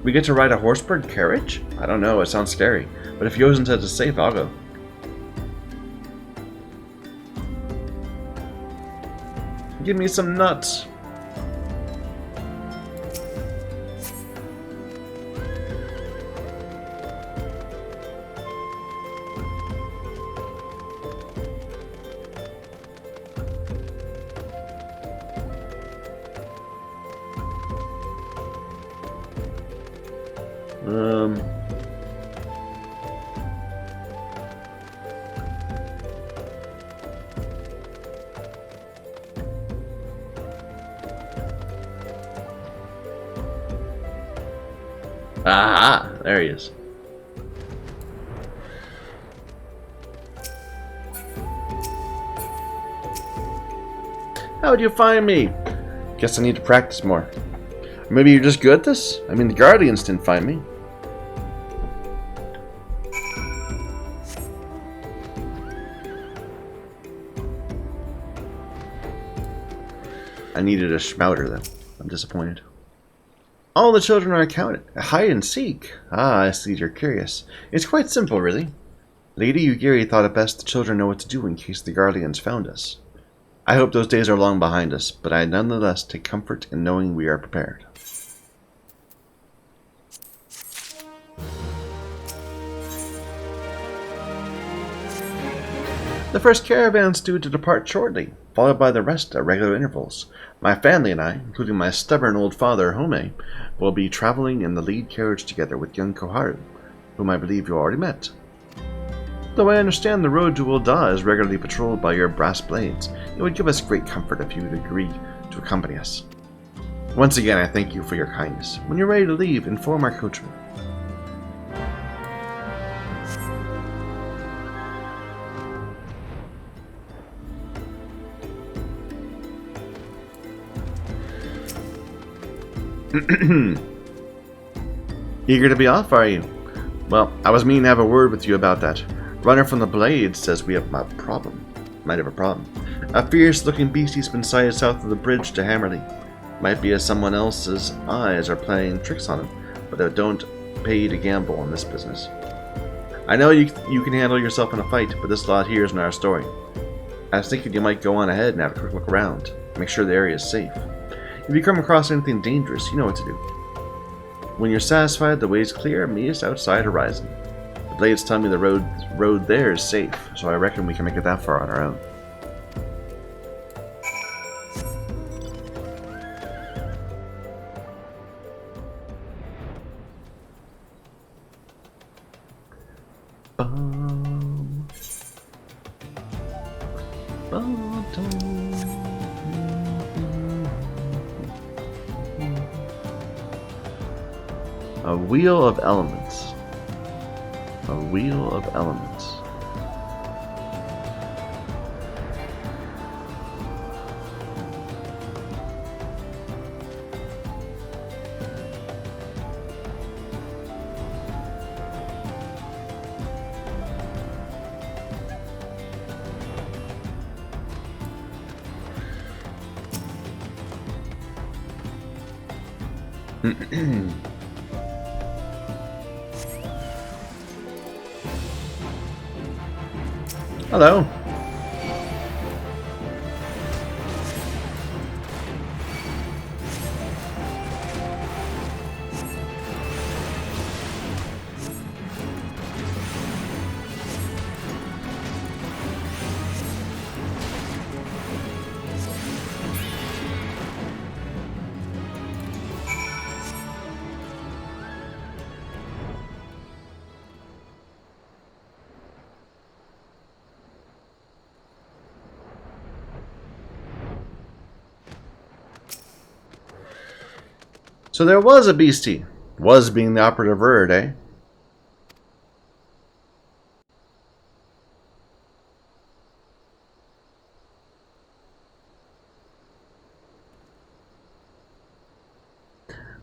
Speaker 1: We get to ride a horsebird carriage? I don't know. It sounds scary. But if Yosen says it's safe, I'll go. Give me some nuts. Ah, there he is. How'd you find me? Guess I need to practice more. Or maybe you're just good at this? I mean, the Guardians didn't find me. I needed a schmouter, though. I'm disappointed. All the children are accounted. Hide and seek. Ah, I see you're curious. It's quite simple, really. Lady Yugiri thought it best the children know what to do in case the Guardians found us. I hope those days are long behind us, but I nonetheless take comfort in knowing we are prepared. The first caravan's due to depart shortly, followed by the rest at regular intervals. My family and I, including my stubborn old father, Home, will be traveling in the lead carriage together with young Koharu, whom I believe you already met. Though I understand the road to Ul'dah is regularly patrolled by your brass blades, it would give us great comfort if you would agree to accompany us. Once again, I thank you for your kindness. When you're ready to leave, inform our coachman. Eager to be off, are you? Well, I was meaning to have a word with you about that. Runner from the Blades says we have a problem. Might have a problem. A fierce-looking beastie's been sighted south of the bridge to Hammerley. Might be as someone else's eyes are playing tricks on him, but it don't pay to gamble in this business. I know you can handle yourself in a fight, but this lot here isn't our story. I was thinking you might go on ahead and have a quick look around. Make sure the area is safe. If you come across anything dangerous, you know what to do. When you're satisfied the way's clear, meet us outside Horizon. The Blades tell me the road there is safe, so I reckon we can make it that far on our own. A wheel of elements. A wheel of elements. Hello. So there was a beastie. Was being the operative word, eh?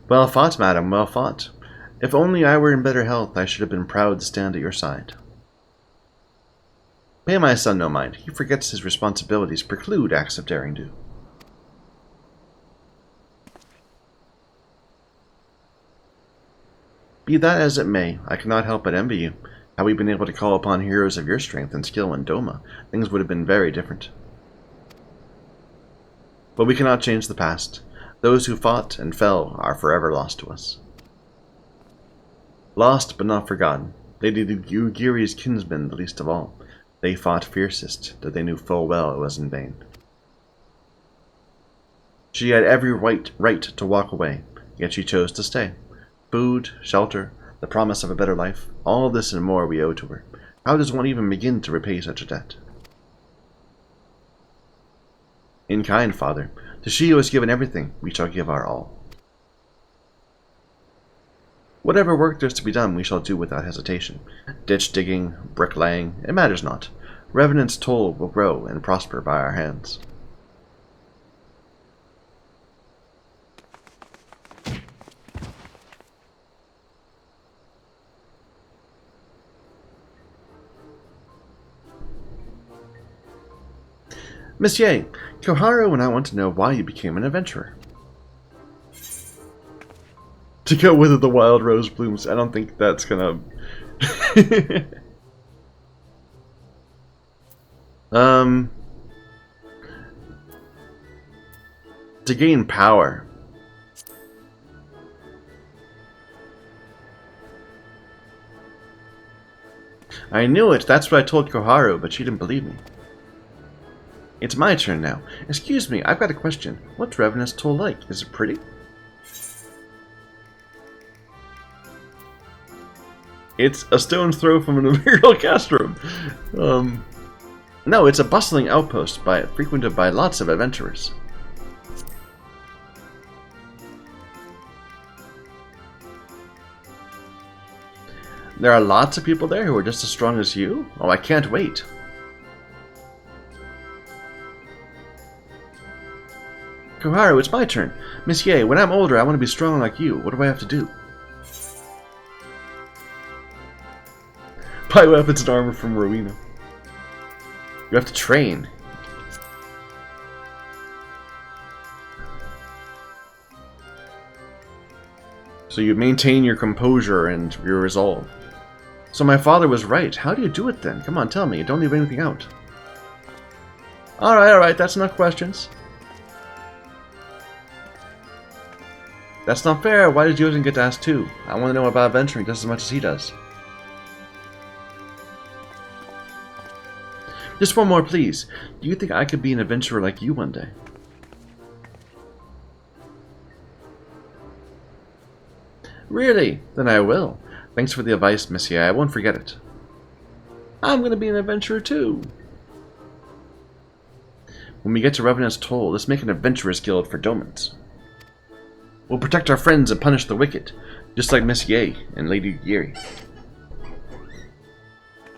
Speaker 1: Well fought, madam, well fought. If only I were in better health, I should have been proud to stand at your side. Pay my son no mind. He forgets his responsibilities preclude acts of daring do. Be that as it may, I cannot help but envy you. Had we been able to call upon heroes of your strength and skill in Doma, things would have been very different. But we cannot change the past. Those who fought and fell are forever lost to us. Lost but not forgotten. Lady Yugiri's kinsmen the least of all. They fought fiercest, though they knew full well it was in vain. She had every right to walk away, yet she chose to stay. Food, shelter, the promise of a better life, all this and more we owe to her. How does one even begin to repay such a debt? In kind, father. To she who has given everything, we shall give our all. Whatever work there is to be done, we shall do without hesitation. Ditch digging, bricklaying, it matters not. Revenant's toll will grow and prosper by our hands. Monsieur, Koharu and I want to know why you became an adventurer. To go with the wild rose blooms, I don't think that's gonna... To gain power. I knew it, that's what I told Koharu, but she didn't believe me. It's my turn now. Excuse me, I've got a question. What's Revenant's toll like? Is it pretty? It's a stone's throw from an imperial castrum. No, it's a bustling outpost frequented by lots of adventurers. There are lots of people there who are just as strong as you? Oh, I can't wait. Koharu, it's my turn. Monsieur, when I'm older, I want to be strong like you. What do I have to do? Buy weapons and armor from Rowena. You have to train. So you maintain your composure and your resolve. So my father was right. How do you do it then? Come on, tell me. Don't leave anything out. Alright, that's enough questions. That's not fair. Why did Yosen get to ask too? I want to know about adventuring just as much as he does. Just one more, please. Do you think I could be an adventurer like you one day? Really? Then I will. Thanks for the advice, Monsieur. I won't forget it. I'm going to be an adventurer too. When we get to Revenant's Toll, let's make an adventurers guild for Domans. We'll protect our friends and punish the wicked, just like Monsieur and Lady Yugiri.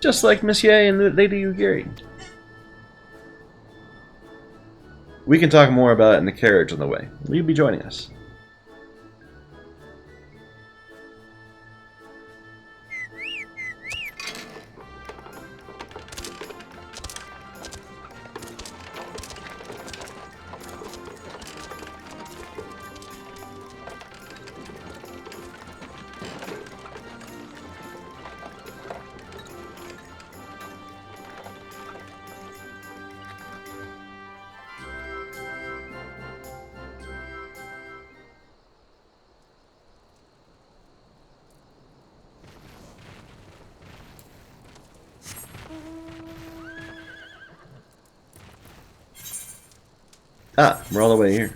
Speaker 1: Just like Monsieur and Lady Yugiri. We can talk more about it in the carriage on the way. Will you be joining us? Ah, we're all the way here.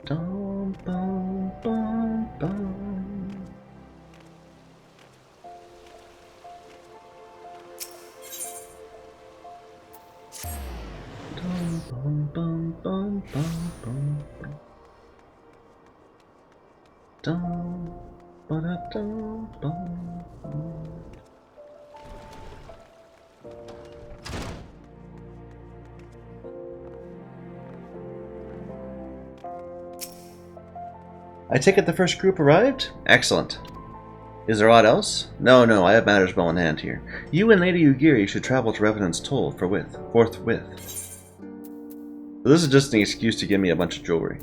Speaker 1: Dum, bum, bum, bum. Dum, bum, bum, bum, bum, bum, bum. Dum, ba-da-dum, bum, bum. I take it the first group arrived? Excellent. Is there aught else? No, I have matters well in hand here. You and Lady Yugiri should travel to Revenant's Toll forthwith. So this is just an excuse to give me a bunch of jewelry.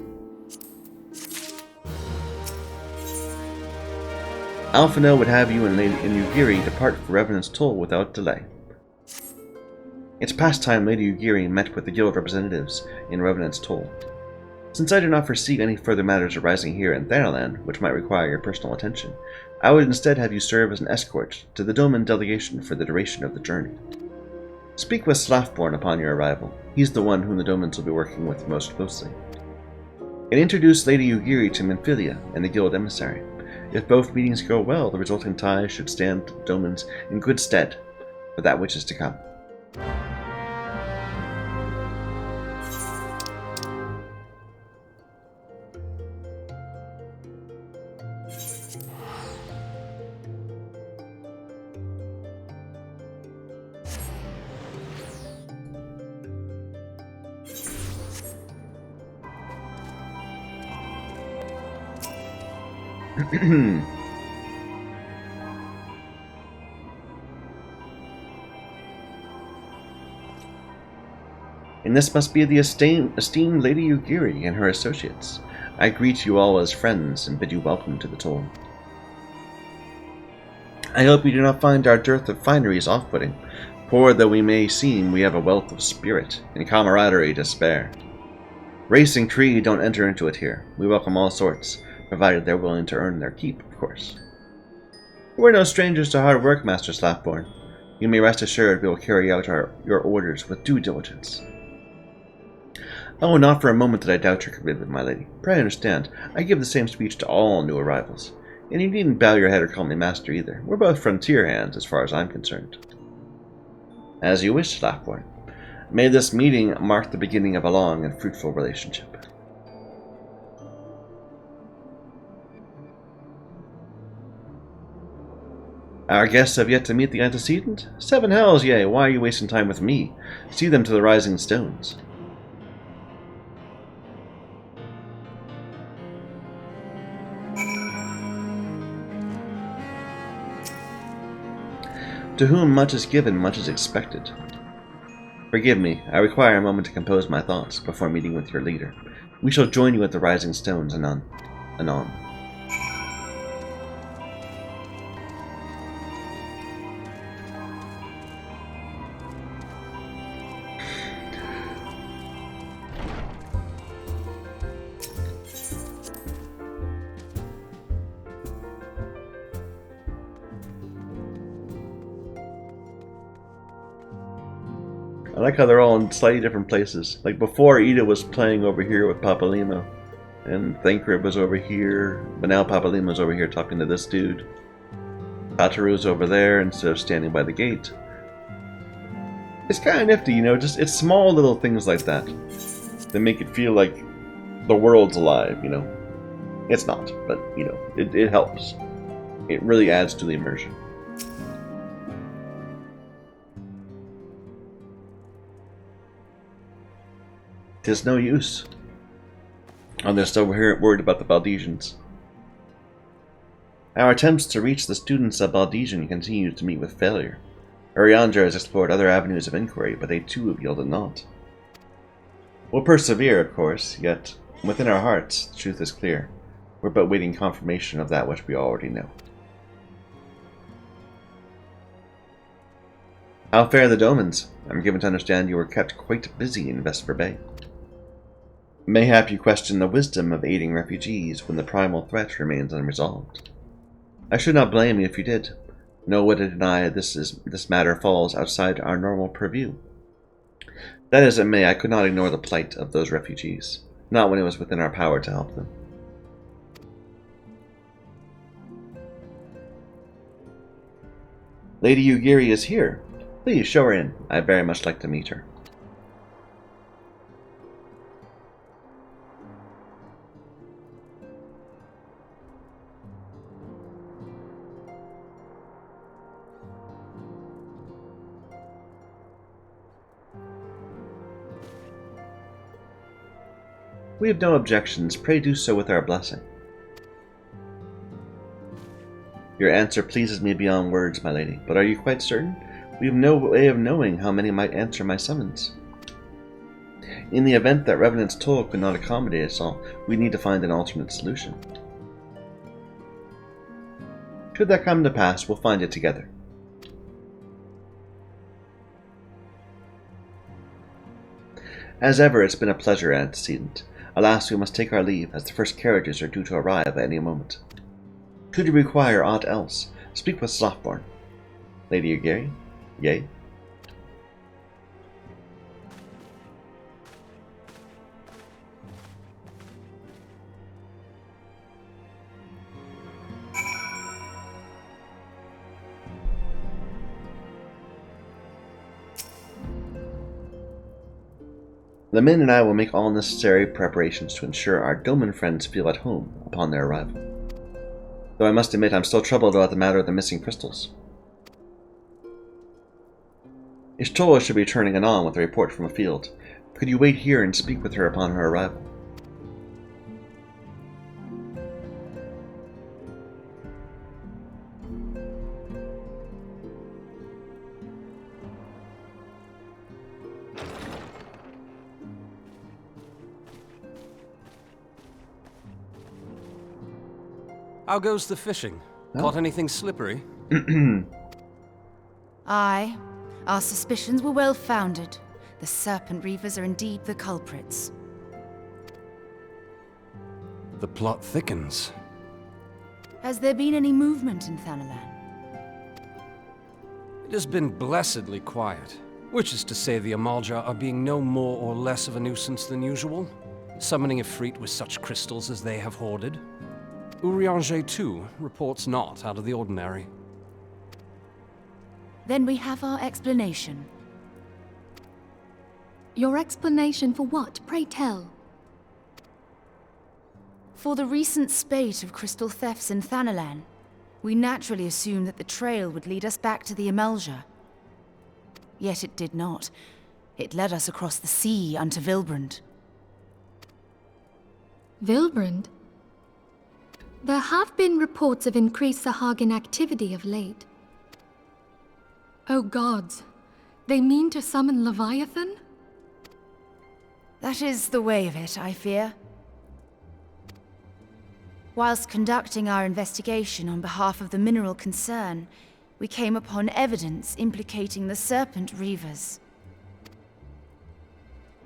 Speaker 1: Alphino would have you and Lady Yugiri depart for Revenant's Toll without delay. It's past time Lady Yugiri met with the guild representatives in Revenant's Toll. Since I do not foresee any further matters arising here in Thanaland which might require your personal attention, I would instead have you serve as an escort to the Doman delegation for the duration of the journey. Speak with Slafborn upon your arrival. He's the one whom the Domans will be working with most closely. And introduce Lady Yugiri to Minfilia and the guild emissary. If both meetings go well, the resulting ties should stand the Domans in good stead for that which is to come. And this must be the esteemed Lady Yugiri and her associates. I greet you all as friends and bid you welcome to the Toll. I hope you do not find our dearth of fineries off-putting. Poor though we may seem, we have a wealth of spirit and camaraderie to spare. Race and creed don't enter into it here. We welcome all sorts, provided they're willing to earn their keep, of course. We're no strangers to hard work, Master Slafborn. You may rest assured we will carry out your orders with due diligence. Oh, not for a moment did I doubt your commitment, my lady. Pray understand, I give the same speech to all new arrivals. And you needn't bow your head or call me master either. We're both frontier hands, as far as I'm concerned. As you wish, Slafborn. May this meeting mark the beginning of a long and fruitful relationship. Our guests have yet to meet the antecedent? 7 hells, yea, why are you wasting time with me? See them to the rising stones. To whom much is given, much is expected. Forgive me, I require a moment to compose my thoughts before meeting with your leader. We shall join you at the rising stones anon. I like how they're all in slightly different places. Like before, Ida was playing over here with Papalima, and Thancred was over here, but now Papalima's over here talking to this dude. Ataru's over there instead of standing by the gate. It's kind of nifty, you know, just it's small little things like that that make it feel like the world's alive, you know. It's not, but, you know, it helps. It really adds to the immersion. Tis no use. Oh, they're still worried about the Valdesians. Our attempts to reach the students of Valdesian continue to meet with failure. Urianger has explored other avenues of inquiry, but they too have yielded naught. We'll persevere, of course, yet within our hearts the truth is clear. We're but waiting confirmation of that which we already know. How fare the Domans? I'm given to understand you were kept quite busy in Vesper Bay. Mayhap you question the wisdom of aiding refugees when the primal threat remains unresolved. I should not blame you if you did. No way to deny this matter falls outside our normal purview. That as it may, I could not ignore the plight of those refugees. Not when it was within our power to help them. Lady Yugiri is here. Please show her in. I'd very much like to meet her. We have no objections. Pray do so with our blessing. Your answer pleases me beyond words, my lady, but are you quite certain? We have no way of knowing how many might answer my summons. In the event that Revenant's toll could not accommodate us all, we need to find an alternate solution. Should that come to pass, we'll find it together. As ever, it's been a pleasure, antecedent. Alas, we must take our leave, as the first carriages are due to arrive at any moment. Should you require aught else, speak with Slothborn. Lady Yugiri? Yea? The men and I will make all necessary preparations to ensure our Doman friends feel at home upon their arrival. Though I must admit I'm still troubled about the matter of the missing crystals. Ishtola should be returning anon with a report from a field. Could you wait here and speak with her upon her arrival?
Speaker 2: How goes the fishing? Caught anything slippery?
Speaker 10: Aye. Our suspicions were well founded. The Serpent Reavers are indeed the culprits.
Speaker 2: The plot thickens.
Speaker 10: Has there been any movement in Thanalan?
Speaker 2: It has been blessedly quiet, which is to say the Amalja are being no more or less of a nuisance than usual, summoning Ifrit with such crystals as they have hoarded. Urianger, too, reports not out of the ordinary.
Speaker 10: Then we have our explanation.
Speaker 11: Your explanation for what, pray tell?
Speaker 10: For the recent spate of crystal thefts in Thanalan, we naturally assumed that the trail would lead us back to the Amalja. Yet it did not. It led us across the sea unto Vilbrand.
Speaker 11: Vilbrand? There have been reports of increased Sahagin activity of late. Oh gods, they mean to summon Leviathan?
Speaker 10: That is the way of it, I fear. Whilst conducting our investigation on behalf of the mineral concern, we came upon evidence implicating the Serpent Reavers.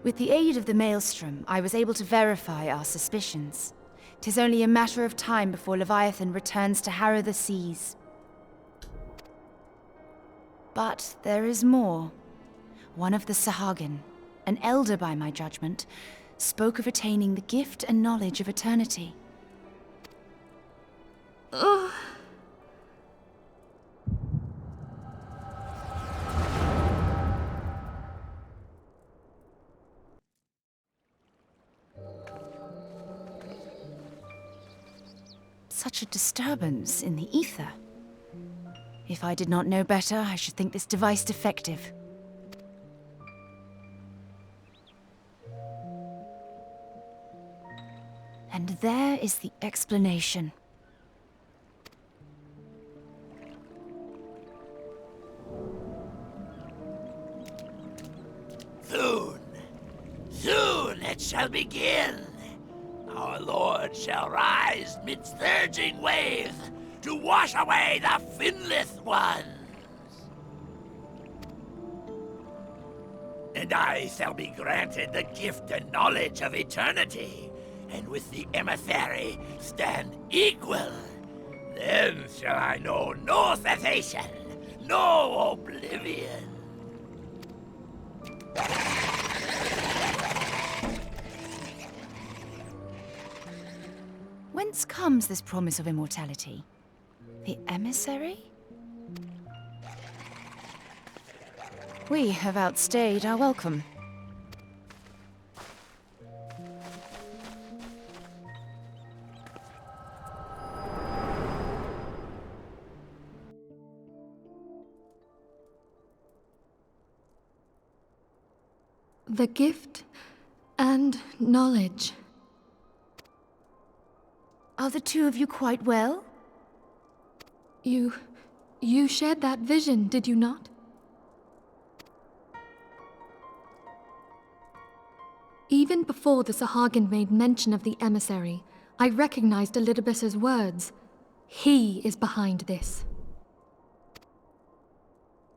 Speaker 10: With the aid of the Maelstrom, I was able to verify our suspicions. 'Tis only a matter of time before Leviathan returns to harrow the seas. But there is more. One of the Sahagin, an elder by my judgment, spoke of attaining the gift and knowledge of eternity.
Speaker 11: Ugh.
Speaker 10: Such a disturbance in the ether. If I did not know better, I should think this device defective. And there is the explanation.
Speaker 12: Soon it shall begin. Our Lord shall rise midst surging waves to wash away the finless ones. And I shall be granted the gift and knowledge of eternity, and with the emissary stand equal. Then shall I know no cessation, no oblivion.
Speaker 10: Whence comes this promise of immortality? The emissary? We have outstayed our welcome.
Speaker 11: The gift and knowledge.
Speaker 10: Are the two of you quite well?
Speaker 11: You shared that vision, did you not? Even before the Sahagin made mention of the emissary, I recognized Elidibus's words. He is behind this.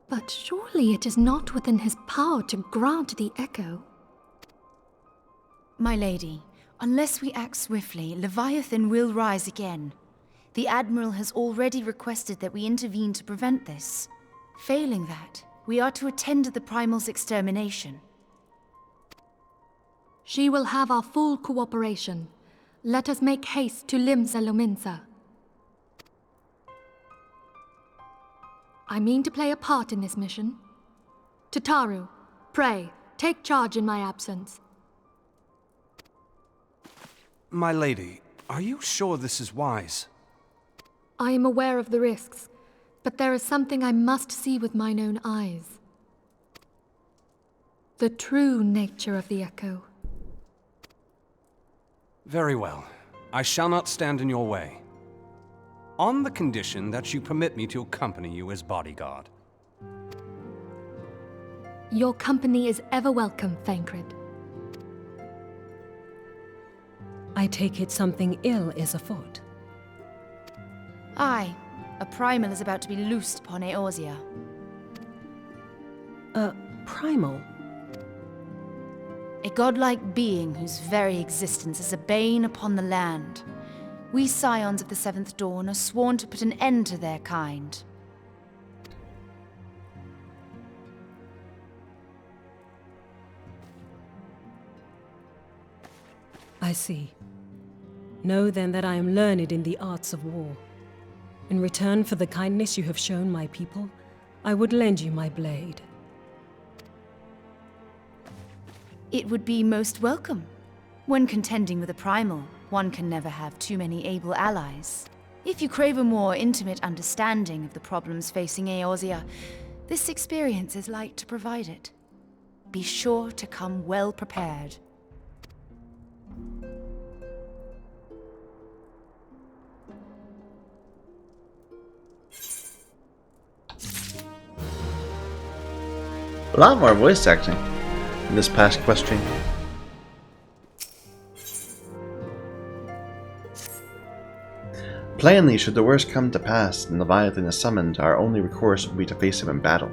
Speaker 11: But surely it is not within his power to grant the echo.
Speaker 10: My lady, unless we act swiftly, Leviathan will rise again. The Admiral has already requested that we intervene to prevent this. Failing that, we are to attend to the Primal's extermination.
Speaker 11: She will have our full cooperation. Let us make haste to Limsa Lominsa. I mean to play a part in this mission. Tataru, pray, take charge in my absence.
Speaker 2: My lady, are you sure this is wise?
Speaker 11: I am aware of the risks, but there is something I must see with mine own eyes. The true nature of the echo.
Speaker 2: Very well. I shall not stand in your way. On the condition that you permit me to accompany you as bodyguard.
Speaker 11: Your company is ever welcome, Thancred.
Speaker 4: I take it something ill is afoot.
Speaker 10: Aye, a Primal is about to be loosed upon Eorzea.
Speaker 4: A primal?
Speaker 10: A godlike being whose very existence is a bane upon the land. We scions of the Seventh Dawn are sworn to put an end to their kind.
Speaker 4: I see. Know then that I am learned in the arts of war. In return for the kindness you have shown my people, I would lend you my blade.
Speaker 10: It would be most welcome. When contending with a Primal, one can never have too many able allies. If you crave a more intimate understanding of the problems facing Eorzea, this experience is like to provide it. Be sure to come well prepared.
Speaker 1: A lot more voice acting in this past question. Plainly, should the worst come to pass and Leviathan is summoned, our only recourse will be to face him in battle.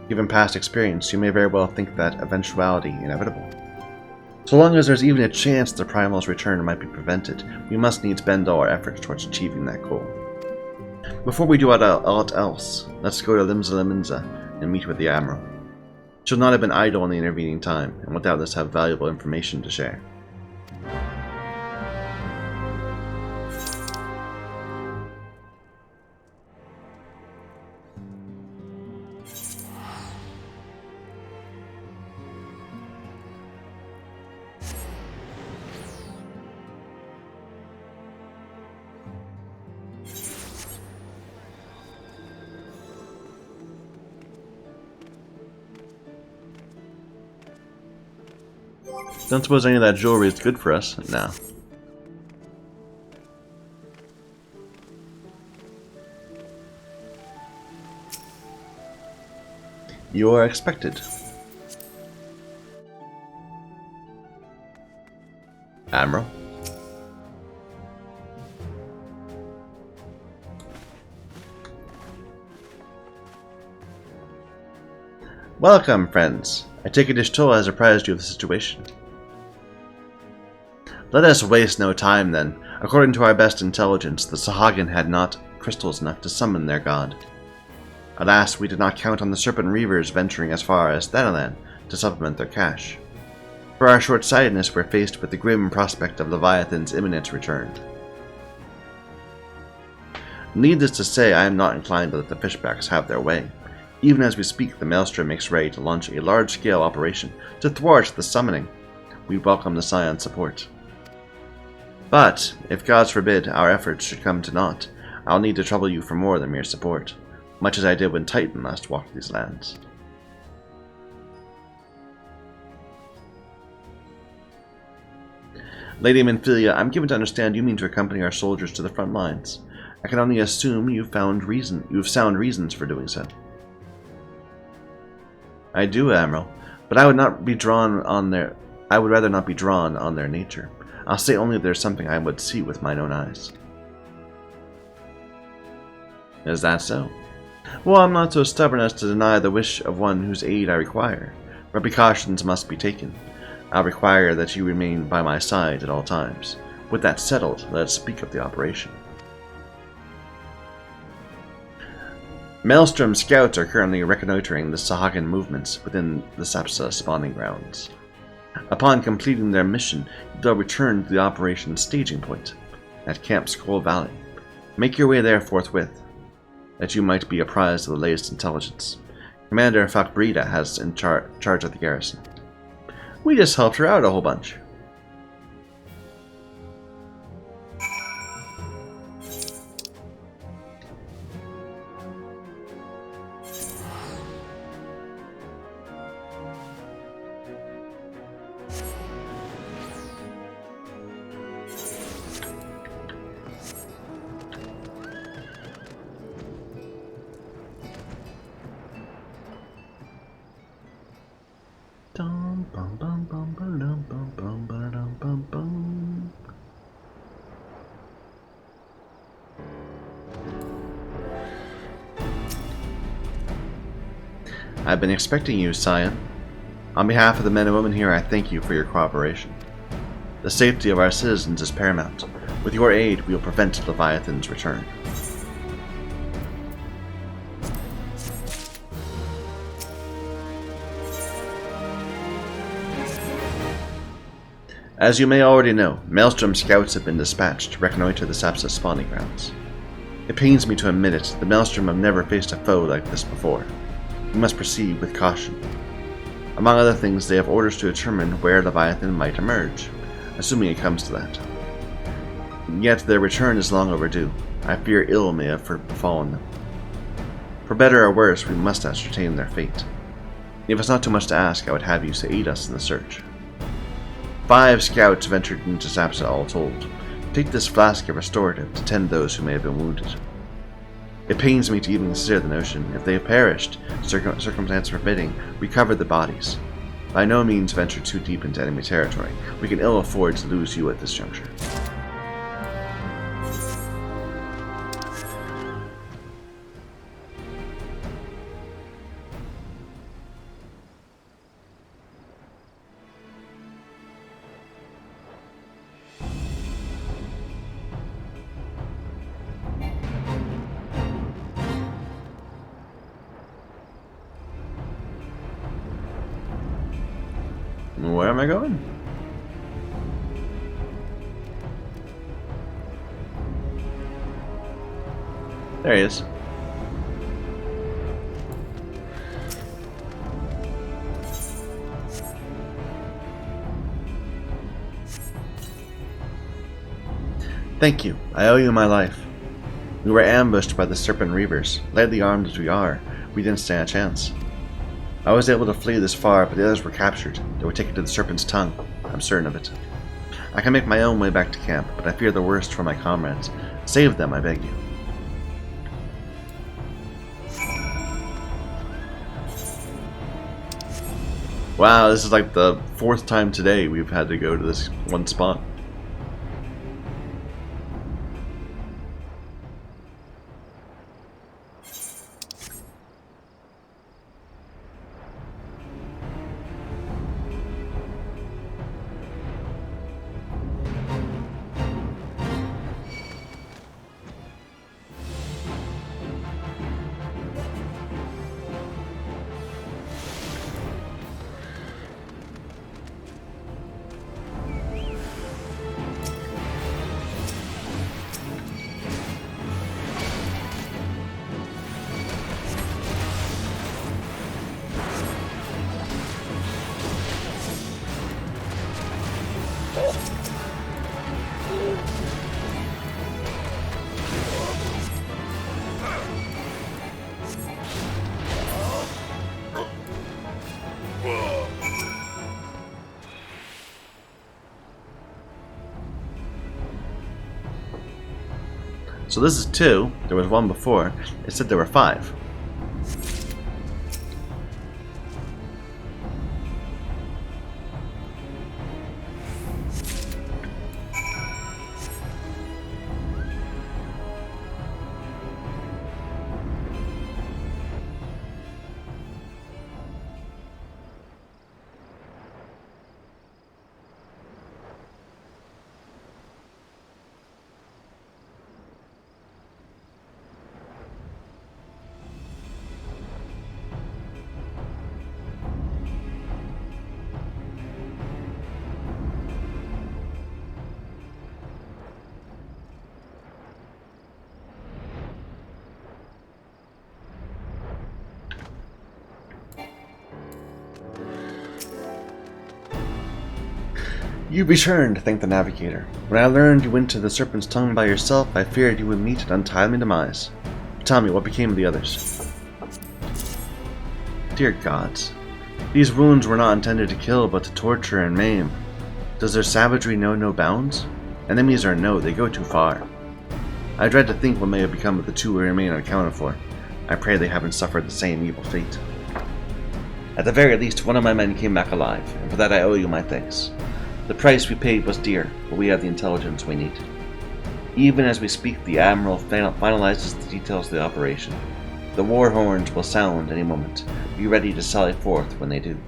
Speaker 1: Given past experience, you may very well think that eventuality inevitable. So long as there's even a chance the Primal's return might be prevented, we must needs bend all our efforts towards achieving that goal. Before we do aught else, let's go to Limsa Lominsa and meet with the Admiral. She'll not have been idle in the intervening time, and will doubtless have valuable information to share. Don't suppose any of that jewelry is good for us? No. You are expected. Admiral. Welcome, friends. I take it Ishtola has apprised you of the situation. Let us waste no time, then. According to our best intelligence, the Sahagin had not crystals enough to summon their god. Alas, we did not count on the Serpent Reavers venturing as far as Thanalan to supplement their cache. For our short-sightedness, we're faced with the grim prospect of Leviathan's imminent return. Needless to say, I am not inclined to let the fishbacks have their way. Even as we speak, the Maelstrom makes ready to launch a large-scale operation to thwart the summoning. We welcome the Scion's support. But, if gods forbid our efforts should come to naught, I'll need to trouble you for more than mere support, much as I did when Titan last walked these lands. Lady Minfilia, I'm given to understand you mean to accompany our soldiers to the front lines. I can only assume you have sound reasons for doing so. I do, Admiral, but I would rather not be drawn on their nature. I'll say only if there's something I would see with mine own eyes. Is that so? Well, I'm not so stubborn as to deny the wish of one whose aid I require, but precautions must be taken. I'll require that you remain by my side at all times. With that settled, let us speak of the operation. Maelstrom scouts are currently reconnoitering the Sahagin movements within the Sapsa spawning grounds. Upon completing their mission, they'll return to the operation's staging point, at Camp Skull Valley. Make your way there forthwith, that you might be apprised of the latest intelligence. Commander Fakbrida has in charge of the garrison. We just helped her out a whole bunch. I've been expecting you, Scion. On behalf of the men and women here, I thank you for your cooperation. The safety of our citizens is paramount. With your aid, we will prevent Leviathan's return. As you may already know, Maelstrom scouts have been dispatched to reconnoiter the Sapsa spawning grounds. It pains me to admit it, the Maelstrom have never faced a foe like this before. We must proceed with caution. Among other things, they have orders to determine where Leviathan might emerge, assuming it comes to that. Yet their return is long overdue. I fear ill may have befallen them. For better or worse, we must ascertain their fate. If it's not too much to ask, I would have you aid us in the search. 5 scouts ventured into Sapsa all told. Take this flask of restorative to tend those who may have been wounded. It pains me to even consider the notion. If they have perished, circumstance permitting, recover the bodies. By no means venture too deep into enemy territory. We can ill afford to lose you at this juncture. Where am I going? There he is. Thank you. I owe you my life. We were ambushed by the Serpent Reavers. Lightly armed as we are, we didn't stand a chance. I was able to flee this far, but the others were captured. They were taken to the Serpent's Tongue. I'm certain of it. I can make my own way back to camp, but I fear the worst for my comrades. Save them, I beg you. Wow, this is like the 4th time today we've had to go to this one spot. So this is 2. There was 1 before. It said there were 5. You returned, thanked the navigator. When I learned you went to the Serpent's Tongue by yourself, I feared you would meet an untimely demise. Tell me, what became of the others? Dear gods, these wounds were not intended to kill, but to torture and maim. Does their savagery know no bounds? Enemies or no, they go too far. I dread to think what may have become of the 2 who remain unaccounted for. I pray they haven't suffered the same evil fate. At the very least, one of my men came back alive, and for that I owe you my thanks. The price we paid was dear, but we have the intelligence we need. Even as we speak, the Admiral finalizes the details of the operation. The war horns will sound any moment. Be ready to sally forth when they do.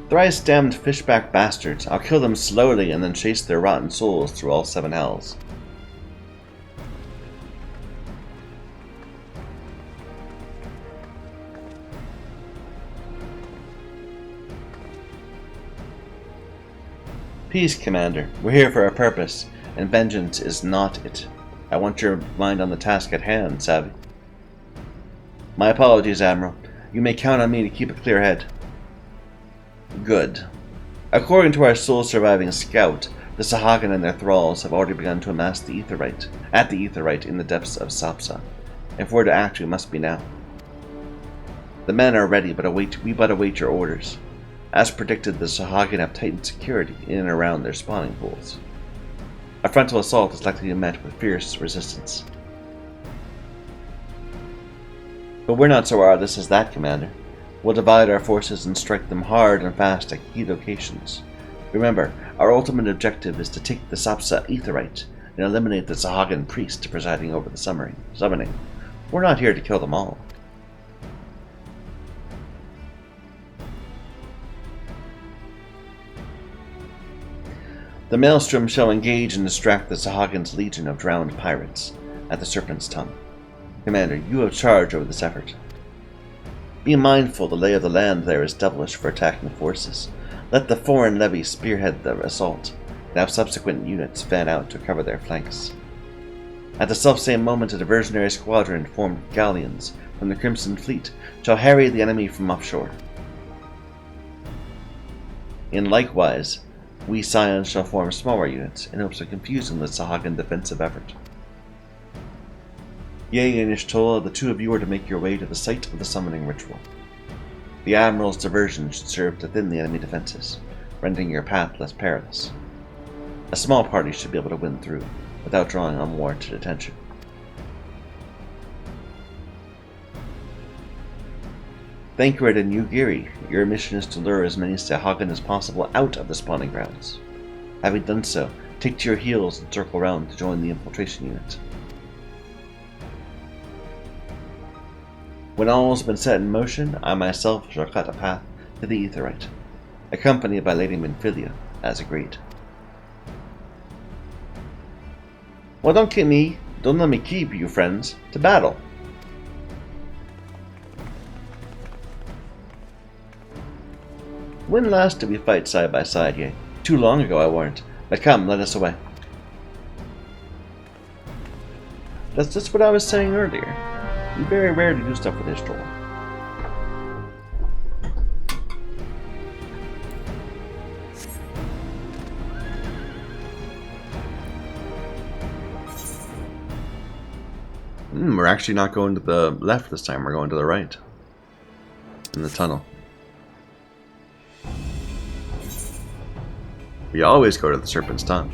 Speaker 1: Thrice-damned fishback bastards. I'll kill them slowly and then chase their rotten souls through all 7 hells. Peace, Commander. We're here for a purpose, and vengeance is not it. I want your mind on the task at hand, savvy. My apologies, Admiral. You may count on me to keep a clear head. Good. According to our sole surviving scout, the Sahagin and their thralls have already begun to amass the Aetherite in the depths of Sapsa. If we're to act, we must be now. The men are ready, but we await your orders. As predicted, the Sahagin have tightened security in and around their spawning pools. A frontal assault is likely to be met with fierce resistance. But we're not so artless as that, Commander. We'll divide our forces and strike them hard and fast at key locations. Remember, our ultimate objective is to take the Sapsa Aetherite and eliminate the Sahagin priest presiding over the summoning. We're not here to kill them all. The Maelstrom shall engage and distract the Sahagin's legion of drowned pirates at the Serpent's Tongue. Commander, you have charge over this effort. Be mindful the lay of the land there is devilish for attacking forces. Let the foreign levy spearhead the assault, and have subsequent units fan out to cover their flanks. At the selfsame moment, a diversionary squadron formed galleons from the Crimson Fleet shall harry the enemy from offshore. In likewise, we Scions shall form smaller units in hopes of confusing the Sahagin defensive effort. Ye and Ishtola, the 2 of you are to make your way to the site of the summoning ritual. The Admiral's diversion should serve to thin the enemy defenses, rendering your path less perilous. A small party should be able to win through, without drawing unwarranted attention. Thancred and Yugiri, your mission is to lure as many Sahagin as possible out of the spawning grounds. Having done so, take to your heels and circle around to join the infiltration unit. When all has been set in motion, I myself shall cut a path to the Aetherite, accompanied by Lady Minfilia, as agreed. Well, don't let me keep you, friends, to battle. When last did we fight side by side, Ye? Too long ago, I warrant. But come, let us away. That's just what I was saying earlier. You're very rare to do stuff with Ishtola. We're actually not going to the left this time, we're going to the right. In the tunnel. We always go to the Serpent's Tongue.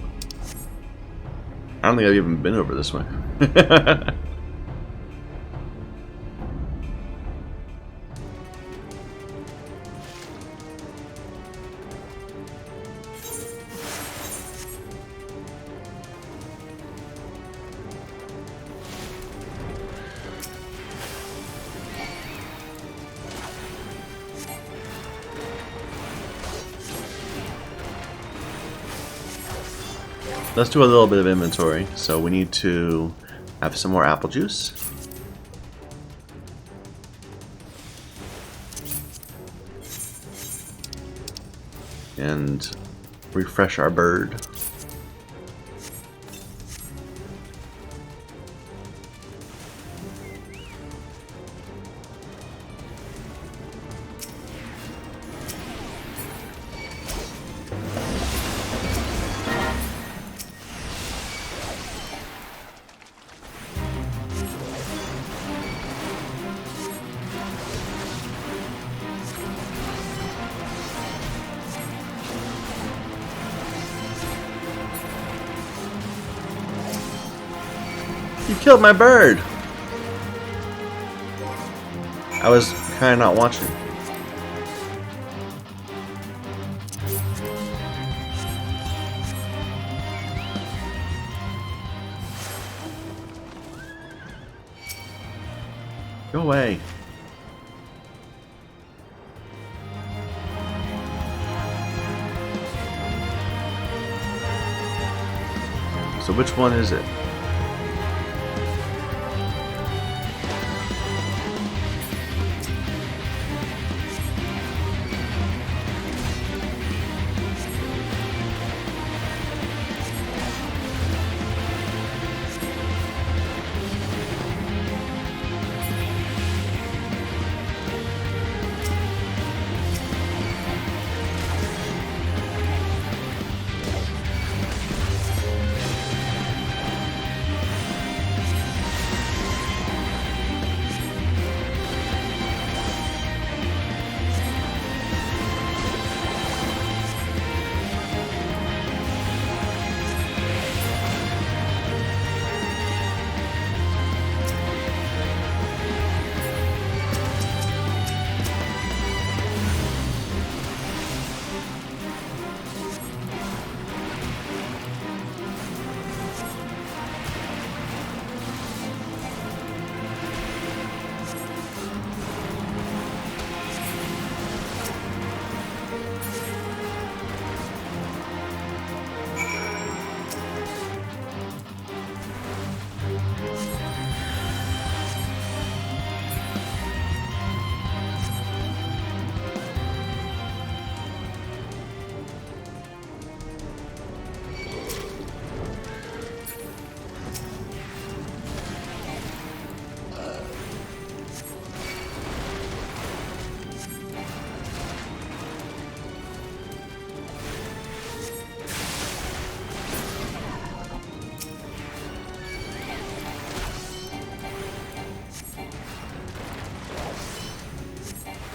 Speaker 1: I don't think I've even been over this way. Let's do a little bit of inventory. So we need to have some more apple juice. And refresh our bird. You killed my bird! I was kind of not watching. Go away. So which one is it?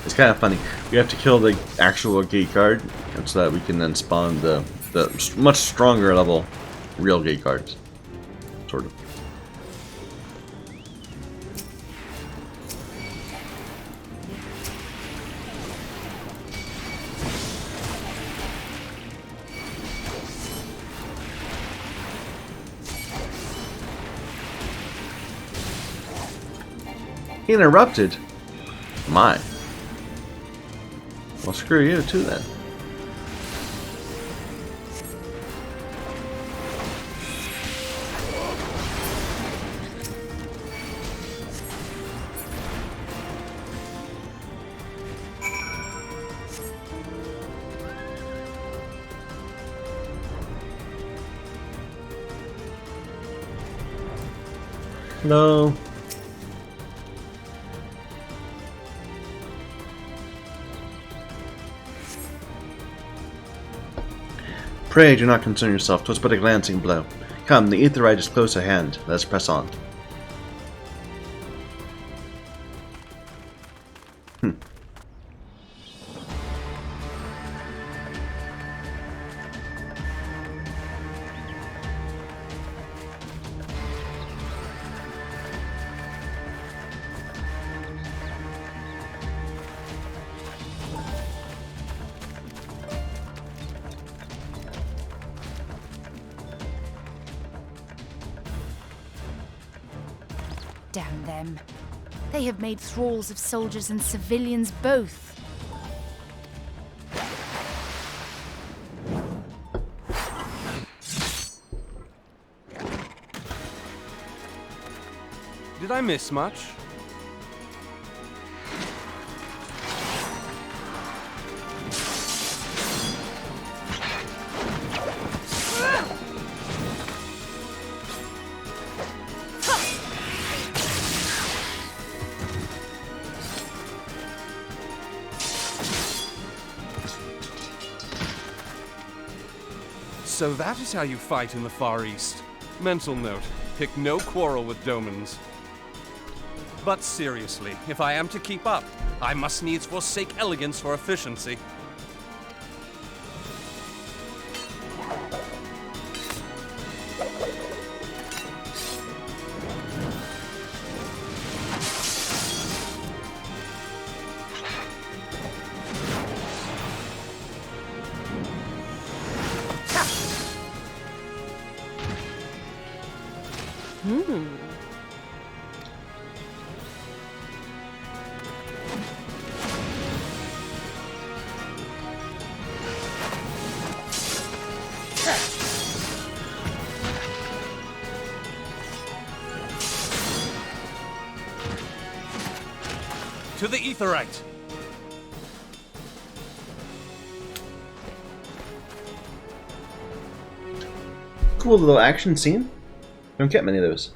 Speaker 1: It's kind of funny. We have to kill the actual gate guard so that we can then spawn the much stronger level real gate guards. Sort of. Interrupted? My. Well, screw you too then. No. Pray do not concern yourself, 'twas but a glancing blow. Come, the aetheryte is close at hand, let us press on.
Speaker 10: Damn them. They have made thralls of soldiers and civilians both.
Speaker 2: Did I miss much? So that is how you fight in the Far East. Mental note, pick no quarrel with Domans. But seriously, if I am to keep up, I must needs forsake elegance for efficiency. To the Aetheryte!
Speaker 1: Cool little action scene. Don't get many of those.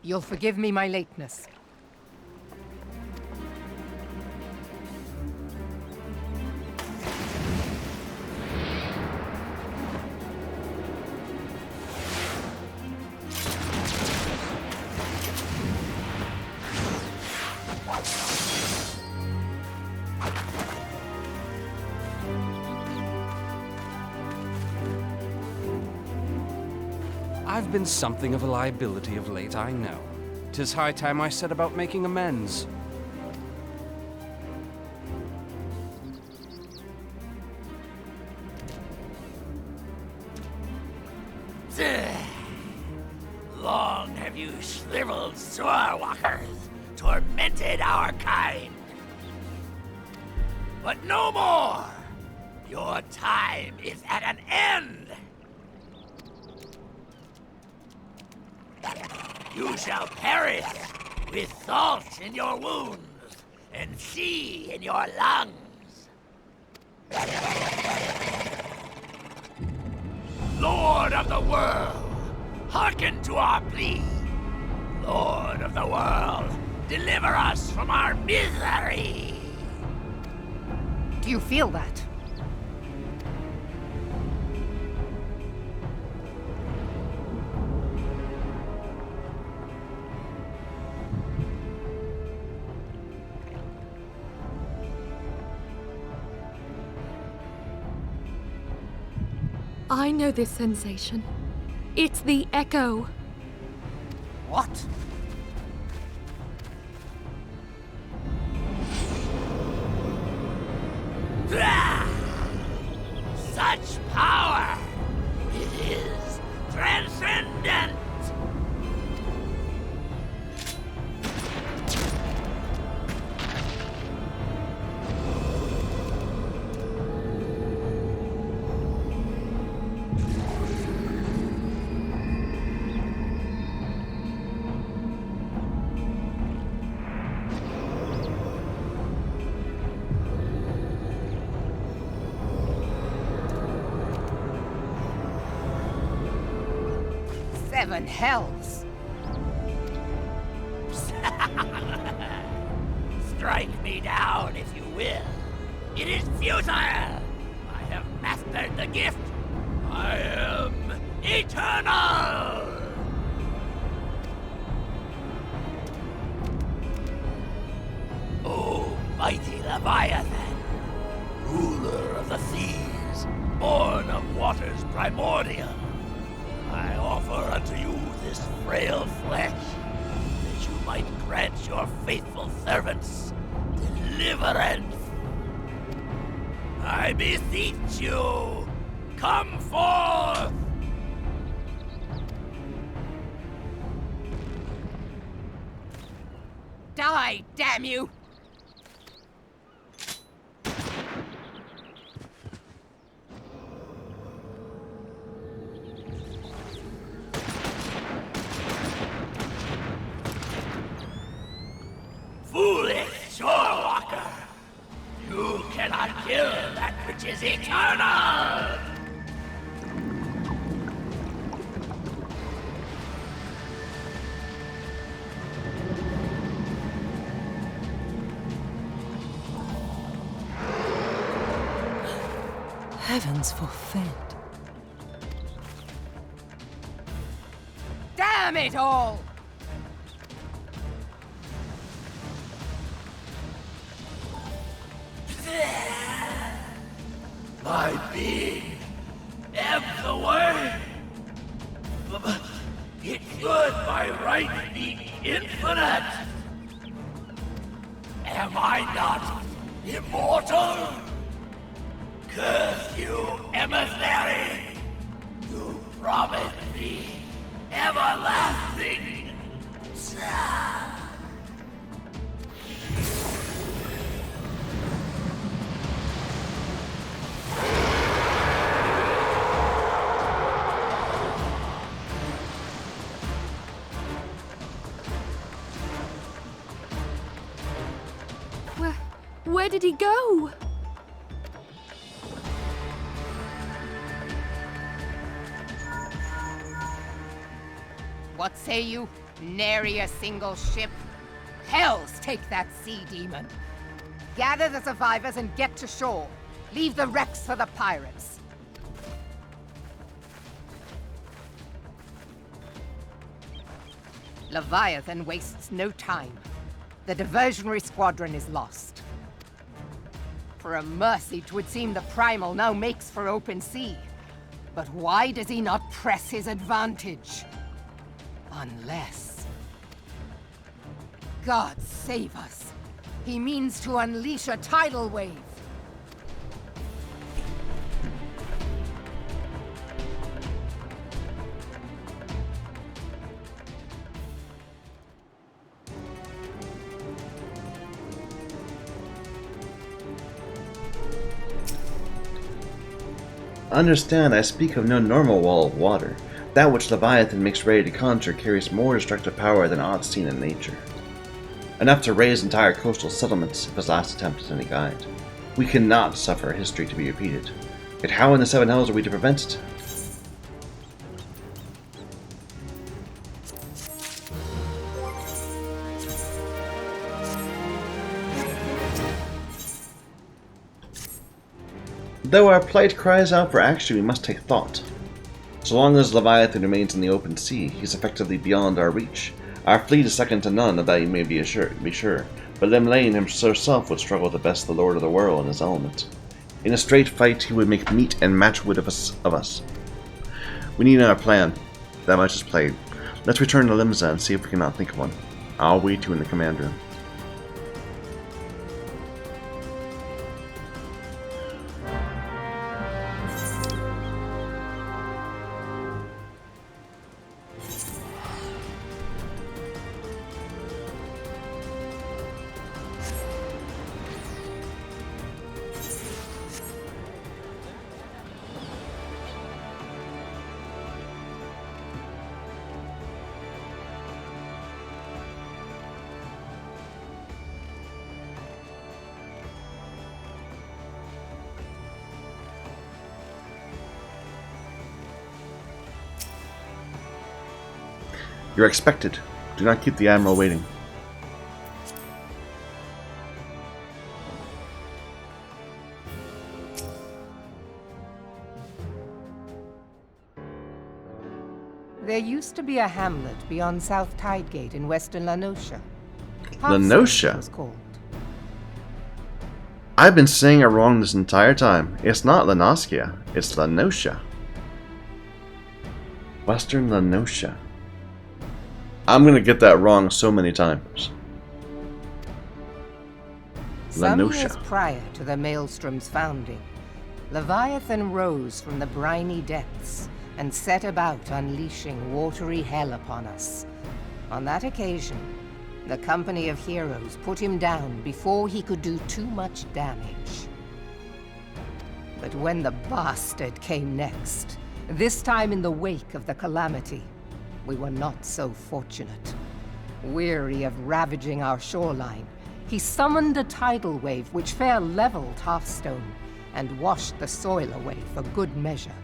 Speaker 13: You'll forgive me my lateness.
Speaker 2: I've been something of a liability of late, I know. 'Tis high time I set about making amends.
Speaker 12: Long have you shriveled swordwalkers tormented our kind. But no more! Your time is at an end! You shall perish with salt in your wounds and sea in your lungs. Lord of the world, hearken to our plea. Lord of the world, deliver us from our misery.
Speaker 13: Do you feel that?
Speaker 11: I know this sensation. It's the echo.
Speaker 8: What?
Speaker 12: Such power! It is transcendent!
Speaker 13: Seven hells!
Speaker 12: Strike me down if you will. It is futile! I have mastered the gift. I am eternal! O mighty Leviathan, ruler of the seas, born of waters primordial, I offer unto you this frail flesh, that you might grant your faithful servants deliverance. I beseech you, come forth!
Speaker 13: Die, damn you!
Speaker 12: Foolish shorewalker! You cannot kill that which is eternal!
Speaker 4: Heavens forfend.
Speaker 13: Damn it all!
Speaker 12: My being ebbs away. But it should by right be infinite. Am I not immortal? Curse you, emissary! You promised me everlasting.
Speaker 11: Where did he go?
Speaker 13: What say you? Nary a single ship? Hells take that sea demon! Gather the survivors and get to shore. Leave the wrecks for the pirates. Leviathan wastes no time. The diversionary squadron is lost. For a mercy, 'twould seem the Primal now makes for open sea. But why does he not press his advantage? Unless... God save us. He means to unleash a tidal wave.
Speaker 1: Understand, I speak of no normal wall of water. That which Leviathan makes ready to conjure carries more destructive power than aught seen in nature. Enough to raise entire coastal settlements if his last attempt is any guide. We cannot suffer history to be repeated. Yet how in the Seven Hells are we to prevent it? Though our plight cries out for action, we must take thought. So long as Leviathan remains in the open sea, he's effectively beyond our reach. Our fleet is second to none, of that you may be sure. But Lemlane himself would struggle to best the Lord of the World in his element. In a straight fight, he would make meat and matchwood of us. We need another plan. That much is played. Let's return to Limsa and see if we cannot think of one. I'll wait you in the command room. You're expected. Do not keep the Admiral waiting.
Speaker 13: There used to be a hamlet beyond South Tidegate in western Lanosha.
Speaker 1: Lanosha?
Speaker 13: It was called.
Speaker 1: I've been saying it wrong this entire time. It's not Lanoskia, it's Lanosha. Western Lanosha. I'm gonna get that wrong so many times.
Speaker 13: Some years
Speaker 1: Lanosha.
Speaker 13: prior to the Maelstrom's founding, Leviathan rose from the briny depths and set about unleashing watery hell upon us. On that occasion, the Company of Heroes put him down before he could do too much damage. But when the bastard came next, this time in the wake of the calamity, we were not so fortunate. Weary of ravaging our shoreline, he summoned a tidal wave which fair leveled Hearthstone and washed the soil away for good measure.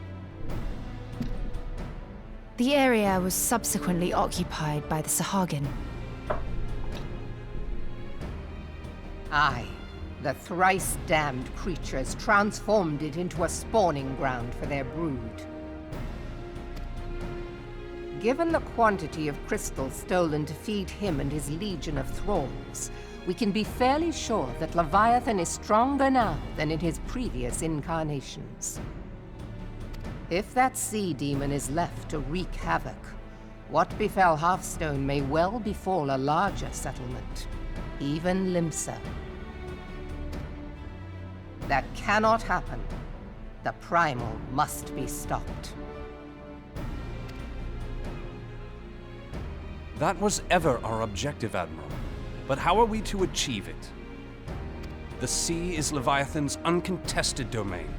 Speaker 10: The area was subsequently occupied by the Sahagin.
Speaker 13: Aye, the thrice-damned creatures transformed it into a spawning ground for their brood. Given the quantity of crystals stolen to feed him and his legion of thralls, we can be fairly sure that Leviathan is stronger now than in his previous incarnations. If that sea demon is left to wreak havoc, what befell Hearthstone may well befall a larger settlement, even Limsa. That cannot happen. The Primal must be stopped.
Speaker 2: That was ever our objective, Admiral. But how are we to achieve it? The sea is Leviathan's uncontested domain.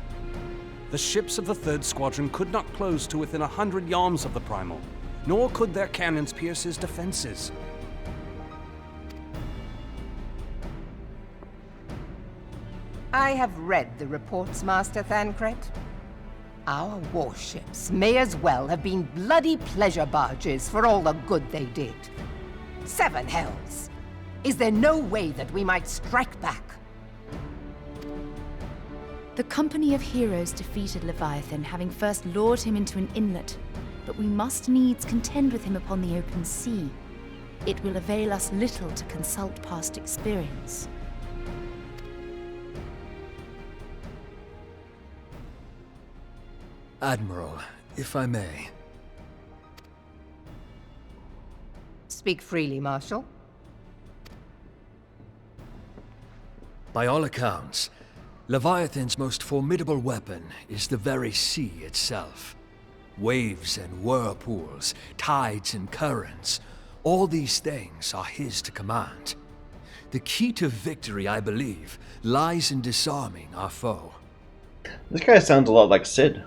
Speaker 2: The ships of the 3rd Squadron could not close to within 100 yards of the Primal, nor could their cannons pierce his defenses.
Speaker 13: I have read the reports, Master Thancred. Our warships may as well have been bloody pleasure barges for all the good they did. 7 hells! Is there no way that we might strike back?
Speaker 10: The Company of Heroes defeated Leviathan, having first lured him into an inlet, but we must needs contend with him upon the open sea. It will avail us little to consult past experience.
Speaker 14: Admiral, if I may.
Speaker 13: Speak freely, Marshal.
Speaker 14: By all accounts, Leviathan's most formidable weapon is the very sea itself. Waves and whirlpools, tides and currents, all these things are his to command. The key to victory, I believe, lies in disarming our foe.
Speaker 1: This guy sounds a lot like Sid.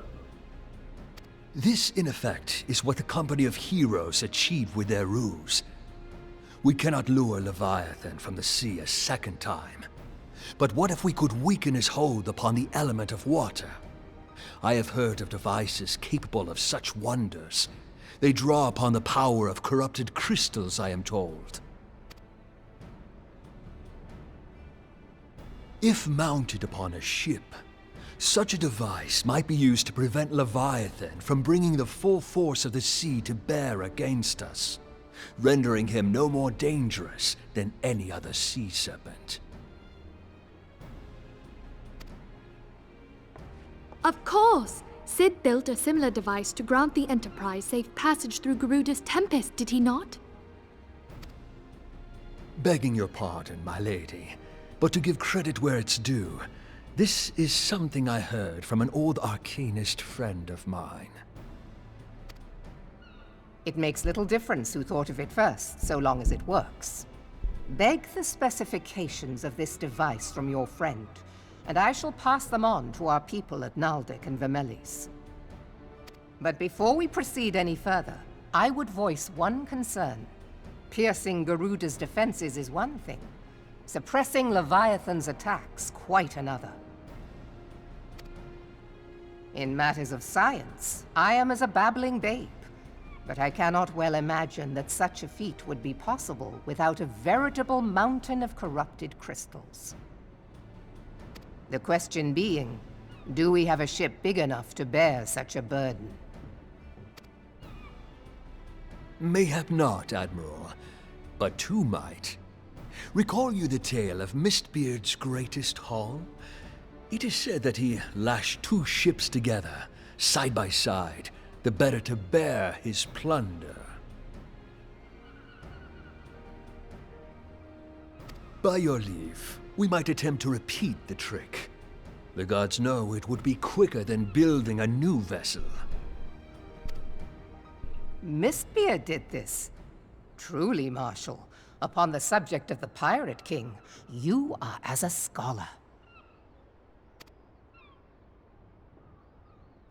Speaker 14: This, in effect, is what the Company of Heroes achieved with their ruse. We cannot lure Leviathan from the sea a second time. But what if we could weaken his hold upon the element of water? I have heard of devices capable of such wonders. They draw upon the power of corrupted crystals, I am told. If mounted upon a ship, such a device might be used to prevent Leviathan from bringing the full force of the sea to bear against us, rendering him no more dangerous than any other sea serpent.
Speaker 11: Of course! Sid built a similar device to grant the Enterprise safe passage through Garuda's Tempest, did he not?
Speaker 14: Begging your pardon, my lady, but to give credit where it's due, this is something I heard from an old arcanist friend of mine.
Speaker 13: It makes little difference who thought of it first, so long as it works. Beg the specifications of this device from your friend, and I shall pass them on to our people at Naldic and Vermelis. But before we proceed any further, I would voice one concern. Piercing Garuda's defenses is one thing. Suppressing Leviathan's attacks, quite another. In matters of science, I am as a babbling babe, but I cannot well imagine that such a feat would be possible without a veritable mountain of corrupted crystals. The question being, do we have a ship big enough to bear such a burden?
Speaker 14: Mayhap not, Admiral, but two might. Recall you the tale of Mistbeard's greatest haul? It is said that he lashed two ships together, side by side, the better to bear his plunder. By your leave, we might attempt to repeat the trick. The gods know it would be quicker than building a new vessel.
Speaker 13: Mistbeard did this. Truly, Marshal, upon the subject of the Pirate King, you are as a scholar.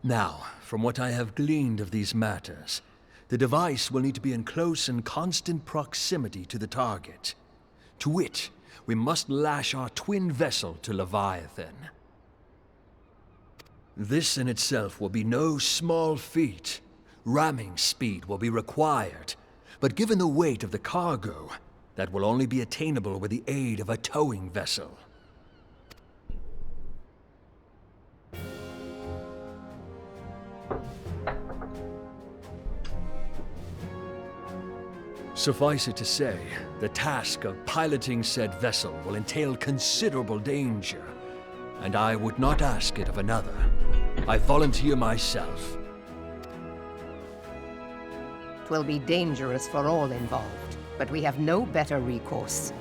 Speaker 14: Now, from what I have gleaned of these matters, the device will need to be in close and constant proximity to the target. To wit, we must lash our twin vessel to Leviathan. This in itself will be no small feat. Ramming speed will be required, but given the weight of the cargo, that will only be attainable with the aid of a towing vessel. Suffice it to say, the task of piloting said vessel will entail considerable danger, and I would not ask it of another. I volunteer myself.
Speaker 13: 'Twill be dangerous for all involved, but we have no better recourse.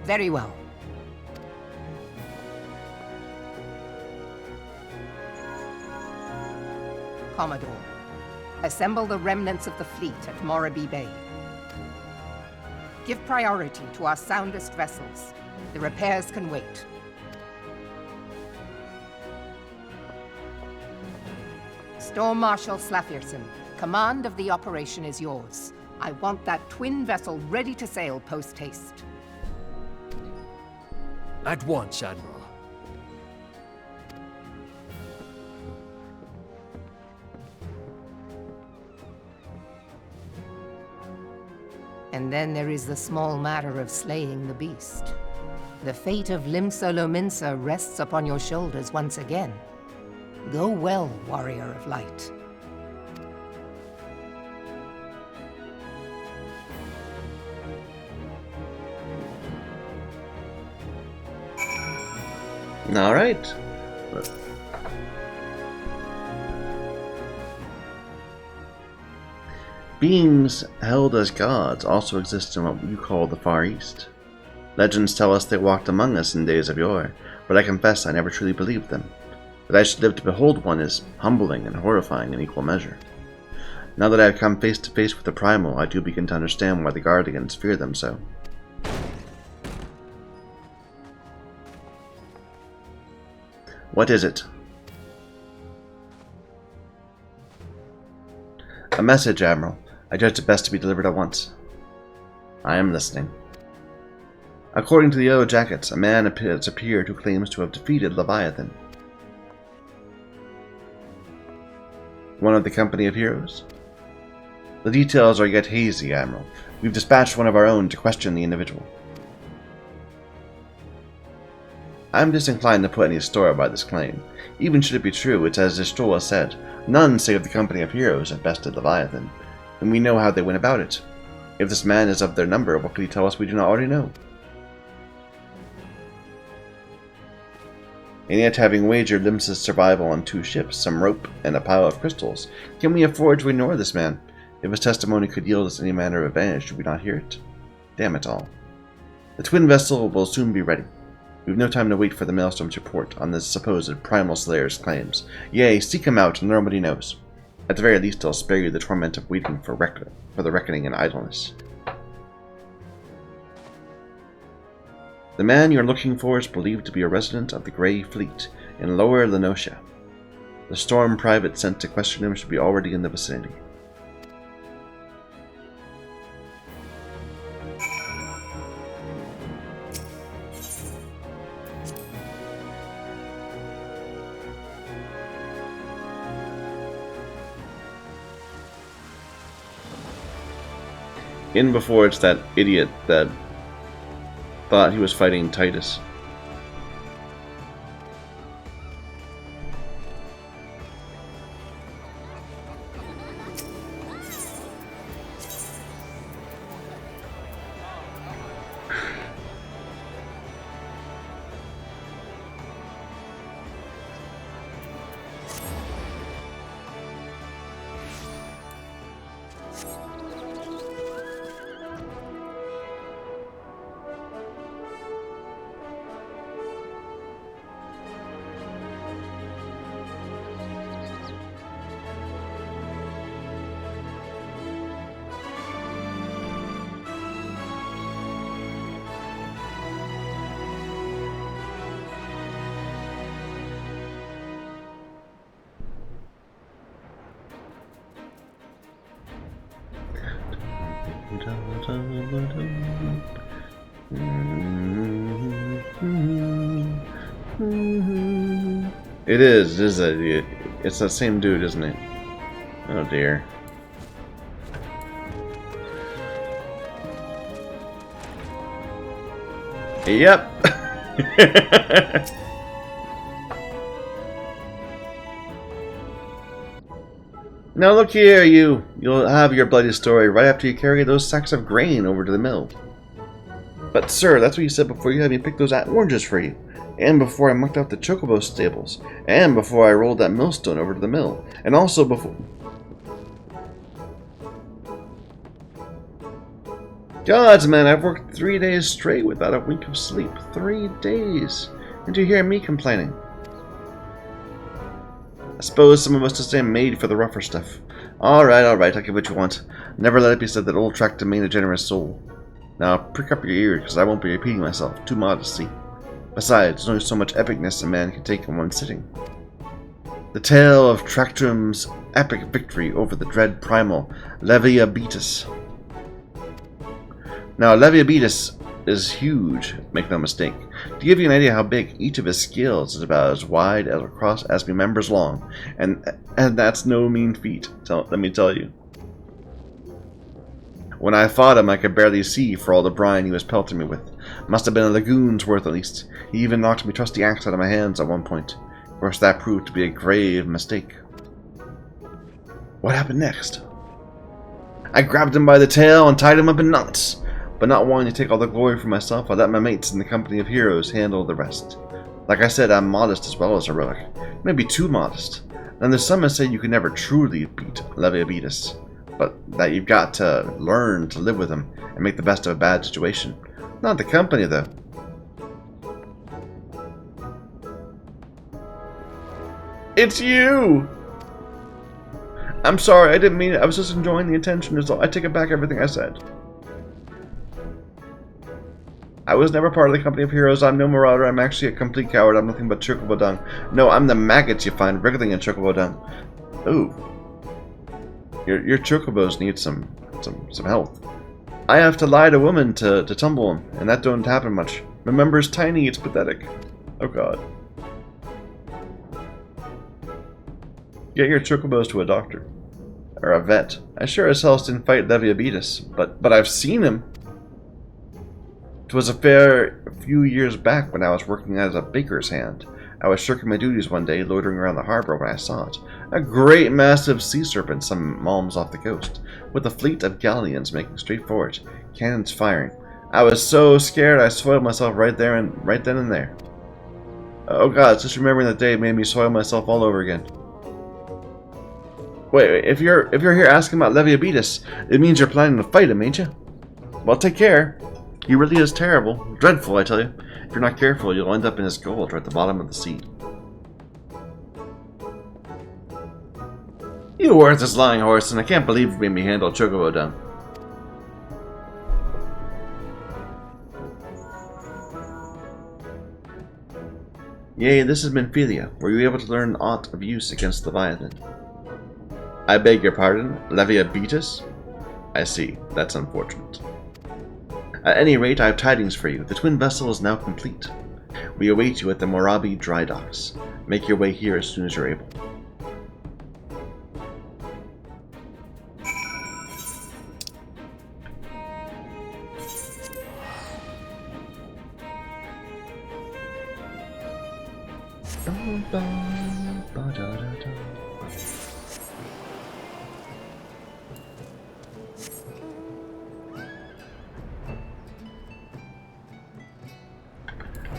Speaker 13: Very well. Commodore, assemble the remnants of the fleet at Morabee Bay. Give priority to our soundest vessels. The repairs can wait. Storm Marshal Slafierson, command of the operation is yours. I want that twin vessel ready to sail post-haste.
Speaker 14: At once, Admiral.
Speaker 13: And then there is the small matter of slaying the beast. The fate of Limsa Lominsa rests upon your shoulders once again. Go well, warrior of light.
Speaker 1: All right. Beings held as gods also exist in what you call the Far East. Legends tell us they walked among us in days of yore, but I confess I never truly believed them. That I should live to behold one is humbling and horrifying in equal measure. Now that I have come face to face with the Primal, I do begin to understand why the Guardians fear them so. What is it? A message, Admiral. I judge it best to be delivered at once. I am listening. According to the Yellow Jackets, a man has appeared who claims to have defeated Leviathan. One of the company of heroes? The details are yet hazy, Admiral. We've dispatched one of our own to question the individual. I'm disinclined to put any store by this claim. Even should it be true, it's as Istrola said, none save the company of heroes have bested Leviathan, and we know how they went about it. If this man is of their number, what could he tell us we do not already know? And yet, having wagered Limsa's survival on 2 ships, some rope, and a pile of crystals, can we afford to ignore this man? If his testimony could yield us any manner of advantage, should we not hear it? Damn it all. The twin vessel will soon be ready. We have no time to wait for the Maelstrom's report on this supposed Primal Slayer's claims. Yea, seek him out and learn what he knows. At the very least, I'll spare you the torment of waiting for the reckoning in idleness. The man you're looking for is believed to be a resident of the Grey Fleet in Lower Lenosha. The Storm private sent to question him should be already in the vicinity. In before it's that idiot that thought he was fighting Titus. It is it's that same dude, isn't it? Oh dear. Yep. Now look here, you. You'll have your bloody story right after you carry those sacks of grain over to the mill. But sir, that's what you said before you had me pick those oranges for you. And before I mucked out the chocobo stables. And before I rolled that millstone over to the mill. And also before... Gods, man, I've worked 3 days straight without a wink of sleep. 3 days. And you hear me complaining. I suppose some of us just ain't made for the rougher stuff. Alright, I'll give what you want. Never let it be said that old Tractor made a generous soul. Now, prick up your ears, because I won't be repeating myself. Too modesty. Besides, there's only so much epicness a man can take in one sitting. The tale of Tractrum's epic victory over the dread primal Leviathan. Now, Leviathan is huge, make no mistake. To give you an idea how big, each of his scales is about as wide as across as me members long, and that's no mean feat, let me tell you. When I fought him, I could barely see for all the brine he was pelting me with. Must have been a lagoon's worth at least. He even knocked me trusty axe out of my hands at one point. Of course, that proved to be a grave mistake. What happened next? I grabbed him by the tail and tied him up in knots. But not wanting to take all the glory for myself, I let my mates in the company of heroes handle the rest. Like I said, I'm modest as well as heroic. Maybe too modest. And there's some that say you can never truly beat Leviathan, but that you've got to learn to live with him and make the best of a bad situation. Not the company, though. It's you! I'm sorry, I didn't mean it. I was just enjoying the attention. I take it back everything I said. I was never part of the company of heroes. I'm no marauder. I'm actually a complete coward. I'm nothing but chocobo dung. No, I'm the maggots you find wriggling in chocobo dung. Ooh. Your chocobos need some health. I have to lie to women to tumble them, and that don't happen much. My member's tiny, it's pathetic. Oh god. Get your chocobos to a doctor. Or a vet. I sure as hell didn't fight Leviathan, but I've seen him. It was a fair few years back when I was working as a baker's hand. I was shirking my duties one day, loitering around the harbor when I saw it. A great massive sea serpent some malms off the coast, with a fleet of galleons making straight for it, cannons firing. I was so scared I soiled myself right then and there. Oh god, just remembering that day made me soil myself all over again. Wait, if you're here asking about Leviathan, it means you're planning to fight him, ain't you? Well, take care. He really is terrible. Dreadful, I tell you. If you're not careful, you'll end up in his gold right at the bottom of the sea. You worthless lying horse, and I can't believe you made me handle chocobo dung. Yea, this has been Philia. Were you able to learn aught of use against Leviathan? I beg your pardon, Leviathan? I see. That's unfortunate. At any rate, I have tidings for you. The twin vessel is now complete. We await you at the Morabi dry docks. Make your way here as soon as you're able.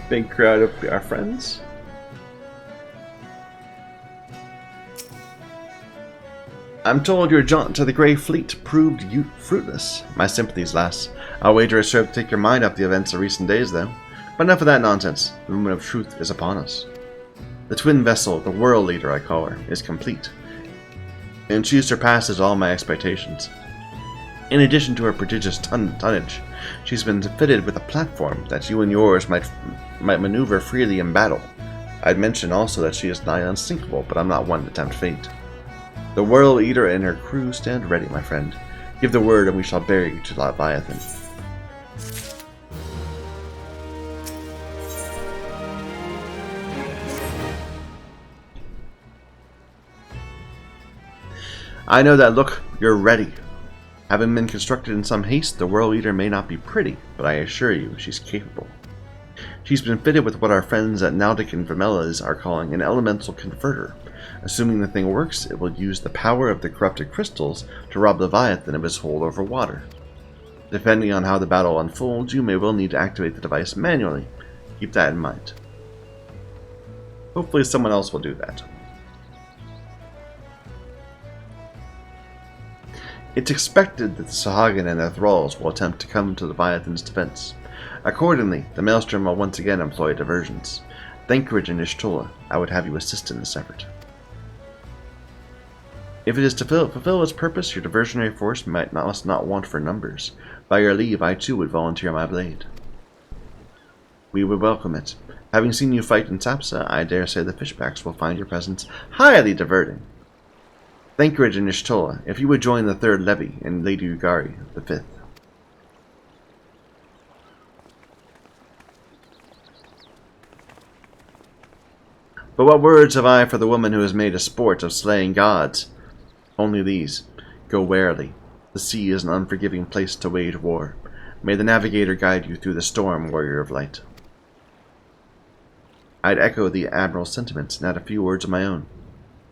Speaker 1: Big crowd of our friends. I'm told your jaunt to the Grey Fleet proved fruitless. My sympathies, lass. I'll wager it served to take your mind off the events of recent days, though. But enough of that nonsense. The moment of truth is upon us. The twin vessel, the Whorleater I call her, is complete. And she surpasses all my expectations. In addition to her prodigious tonnage, she's been fitted with a platform that you and yours might maneuver freely in battle. I'd mention also that she is nigh unsinkable, but I'm not one to tempt fate. The Whorleater and her crew stand ready, my friend. Give the word and we shall bear you to Leviathan. I know that look. You're ready. Having been constructed in some haste, the Whorleater may not be pretty, but I assure you, she's capable. She's been fitted with what our friends at Nautic and Vermelas are calling an elemental converter. Assuming the thing works, it will use the power of the corrupted crystals to rob Leviathan of his hold over water. Depending on how the battle unfolds, you may well need to activate the device manually. Keep that in mind. Hopefully someone else will do that. It's expected that the Sahagin and their thralls will attempt to come to Leviathan's defense. Accordingly, the Maelstrom will once again employ diversions. Thancred and Ishtola, I would have you assist in this effort. If it is to fulfill its purpose, your diversionary force must not want for numbers. By your leave, I too would volunteer my blade. We would welcome it. Having seen you fight in Sapsa, I dare say the Fishbacks will find your presence highly diverting. Thancred and Ishtola, if you would join the 3rd Levy and Lady Yugiri, the 5th. But what words have I for the woman who has made a sport of slaying gods? Only these. Go warily. The sea is an unforgiving place to wage war. May the Navigator guide you through the storm, warrior of light. I'd echo the Admiral's sentiments and add a few words of my own.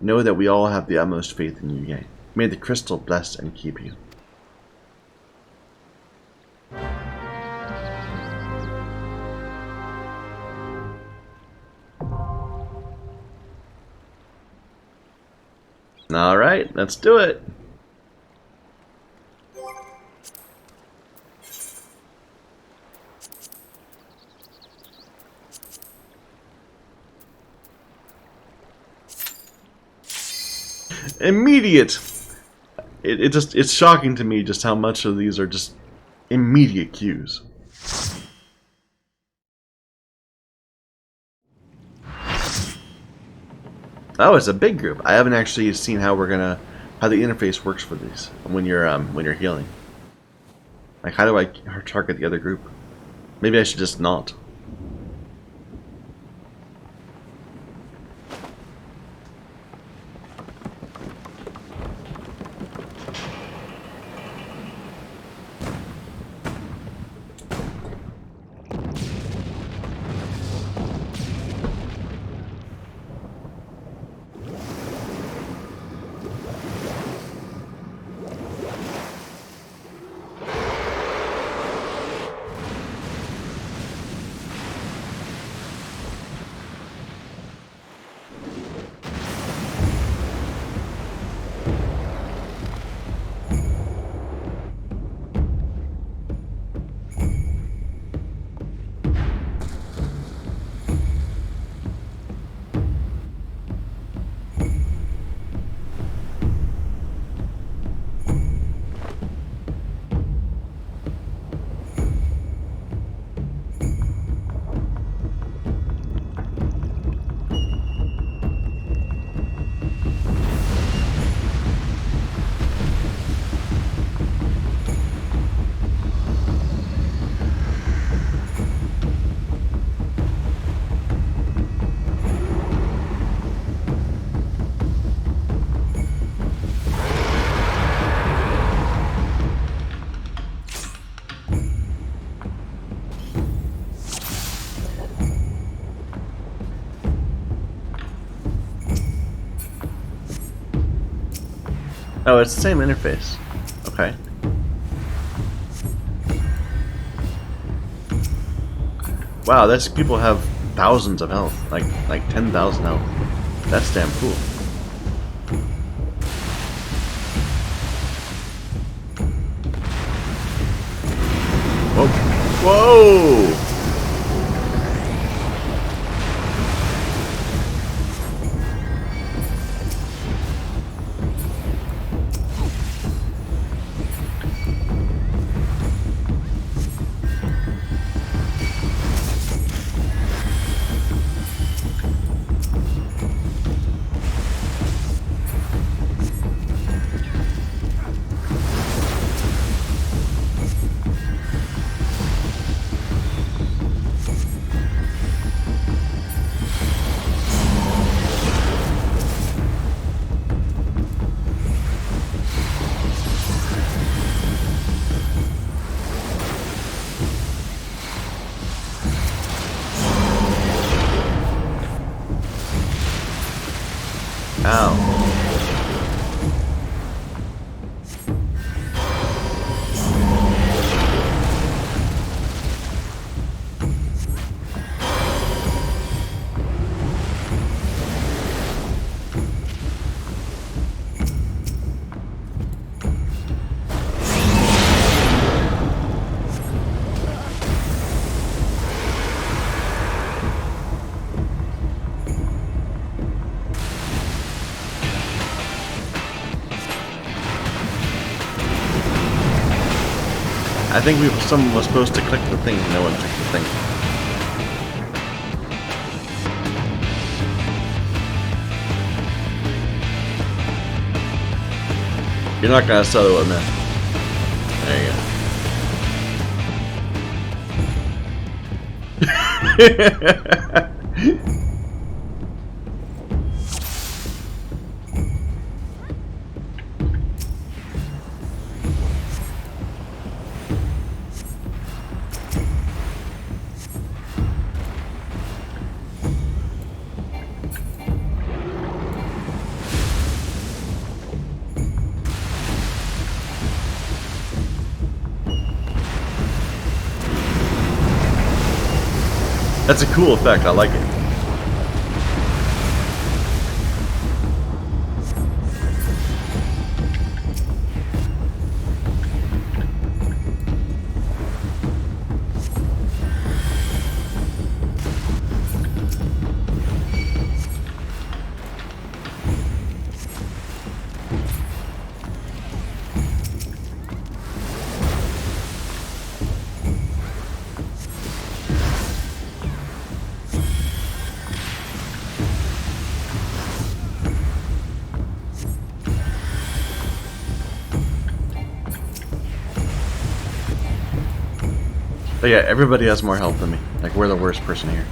Speaker 1: Know that we all have the utmost faith in you, Ye. May the crystal bless and keep you. Alright, let's do it. Immediate. It's shocking to me just how much of these are just immediate cues. Oh, it's a big group. I haven't actually seen how the interface works for these when you're healing. Like, how do I target the other group? Maybe I should just not. Oh, it's the same interface. Okay. Wow, these people have thousands of health, like 10,000 health. That's damn cool. Whoa! Whoa! Ow. I think someone was supposed to click the thing. No one clicked the thing. You're not gonna solo it, man. There you go. That's a cool effect, I like it. But yeah, everybody has more health than me. Like, we're the worst person here.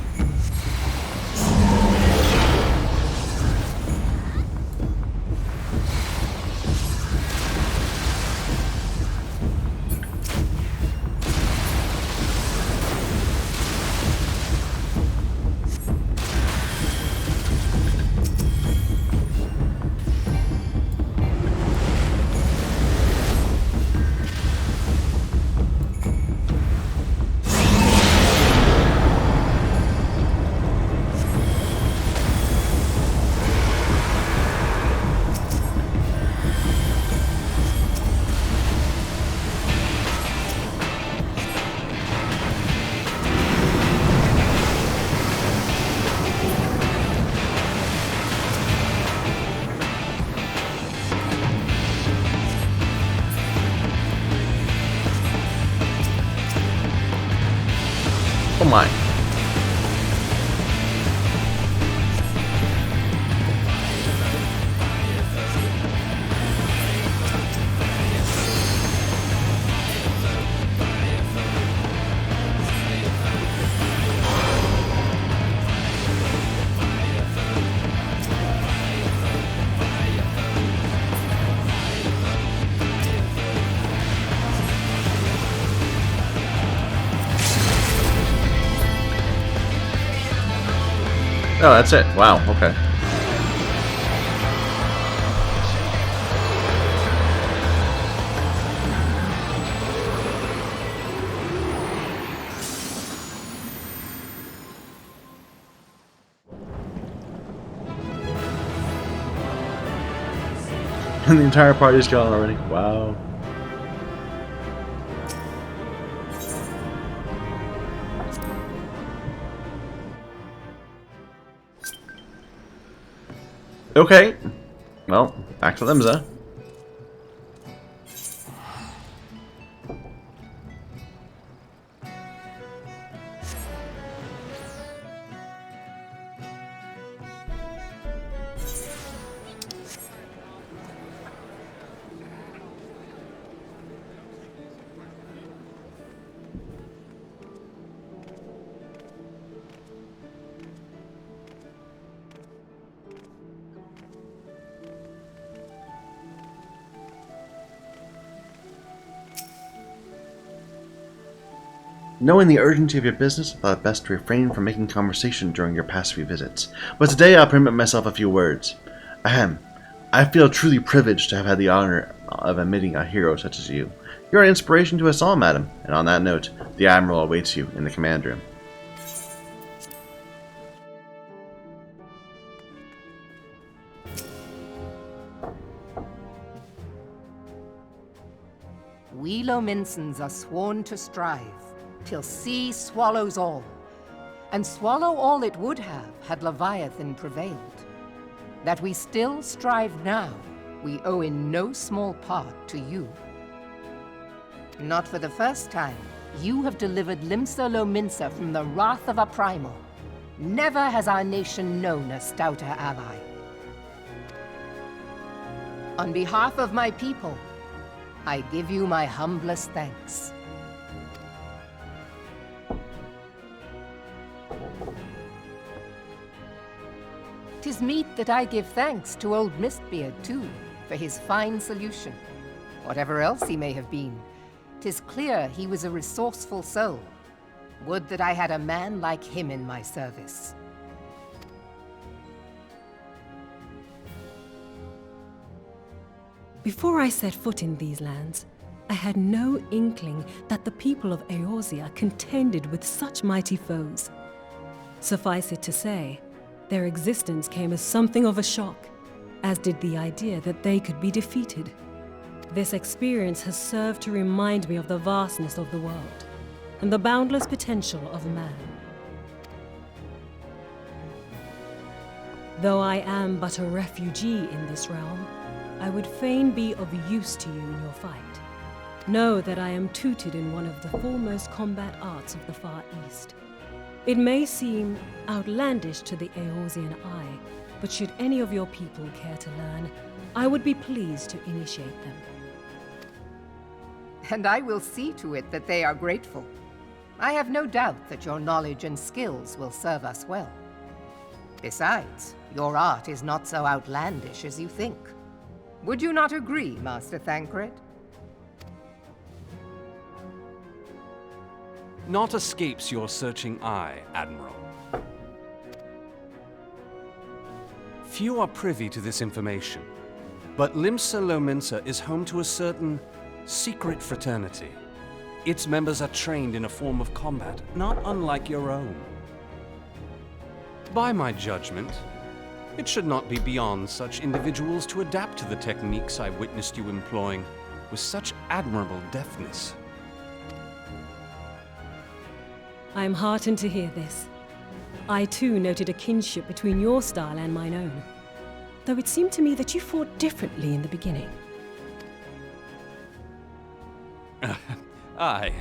Speaker 1: Oh my. Oh, that's it. Wow, okay. And the entire party's gone already. Wow. Okay. Well, back to Limsa. Knowing the urgency of your business, I thought it best to refrain from making conversation during your past few visits. But today I'll permit myself a few words. Ahem. I feel truly privileged to have had the honor of admitting a hero such as you. You're an inspiration to us all, madam. And on that note, the Admiral awaits you in the command room.
Speaker 13: We Lominsons are sworn to strive, till sea swallows all. And swallow all it would have, had Leviathan prevailed. That we still strive now, we owe in no small part to you. Not for the first time, you have delivered Limsa Lominsa from the wrath of a primal. Never has our nation known a stouter ally. On behalf of my people, I give you my humblest thanks. 'Tis meet that I give thanks to old Mistbeard, too, for his fine solution. Whatever else he may have been, 'tis clear he was a resourceful soul. Would that I had a man like him in my service.
Speaker 4: Before I set foot in these lands, I had no inkling that the people of Eorzea contended with such mighty foes. Suffice it to say, their existence came as something of a shock, as did the idea that they could be defeated. This experience has served to remind me of the vastness of the world, and the boundless potential of man. Though I am but a refugee in this realm, I would fain be of use to you in your fight. Know that I am tutored in one of the foremost combat arts of the Far East. It may seem outlandish to the Eorzean eye, but should any of your people care to learn, I would be pleased to initiate them.
Speaker 13: And I will see to it that they are grateful. I have no doubt that your knowledge and skills will serve us well. Besides, your art is not so outlandish as you think. Would you not agree, Master Thancred?
Speaker 2: Naught escapes your searching eye, Admiral. Few are privy to this information, but Limsa Lominsa is home to a certain secret fraternity. Its members are trained in a form of combat not unlike your own. By my judgment, it should not be beyond such individuals to adapt to the techniques I witnessed you employing with such admirable deftness.
Speaker 4: I am heartened to hear this. I too noted a kinship between your style and mine own, though it seemed to me that you fought differently in the beginning.
Speaker 2: I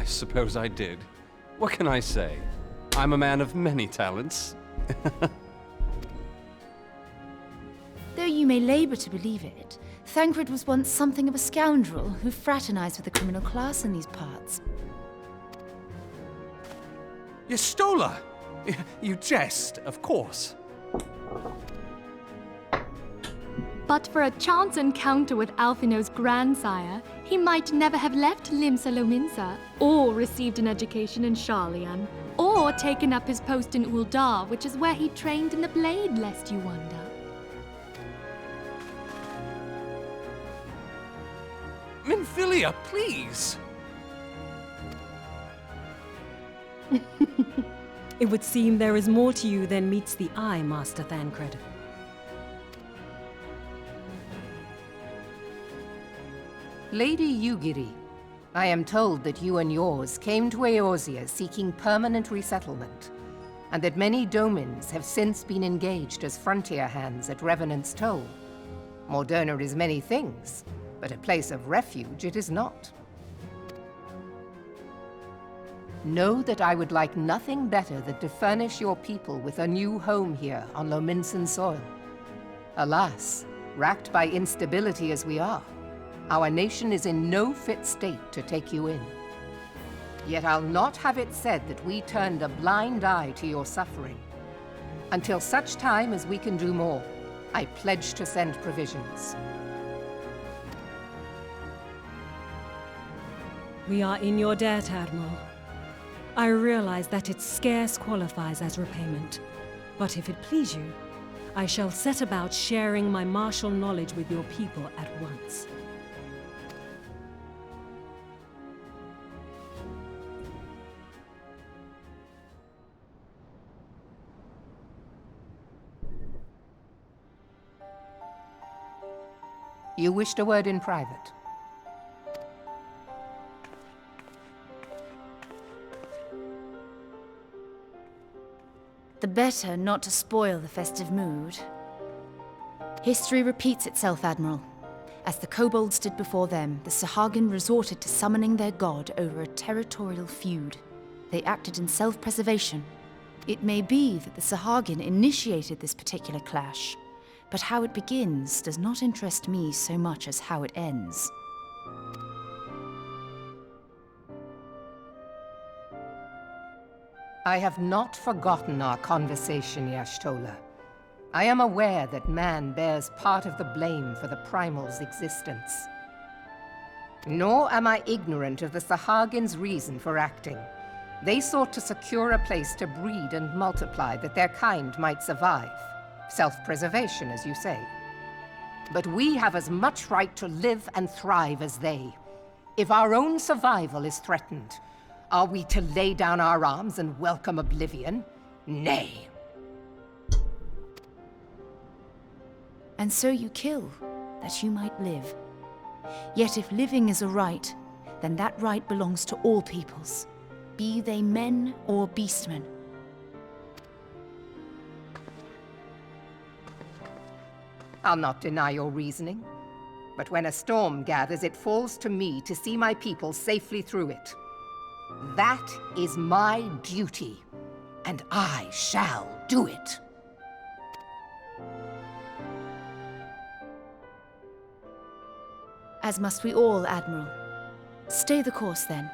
Speaker 2: suppose I did. What can I say? I'm a man of many talents.
Speaker 10: Though you may labor to believe it, Thancred was once something of a scoundrel who fraternized with the criminal class in these parts.
Speaker 2: Yestola! You jest, of course.
Speaker 11: But for a chance encounter with Alphino's grandsire, he might never have left Limsa Lominsa, or received an education in Sharlayan, or taken up his post in Uldar, which is where he trained in the blade, lest you wonder.
Speaker 2: Minfilia, please!
Speaker 4: It would seem there is more to you than meets the eye, Master Thancred.
Speaker 13: Lady Yugiri, I am told that you and yours came to Eorzea seeking permanent resettlement, and that many domins have since been engaged as frontier hands at Revenant's Toll. Moderna is many things, but a place of refuge it is not. Know that I would like nothing better than to furnish your people with a new home here on Lominsan soil. Alas, racked by instability as we are, our nation is in no fit state to take you in. Yet I'll not have it said that we turned a blind eye to your suffering. Until such time as we can do more, I pledge to send provisions.
Speaker 4: We are in your debt, Admiral. I realize that it scarce qualifies as repayment, but if it please you, I shall set about sharing my martial knowledge with your people at once.
Speaker 13: You wished a word in private.
Speaker 10: The better not to spoil the festive mood. History repeats itself, Admiral. As the kobolds did before them, the Sahagin resorted to summoning their god over a territorial feud. They acted in self-preservation. It may be that the Sahagin initiated this particular clash, but how it begins does not interest me so much as how it ends.
Speaker 13: I have not forgotten our conversation, Y'shtola. I am aware that man bears part of the blame for the Primal's existence. Nor am I ignorant of the Sahagin's reason for acting. They sought to secure a place to breed and multiply that their kind might survive. Self-preservation, as you say. But we have as much right to live and thrive as they. If our own survival is threatened, are we to lay down our arms and welcome oblivion? Nay.
Speaker 10: And so you kill, that you might live. Yet if living is a right, then that right belongs to all peoples, be they men or beastmen.
Speaker 13: I'll not deny your reasoning. But when a storm gathers, it falls to me to see my people safely through it. That is my duty, and I shall do it.
Speaker 10: As must we all, Admiral. Stay the course then,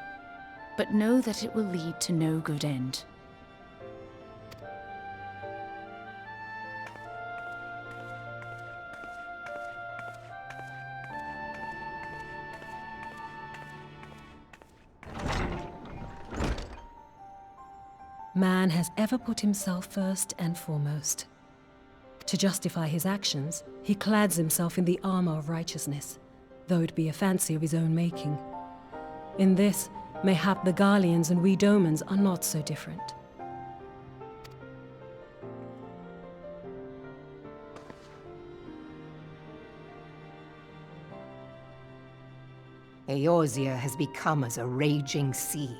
Speaker 10: but know that it will lead to no good end.
Speaker 4: Man has ever put himself first and foremost. To justify his actions, he clads himself in the armor of righteousness, though it be a fancy of his own making. In this, mayhap the Garleans and we Domans are not so different.
Speaker 13: Eorzea has become as a raging sea.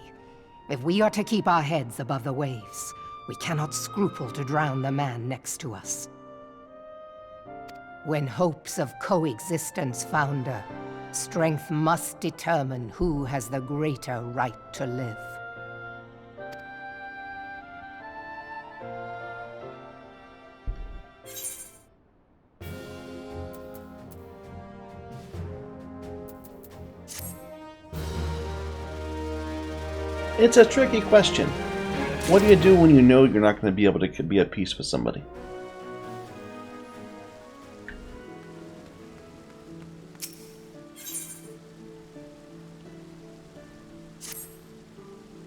Speaker 13: If we are to keep our heads above the waves, we cannot scruple to drown the man next to us. When hopes of coexistence founder, strength must determine who has the greater right to live.
Speaker 1: It's a tricky question. What do you do when you know you're not going to be able to be at peace with somebody?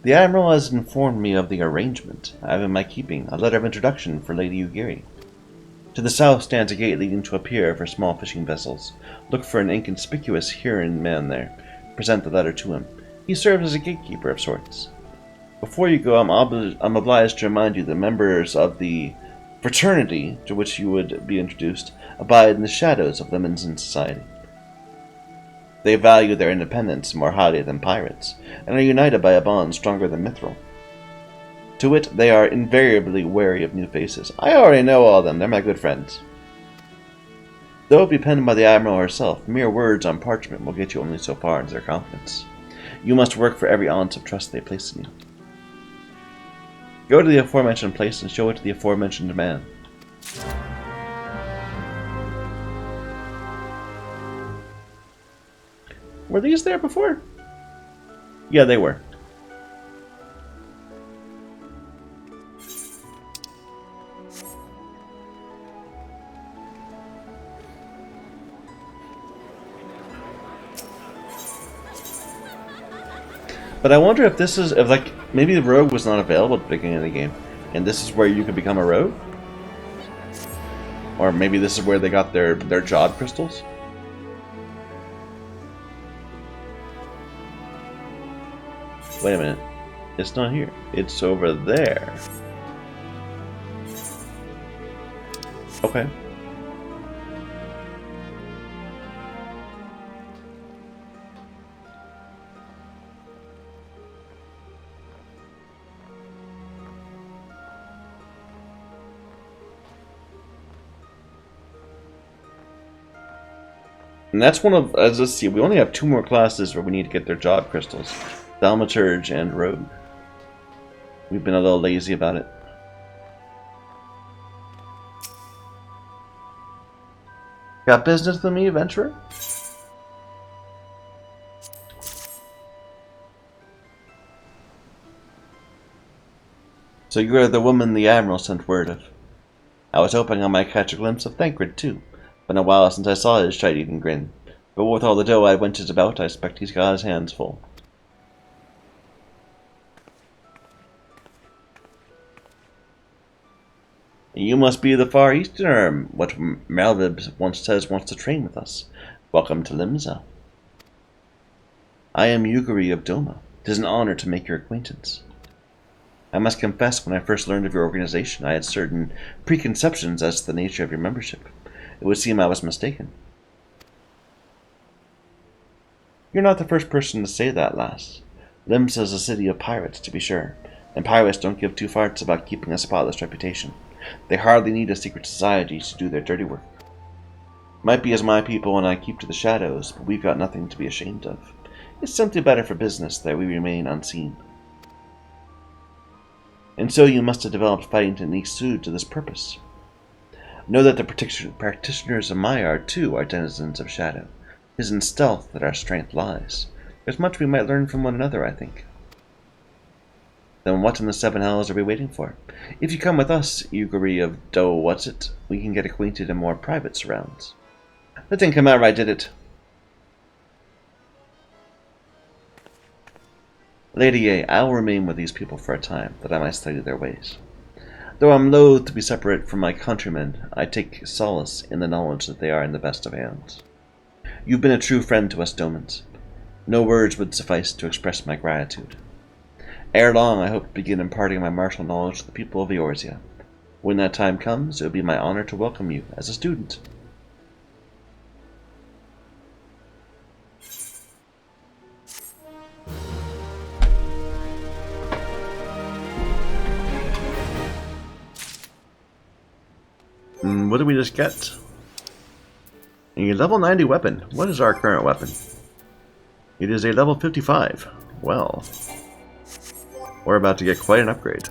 Speaker 1: The Admiral has informed me of the arrangement. I have in my keeping a letter of introduction for Lady Yugiri. To the south stands a gate leading to a pier for small fishing vessels. Look for an inconspicuous Huron man there. Present the letter to him. He serves as a gatekeeper of sorts. Before you go, I'm obliged to remind you that members of the fraternity to which you would be introduced abide in the shadows of Lemonson society. They value their independence more highly than pirates, and are united by a bond stronger than mithril. To it, they are invariably wary of new faces. I already know all of them, they're my good friends. Though it be penned by the Admiral herself, mere words on parchment will get you only so far into their confidence. You must work for every ounce of trust they place in you. Go to the aforementioned place and show it to the aforementioned man. Were these there before? Yeah, they were. But I wonder if this is, if like, maybe the rogue was not available at the beginning of the game, and this is where you could become a rogue? Or maybe this is where they got their jod crystals? Wait a minute. It's not here. It's over there. Okay. And that's one of, let's see, we only have 2 more classes where we need to get their job crystals. Thaumaturge and Rogue. We've been a little lazy about it. Got business with me, adventurer? So you are the woman the Admiral sent word of. I was hoping I might catch a glimpse of Thancred too. Been a while since I saw his shite-eating grin. But with all the dough I wenches about, I expect he's got his hands full. You must be the Far Easterner, what Malvib once says wants to train with us. Welcome to Limsa. I am Yugiri of Doma. 'Tis an honor to make your acquaintance. I must confess, when I first learned of your organization, I had certain preconceptions as to the nature of your membership. It would seem I was mistaken. You're not the first person to say that, lass. Limsa is a city of pirates, to be sure, and pirates don't give 2 farts about keeping a spotless reputation. They hardly need a secret society to do their dirty work. Might be as my people and I keep to the shadows, but we've got nothing to be ashamed of. It's simply better for business that we remain unseen. And so you must have developed fighting techniques suited to this purpose. Know that the practitioners of my art, too, are denizens of shadow. 'Tis in stealth that our strength lies. There's much we might learn from one another, I think. Then what in the 7 hells are we waiting for? If you come with us, Yugiri of Do-What's-It, we can get acquainted in more private surrounds. That didn't come out right, did it? Lady A, I'll remain with these people for a time, that I might study their ways. Though I'm loath to be separate from my countrymen, I take solace in the knowledge that they are in the best of hands. You've been a true friend to us Domans. No words would suffice to express my gratitude. Ere long, I hope to begin imparting my martial knowledge to the people of Eorzea. When that time comes, it will be my honor to welcome you as a student. What did we just get? A level 90 weapon. What is our current weapon? It is a level 55. Well, we're about to get quite an upgrade.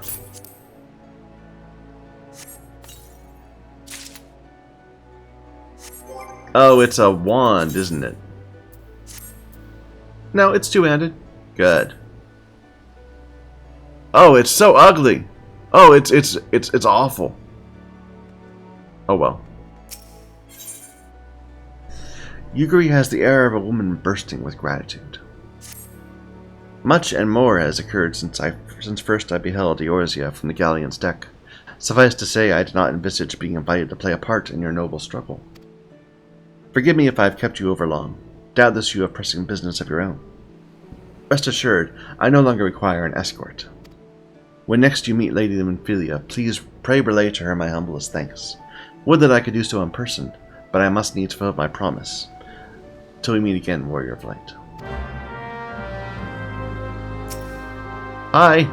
Speaker 1: Oh, it's a wand, isn't it? No, it's two-handed. Good. Oh, it's so ugly. Oh, it's awful. Oh well. Yugiri has the air of a woman bursting with gratitude. Much and more has occurred since first I beheld Eorzea from the galleon's deck. Suffice to say, I did not envisage being invited to play a part in your noble struggle. Forgive me if I have kept you over long. Doubtless you have pressing business of your own. Rest assured, I no longer require an escort. When next you meet Lady Lymphilia, please pray relay to her my humblest thanks. Would that I could do so in person, but I must needs fulfill my promise. Till we meet again, Warrior of Light. Hi!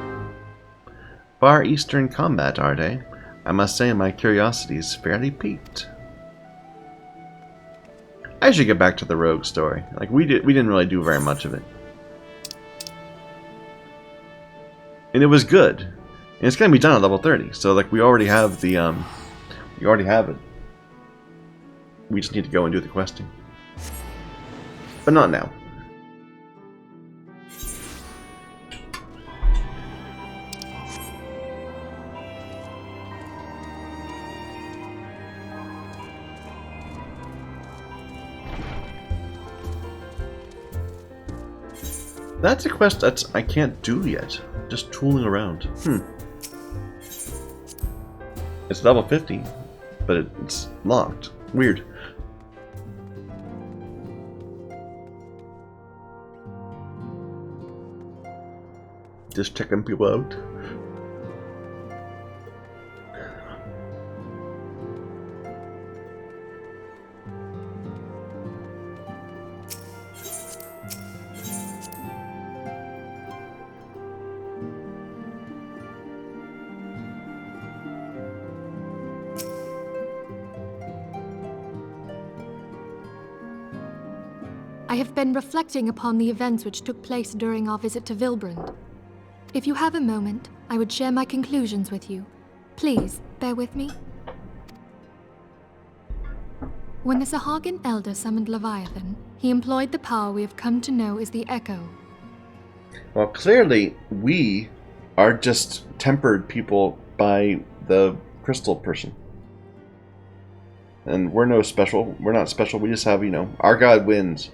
Speaker 1: Far Eastern combat, are they? I must say my curiosity is fairly piqued. I should get back to the rogue story. Like we didn't really do very much of it. And it was good. And it's gonna be done at level 30, so like we already have the we already have it. We just need to go and do the questing. But not now. That's a quest that I can't do yet. Just tooling around. It's level 50. but it's locked. Weird. Just checking people out.
Speaker 11: I have been reflecting upon the events which took place during our visit to Vilbrand. If you have a moment, I would share my conclusions with you. Please, bear with me. When the Sahagin Elder summoned Leviathan, he employed the power we have come to know as the Echo.
Speaker 1: Well, clearly, we are just tempered people by the crystal person. And we're no special. We're not special. We just have, our god wins.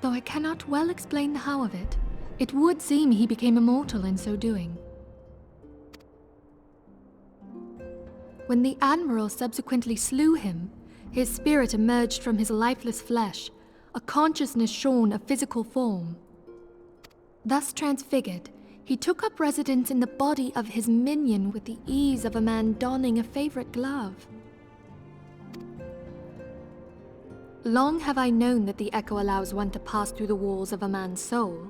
Speaker 11: Though I cannot well explain the how of it, it would seem he became immortal in so doing. When the Admiral subsequently slew him, his spirit emerged from his lifeless flesh, a consciousness shorn of physical form. Thus transfigured, he took up residence in the body of his minion with the ease of a man donning a favorite glove. Long have I known that the Echo allows one to pass through the walls of a man's soul,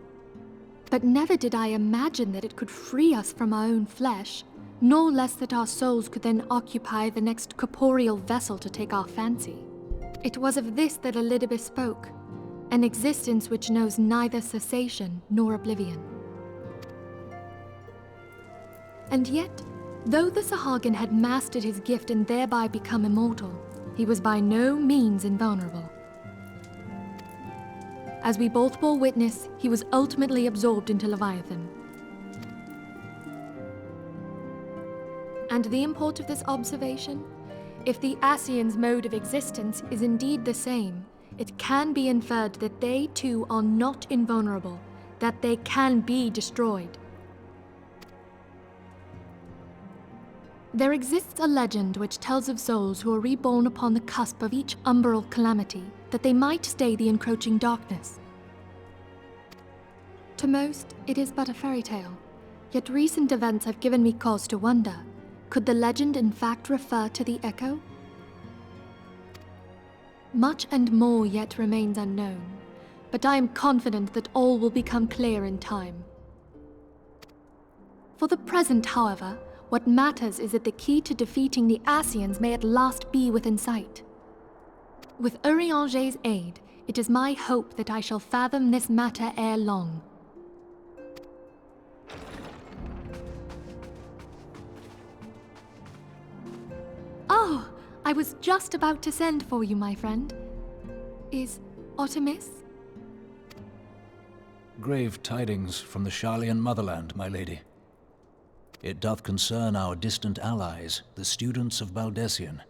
Speaker 11: but never did I imagine that it could free us from our own flesh, no less that our souls could then occupy the next corporeal vessel to take our fancy. It was of this that Elidibus spoke, an existence which knows neither cessation nor oblivion. And yet, though the Sahagin had mastered his gift and thereby become immortal, he was by no means invulnerable. As we both bore witness, he was ultimately absorbed into Leviathan. And the import of this observation? If the Ascians' mode of existence is indeed the same, it can be inferred that they too are not invulnerable, that they can be destroyed. There exists a legend which tells of souls who are reborn upon the cusp of each umbral calamity, that they might stay the encroaching darkness. To most, it is but a fairy tale, yet recent events have given me cause to wonder, could the legend in fact refer to the Echo? Much and more yet remains unknown, but I am confident that all will become clear in time. For the present, however, what matters is that the key to defeating the Ascians may at last be within sight. With Urianger's aid, it is my hope that I shall fathom this matter ere long. Oh, I was just about to send for you, my friend. Is Artemis?
Speaker 3: Grave tidings from the Sharlayan motherland, my lady. It doth concern our distant allies, the students of Baldessian.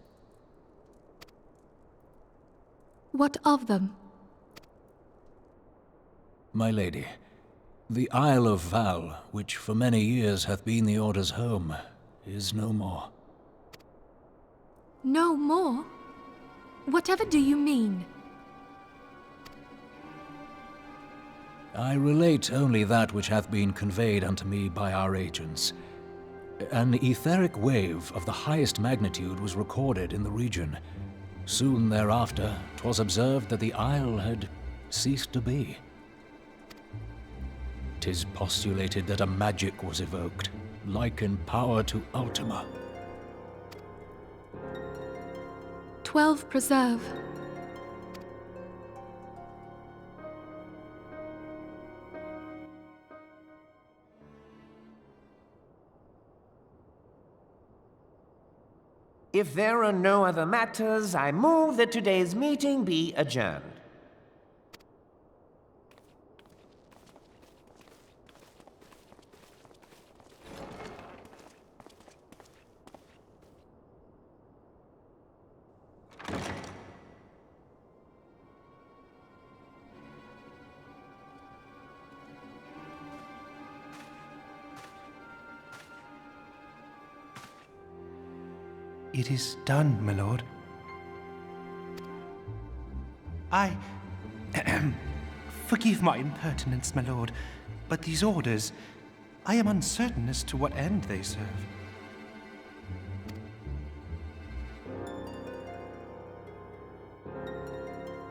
Speaker 11: What of them?
Speaker 3: My lady, the Isle of Val, which for many years hath been the Order's home, is no more.
Speaker 11: No more? Whatever do you mean?
Speaker 3: I relate only that which hath been conveyed unto me by our agents. An etheric wave of the highest magnitude was recorded in the region. Soon thereafter, 'twas observed that the isle had ceased to be. 'Tis postulated that a magic was evoked, like in power to Ultima.
Speaker 11: 12 preserve.
Speaker 9: If there are no other matters, I move that today's meeting be adjourned.
Speaker 15: It is done, my lord. Forgive my impertinence, my lord, but these orders, I am uncertain as to what end they serve.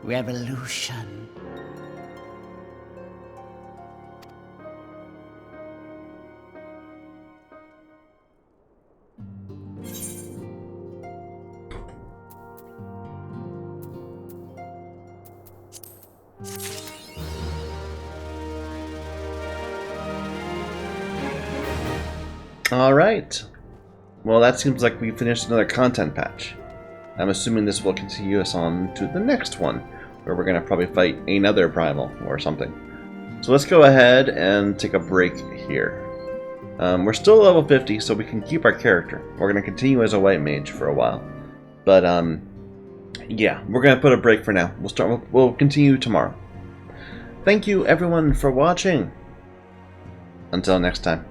Speaker 8: Revolution.
Speaker 1: Alright. Well, that seems like we finished another content patch. I'm assuming this will continue us on to the next one, where we're going to probably fight another primal or something. So let's go ahead and take a break here. We're still level 50, so we can keep our character. We're going to continue as a white mage for a while. But, yeah, we're going to put a break for now. We'll continue tomorrow. Thank you, everyone, for watching. Until next time.